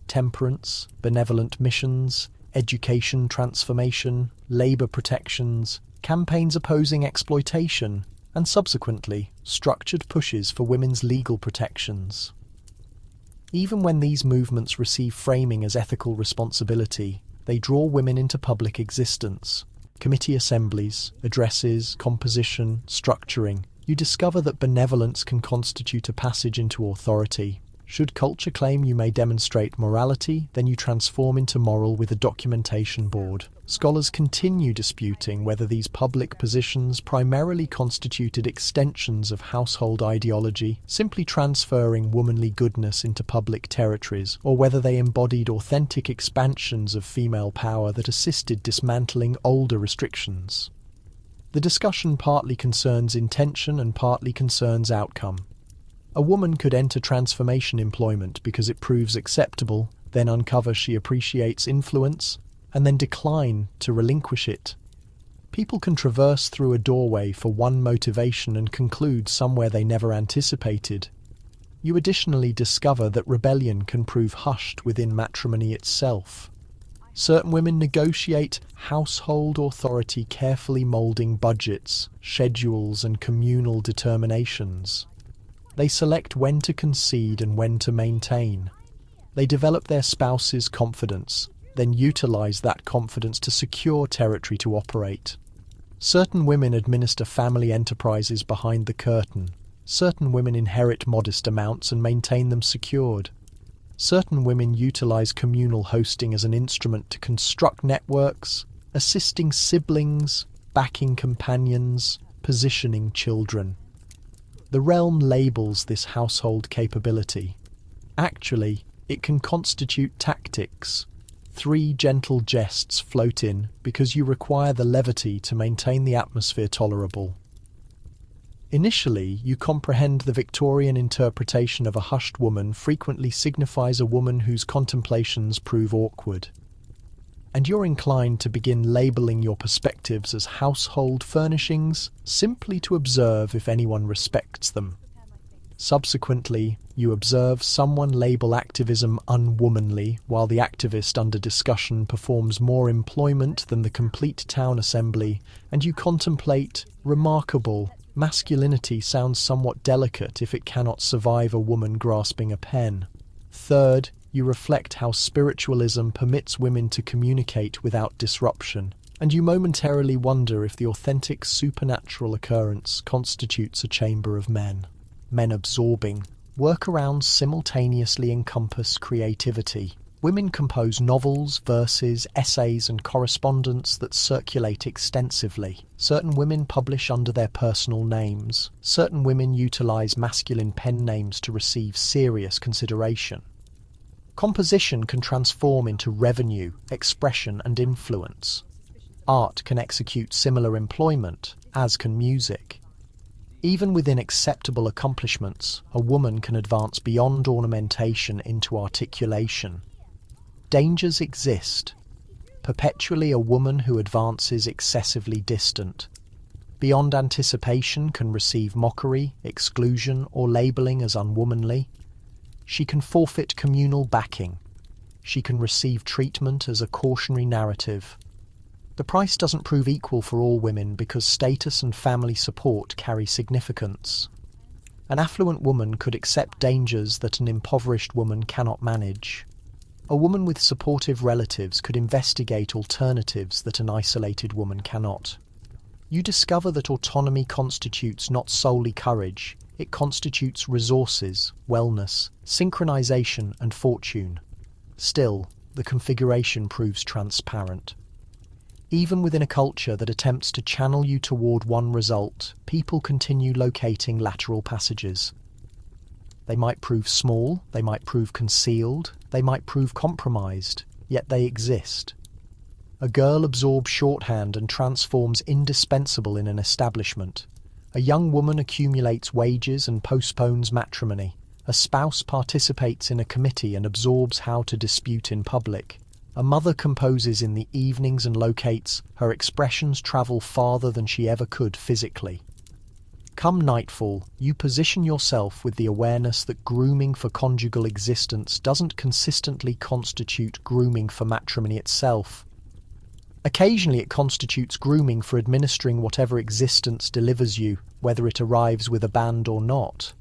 Temperance, benevolent missions, education transformation, labour protections, campaigns opposing exploitation, and subsequently, structured pushes for women's legal protections. Even when these movements receive framing as ethical responsibility, they draw women into public existence. Committee assemblies, addresses, composition, structuring. You discover that benevolence can constitute a passage into authority. Should culture claim you may demonstrate morality, then you transform into moral with a documentation board. Scholars continue disputing whether these public positions primarily constituted extensions of household ideology, simply transferring womanly goodness into public territories, or whether they embodied authentic expansions of female power that assisted dismantling older restrictions. The discussion partly concerns intention and partly concerns outcome. A woman could enter transformation employment because it proves acceptable, then uncover she appreciates influence, and then decline to relinquish it. People can traverse through a doorway for one motivation and conclude somewhere they never anticipated. You additionally discover that rebellion can prove hushed within matrimony itself. Certain women negotiate household authority, carefully moulding budgets, schedules, and communal determinations. They select when to concede and when to maintain. They develop their spouse's confidence, then utilize that confidence to secure territory to operate. Certain women administer family enterprises behind the curtain. Certain women inherit modest amounts and maintain them secured. Certain women utilize communal hosting as an instrument to construct networks, assisting siblings, backing companions, positioning children. The realm labels this household capability. Actually, it can constitute tactics. 3 gentle jests float in because you require the levity to maintain the atmosphere tolerable. Initially, you comprehend the Victorian interpretation of a hushed woman frequently signifies a woman whose contemplations prove awkward. And you're inclined to begin labelling your perspectives as household furnishings, simply to observe if anyone respects them. Subsequently, you observe someone label activism unwomanly, while the activist under discussion performs more employment than the complete town assembly, and you contemplate, remarkable, masculinity sounds somewhat delicate if it cannot survive a woman grasping a pen. Third, you reflect how spiritualism permits women to communicate without disruption, and you momentarily wonder if the authentic supernatural occurrence constitutes a chamber of men. Men absorbing. Workarounds simultaneously encompass creativity. Women compose novels, verses, essays, and correspondence that circulate extensively. Certain women publish under their personal names. Certain women utilize masculine pen names to receive serious consideration. Composition can transform into revenue, expression, and influence. Art can execute similar employment, as can music. Even within acceptable accomplishments, a woman can advance beyond ornamentation into articulation. Dangers exist. Perpetually a woman who advances excessively distant. Beyond anticipation can receive mockery, exclusion, or labelling as unwomanly. She can forfeit communal backing. She can receive treatment as a cautionary narrative. The price doesn't prove equal for all women because status and family support carry significance. An affluent woman could accept dangers that an impoverished woman cannot manage. A woman with supportive relatives could investigate alternatives that an isolated woman cannot. You discover that autonomy constitutes not solely courage, it constitutes resources, wellness, synchronization, and fortune. Still, the configuration proves transparent. Even within a culture that attempts to channel you toward one result, people continue locating lateral passages. They might prove small, they might prove concealed, they might prove compromised, yet they exist. A girl absorbs shorthand and transforms indispensable in an establishment. A young woman accumulates wages and postpones matrimony. A spouse participates in a committee and absorbs how to dispute in public. A mother composes in the evenings and locates, her expressions travel farther than she ever could physically. Come nightfall, you position yourself with the awareness that grooming for conjugal existence doesn't consistently constitute grooming for matrimony itself. Occasionally it constitutes grooming for administering whatever existence delivers you, whether it arrives with a band or not.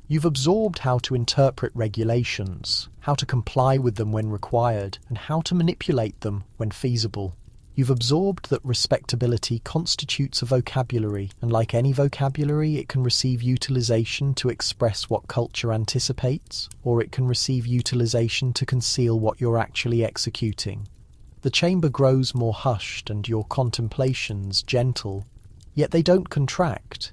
You've absorbed how to interpret regulations, how to comply with them when required, and how to manipulate them when feasible. You've absorbed that respectability constitutes a vocabulary, and like any vocabulary, it can receive utilization to express what culture anticipates, or it can receive utilization to conceal what you're actually executing. The chamber grows more hushed and your contemplations gentle, yet they don't contract.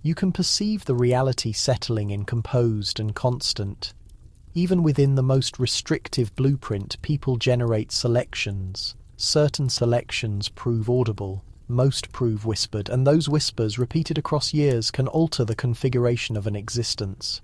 You can perceive the reality settling in composed and constant. Even within the most restrictive blueprint, people generate selections. Certain selections prove audible, most prove whispered, and those whispers, repeated across years, can alter the configuration of an existence.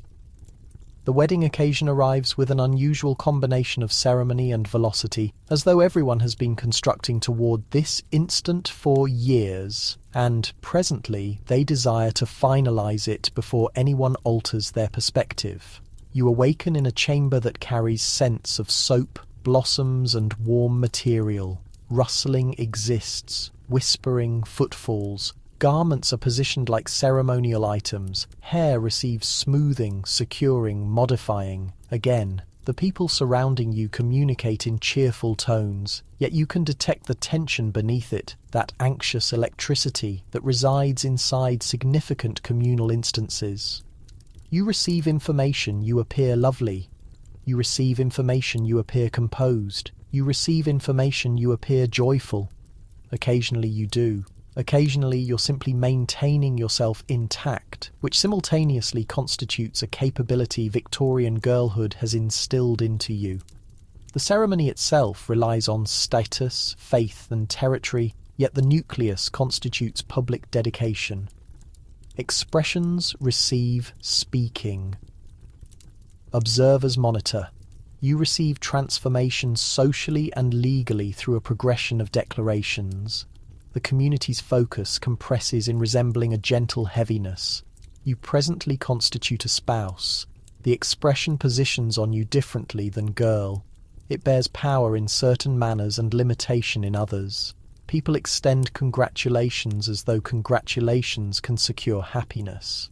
The wedding occasion arrives with an unusual combination of ceremony and velocity, as though everyone has been constructing toward this instant for years, and presently they desire to finalize it before anyone alters their perspective. You awaken in a chamber that carries scents of soap, blossoms, and warm material. Rustling exists, whispering footfalls. Garments are positioned like ceremonial items. Hair receives smoothing, securing, modifying. Again, The people surrounding you communicate in cheerful tones, yet you can detect the tension beneath it, that anxious electricity that resides inside significant communal instances. You receive information, you appear lovely. You receive information, you appear composed. You receive information, you appear joyful. Occasionally you do. Occasionally you're simply maintaining yourself intact, which simultaneously constitutes a capability Victorian girlhood has instilled into you. The ceremony itself relies on status, faith and territory, yet the nucleus constitutes public dedication. Expressions receive speaking. Observers monitor. You receive transformations socially and legally through a progression of declarations. The community's focus compresses in resembling a gentle heaviness. You presently constitute a spouse. The expression positions on you differently than girl. It bears power in certain manners and limitation in others. People extend congratulations as though congratulations can secure happiness.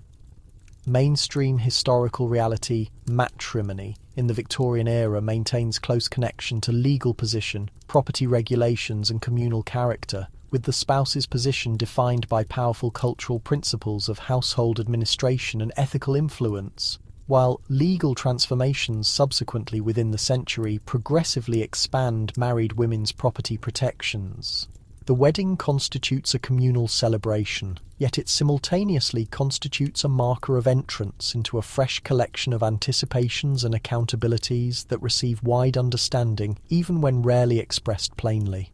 Mainstream historical reality, matrimony, in the Victorian era maintains close connection to legal position, property regulations and communal character, with the spouse's position defined by powerful cultural principles of household administration and ethical influence, while legal transformations subsequently within the century progressively expand married women's property protections. The wedding constitutes a communal celebration, yet it simultaneously constitutes a marker of entrance into a fresh collection of anticipations and accountabilities that receive wide understanding even when rarely expressed plainly.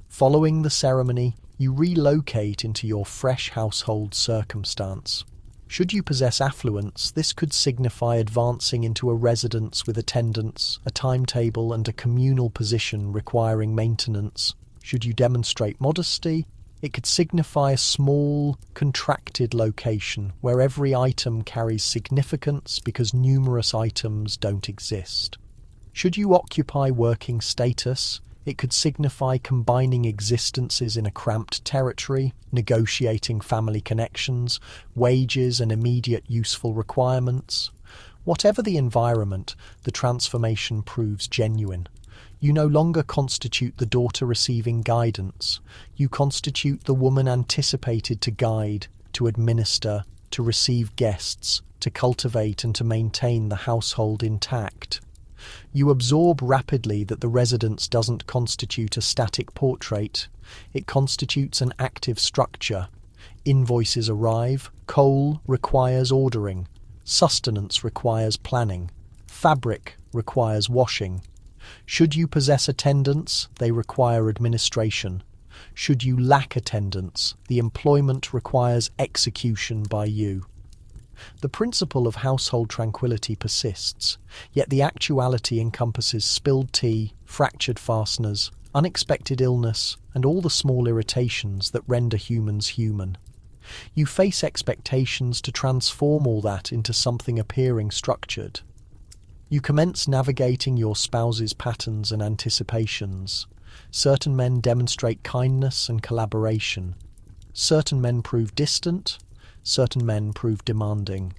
Following the ceremony, you relocate into your fresh household circumstance. Should you possess affluence, this could signify advancing into a residence with attendance, a timetable and a communal position requiring maintenance. Should you demonstrate modesty, it could signify a small, contracted location where every item carries significance because numerous items don't exist. Should you occupy working status, it could signify combining existences in a cramped territory, negotiating family connections, wages and immediate useful requirements. Whatever the environment, the transformation proves genuine. You no longer constitute the daughter receiving guidance. You constitute the woman anticipated to guide, to administer, to receive guests, to cultivate and to maintain the household intact. You absorb rapidly that the residence doesn't constitute a static portrait. It constitutes an active structure. Invoices arrive. Coal requires ordering. Sustenance requires planning. Fabric requires washing. Should you possess attendants, they require administration. Should you lack attendance, the employment requires execution by you. The principle of household tranquility persists, yet the actuality encompasses spilled tea, fractured fasteners, unexpected illness, and all the small irritations that render humans human. You face expectations to transform all that into something appearing structured. You commence navigating your spouse's patterns and anticipations. Certain men demonstrate kindness and collaboration. Certain men prove distant. Certain men prove demanding.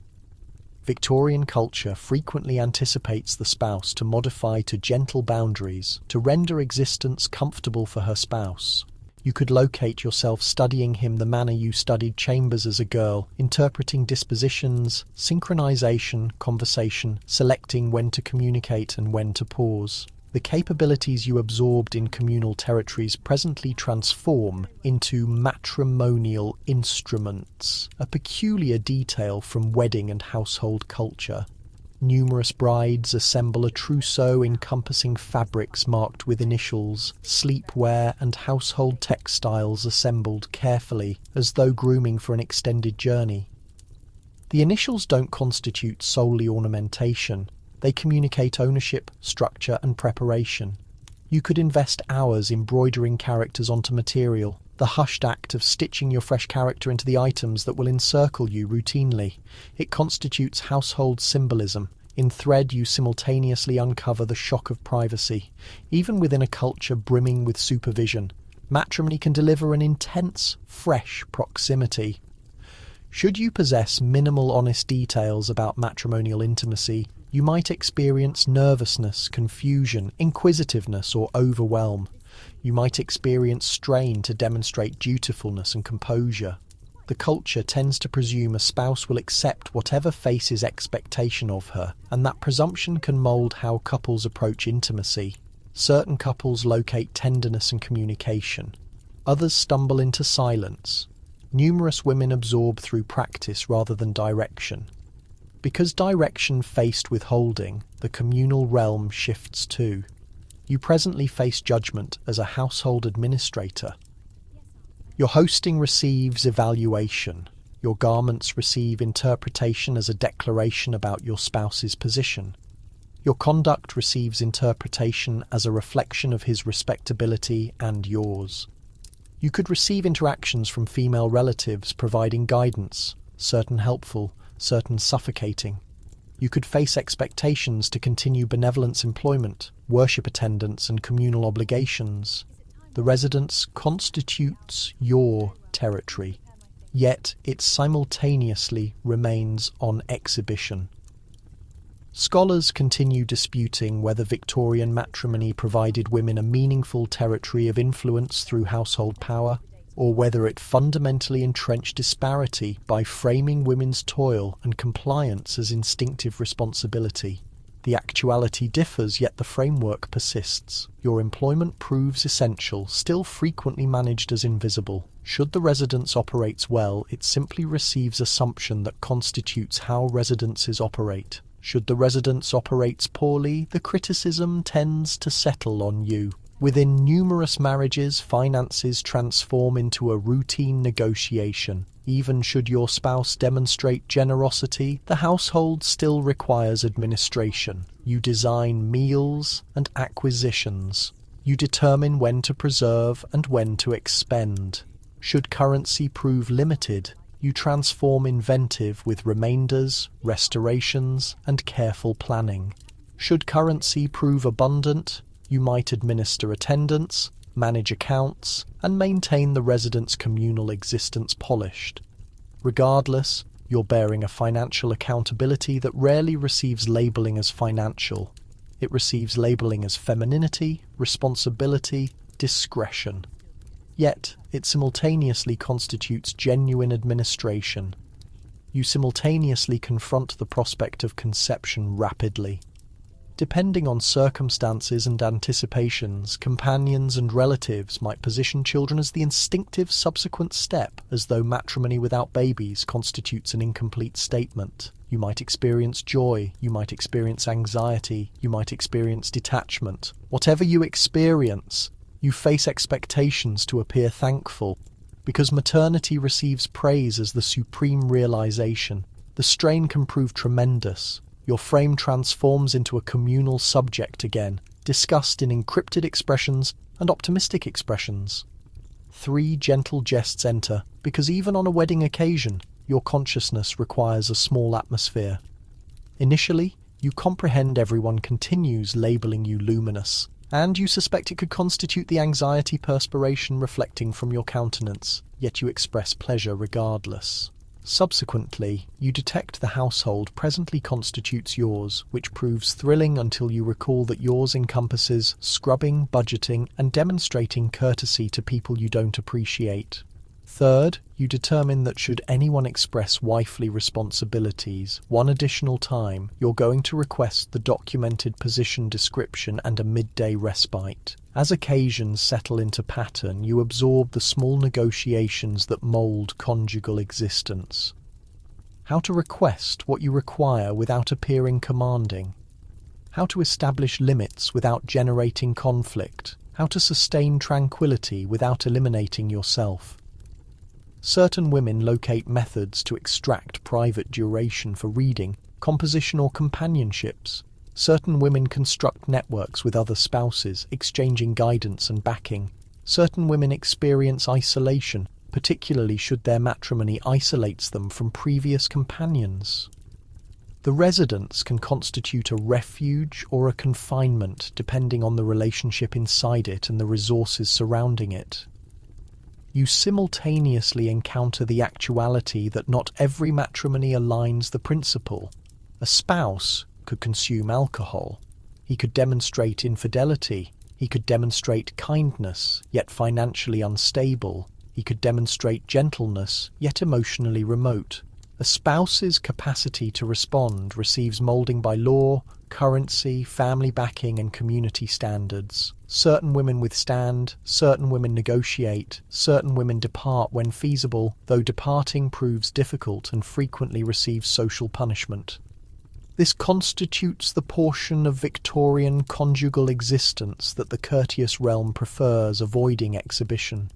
Victorian culture frequently anticipates the spouse to modify to gentle boundaries to render existence comfortable for her spouse. You could locate yourself studying him the manner you studied chambers as a girl, interpreting dispositions, synchronization, conversation, selecting when to communicate and when to pause. The capabilities you absorbed in communal territories presently transform into matrimonial instruments, a peculiar detail from wedding and household culture. Numerous brides assemble a trousseau encompassing fabrics marked with initials, sleepwear and household textiles assembled carefully as though grooming for an extended journey. The initials don't constitute solely ornamentation. They communicate ownership, structure and preparation. You could invest hours embroidering characters onto material, the hushed act of stitching your fresh character into the items that will encircle you routinely. It constitutes household symbolism. In thread, you simultaneously uncover the shock of privacy. Even within a culture brimming with supervision, matrimony can deliver an intense, fresh proximity. Should you possess minimal honest details about matrimonial intimacy, You might experience nervousness, confusion, inquisitiveness, or overwhelm. You might experience strain to demonstrate dutifulness and composure. The culture tends to presume a spouse will accept whatever faces expectation of her, and that presumption can mould how couples approach intimacy. Certain couples locate tenderness and communication. Others stumble into silence. Numerous women absorb through practice rather than direction. Because direction faced withholding, the communal realm shifts too. You presently face judgment as a household administrator. Your hosting receives evaluation. Your garments receive interpretation as a declaration about your spouse's position. Your conduct receives interpretation as a reflection of his respectability and yours. You could receive interactions from female relatives providing guidance, certain helpful, certain suffocating. You could face expectations to continue benevolence employment, worship attendance, and communal obligations. The residence constitutes your territory, yet it simultaneously remains on exhibition. Scholars continue disputing whether Victorian matrimony provided women a meaningful territory of influence through household power, or whether it fundamentally entrenched disparity by framing women's toil and compliance as instinctive responsibility. The actuality differs, yet the framework persists. Your employment proves essential, still frequently managed as invisible. Should the residence operates well, it simply receives assumption that constitutes how residences operate. Should the residence operates poorly, the criticism tends to settle on you. Within numerous marriages, finances transform into a routine negotiation. Even should your spouse demonstrate generosity, the household still requires administration. You design meals and acquisitions. You determine when to preserve and when to expend. Should currency prove limited, you transform inventive with remainders, restorations, and careful planning. Should currency prove abundant, you might administer attendance, manage accounts, and maintain the resident's communal existence polished. Regardless, you're bearing a financial accountability that rarely receives labelling as financial. It receives labelling as femininity, responsibility, discretion. Yet, it simultaneously constitutes genuine administration. You simultaneously confront the prospect of conception rapidly. Depending on circumstances and anticipations, companions and relatives might position children as the instinctive subsequent step, as though matrimony without babies constitutes an incomplete statement. You might experience joy, you might experience anxiety, you might experience detachment. Whatever you experience, you face expectations to appear thankful. Because maternity receives praise as the supreme realization, the strain can prove tremendous. Your frame transforms into a communal subject again, discussed in encrypted expressions and optimistic expressions. 3 gentle jests enter, because even on a wedding occasion, your consciousness requires a small atmosphere. Initially, you comprehend everyone continues labelling you luminous, and you suspect it could constitute the anxiety perspiration reflecting from your countenance, yet you express pleasure regardless. Subsequently, you detect the household presently constitutes yours, which proves thrilling until you recall that yours encompasses scrubbing, budgeting, and demonstrating courtesy to people you don't appreciate. Third, you determine that should anyone express wifely responsibilities one additional time, you're going to request the documented position description and a midday respite. As occasions settle into pattern, you absorb the small negotiations that mould conjugal existence. How to request what you require without appearing commanding. How to establish limits without generating conflict. How to sustain tranquility without eliminating yourself. Certain women locate methods to extract private duration for reading, composition, or companionships. Certain women construct networks with other spouses, exchanging guidance and backing. Certain women experience isolation, particularly should their matrimony isolates them from previous companions. The residence can constitute a refuge or a confinement, depending on the relationship inside it and the resources surrounding it. You simultaneously encounter the actuality that not every matrimony aligns the principle. A spouse, could consume alcohol. He could demonstrate infidelity. He could demonstrate kindness, yet financially unstable. He could demonstrate gentleness, yet emotionally remote. A spouse's capacity to respond receives molding by law, currency, family backing, and community standards. Certain women withstand, certain women negotiate, certain women depart when feasible, though departing proves difficult and frequently receives social punishment. This constitutes the portion of Victorian conjugal existence that the courteous realm prefers, avoiding exhibition.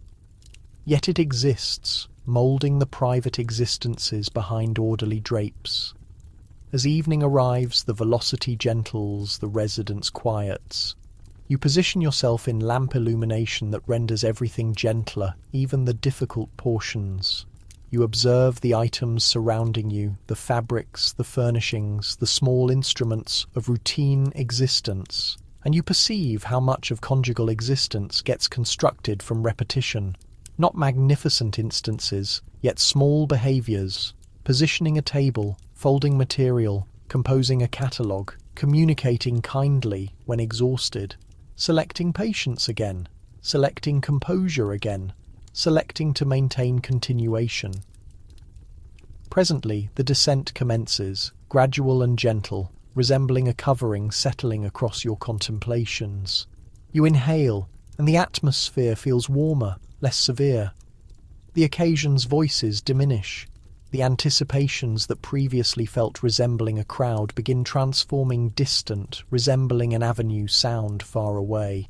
Yet it exists, moulding the private existences behind orderly drapes. As evening arrives, the velocity gentles, the residence quiets. You position yourself in lamp illumination that renders everything gentler, even the difficult portions. You observe the items surrounding you, the fabrics, the furnishings, the small instruments of routine existence, and you perceive how much of conjugal existence gets constructed from repetition. Not magnificent instances, yet small behaviours, positioning a table, folding material, composing a catalogue, communicating kindly when exhausted, selecting patience again, selecting composure again, selecting to maintain continuation. Presently, the descent commences, gradual and gentle, resembling a covering settling across your contemplations. You inhale, and the atmosphere feels warmer, less severe. The occasion's voices diminish. The anticipations that previously felt resembling a crowd begin transforming distant, resembling an avenue sound far away.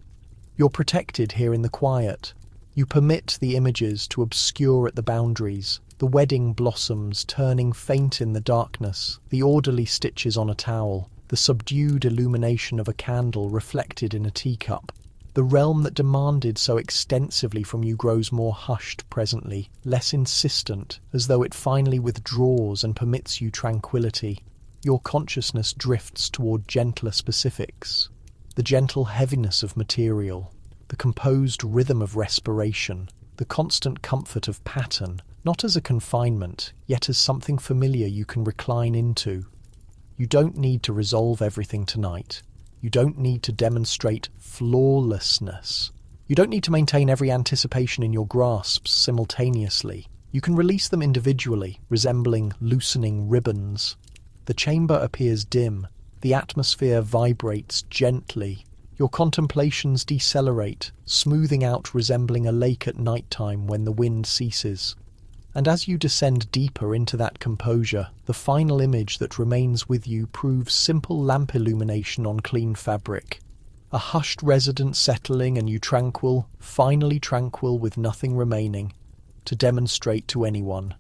You're protected here in the quiet. You permit the images to obscure at the boundaries, the wedding blossoms turning faint in the darkness, the orderly stitches on a towel, the subdued illumination of a candle reflected in a teacup. The realm that demanded so extensively from you grows more hushed presently, less insistent, as though it finally withdraws and permits you tranquility. Your consciousness drifts toward gentler specifics, the gentle heaviness of material, the composed rhythm of respiration, the constant comfort of pattern, not as a confinement, yet as something familiar you can recline into. You don't need to resolve everything tonight. You don't need to demonstrate flawlessness. You don't need to maintain every anticipation in your grasps simultaneously. You can release them individually, resembling loosening ribbons. The chamber appears dim. The atmosphere vibrates gently. Your contemplations decelerate, smoothing out, resembling a lake at night time when the wind ceases. And as you descend deeper into that composure, the final image that remains with you proves simple lamp illumination on clean fabric. A hushed residence settling and you tranquil, finally tranquil with nothing remaining to demonstrate to anyone.